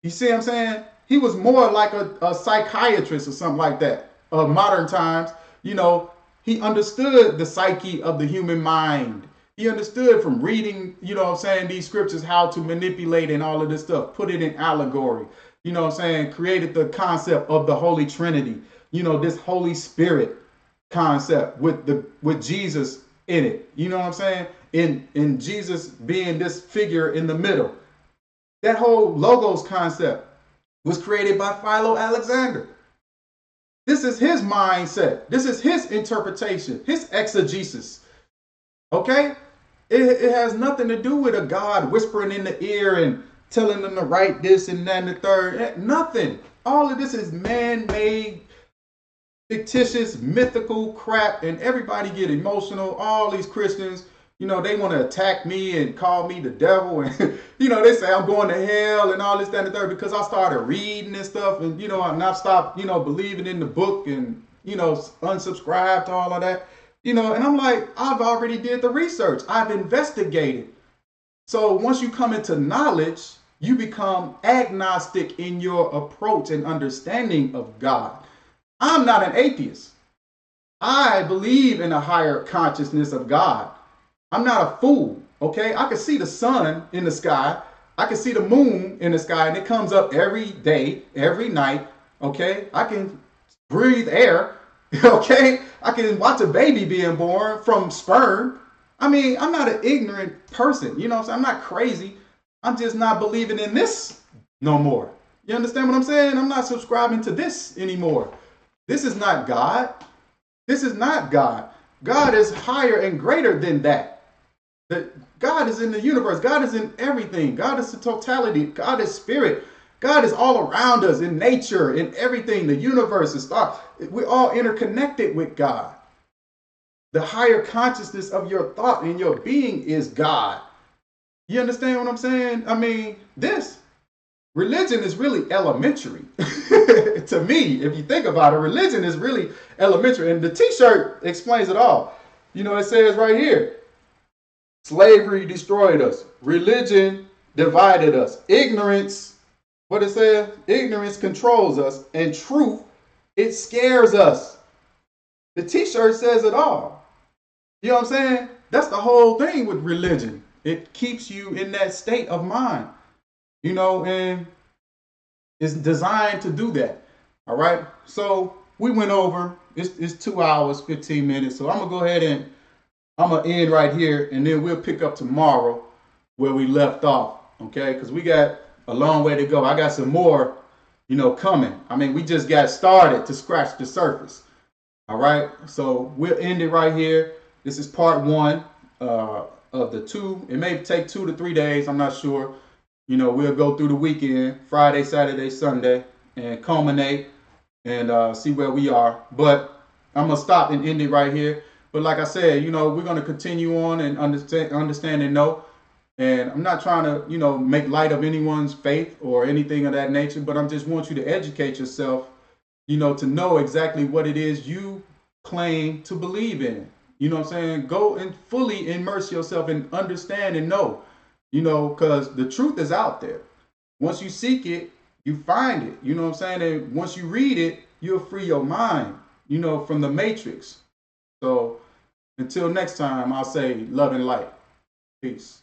You see what I'm saying? He was more like a psychiatrist or something like that of modern times. He understood the psyche of the human mind. He understood from reading, these scriptures, how to manipulate and all of this stuff, put it in allegory, created the concept of the Holy Trinity, this Holy Spirit concept with Jesus in it. You know what I'm saying? In Jesus being this figure in the middle. That whole Logos concept was created by Philo Alexander. This is his mindset. This is his interpretation, his exegesis. Okay? It has nothing to do with a God whispering in the ear and telling them to write this and that and the third. Nothing. All of this is man-made, fictitious, mythical crap, and everybody get emotional. All these Christians, they want to attack me and call me the devil. And, they say I'm going to hell and all this, that, and the third because I started reading and stuff. And, and I've stopped, believing in the book and, unsubscribed to all of that. And I'm like, I've already did the research. I've investigated. So once you come into knowledge, you become agnostic in your approach and understanding of God. I'm not an atheist. I believe in a higher consciousness of God. I'm not a fool, okay? I can see the sun in the sky. I can see the moon in the sky, and it comes up every day, every night, okay? I can breathe air. Okay, I can watch a baby being born from sperm. I mean, I'm not an ignorant person. I'm not crazy. I'm just not believing in this no more. You understand what I'm saying? I'm not subscribing to this anymore. This is not God. This is not God. God is higher and greater than that. God is in the universe. God is in everything. God is the totality. God is spirit. God is all around us in nature, in everything. The universe is we're all interconnected with God. The higher consciousness of your thought and your being is God. You understand what I'm saying? I mean, religion is really elementary. To me, if you think about it, religion is really elementary. And the t-shirt explains it all. It says right here, slavery destroyed us. Religion divided us. Ignorance, what it says, ignorance controls us. And truth, it scares us. The t-shirt says it all. You know what I'm saying? That's the whole thing with religion. It keeps you in that state of mind, you know, and it's designed to do that. All right. So we went over, it's 2 hours, 15 minutes. So I'm going to go ahead and I'm going to end right here, and then we'll pick up tomorrow where we left off. Okay. Because we got a long way to go. I got some more, you know, coming. I mean, we just got started to scratch the surface. All right. So we'll end it right here. This is part one of the two. It may take 2 to 3 days. I'm not sure. You know, we'll go through the weekend, Friday, Saturday, Sunday, and culminate and see where we are. But I'm going to stop and end it right here. But like I said, you know, we're going to continue on and understand and know. And I'm not trying to, you know, make light of anyone's faith or anything of that nature, but I just want you to educate yourself, you know, to know exactly what it is you claim to believe in. You know what I'm saying? Go and fully immerse yourself and understand and know, you know, because the truth is out there. Once you seek it, you find it. You know what I'm saying? And once you read it, you'll free your mind, you know, from the matrix. So until next time, I'll say love and light. Peace.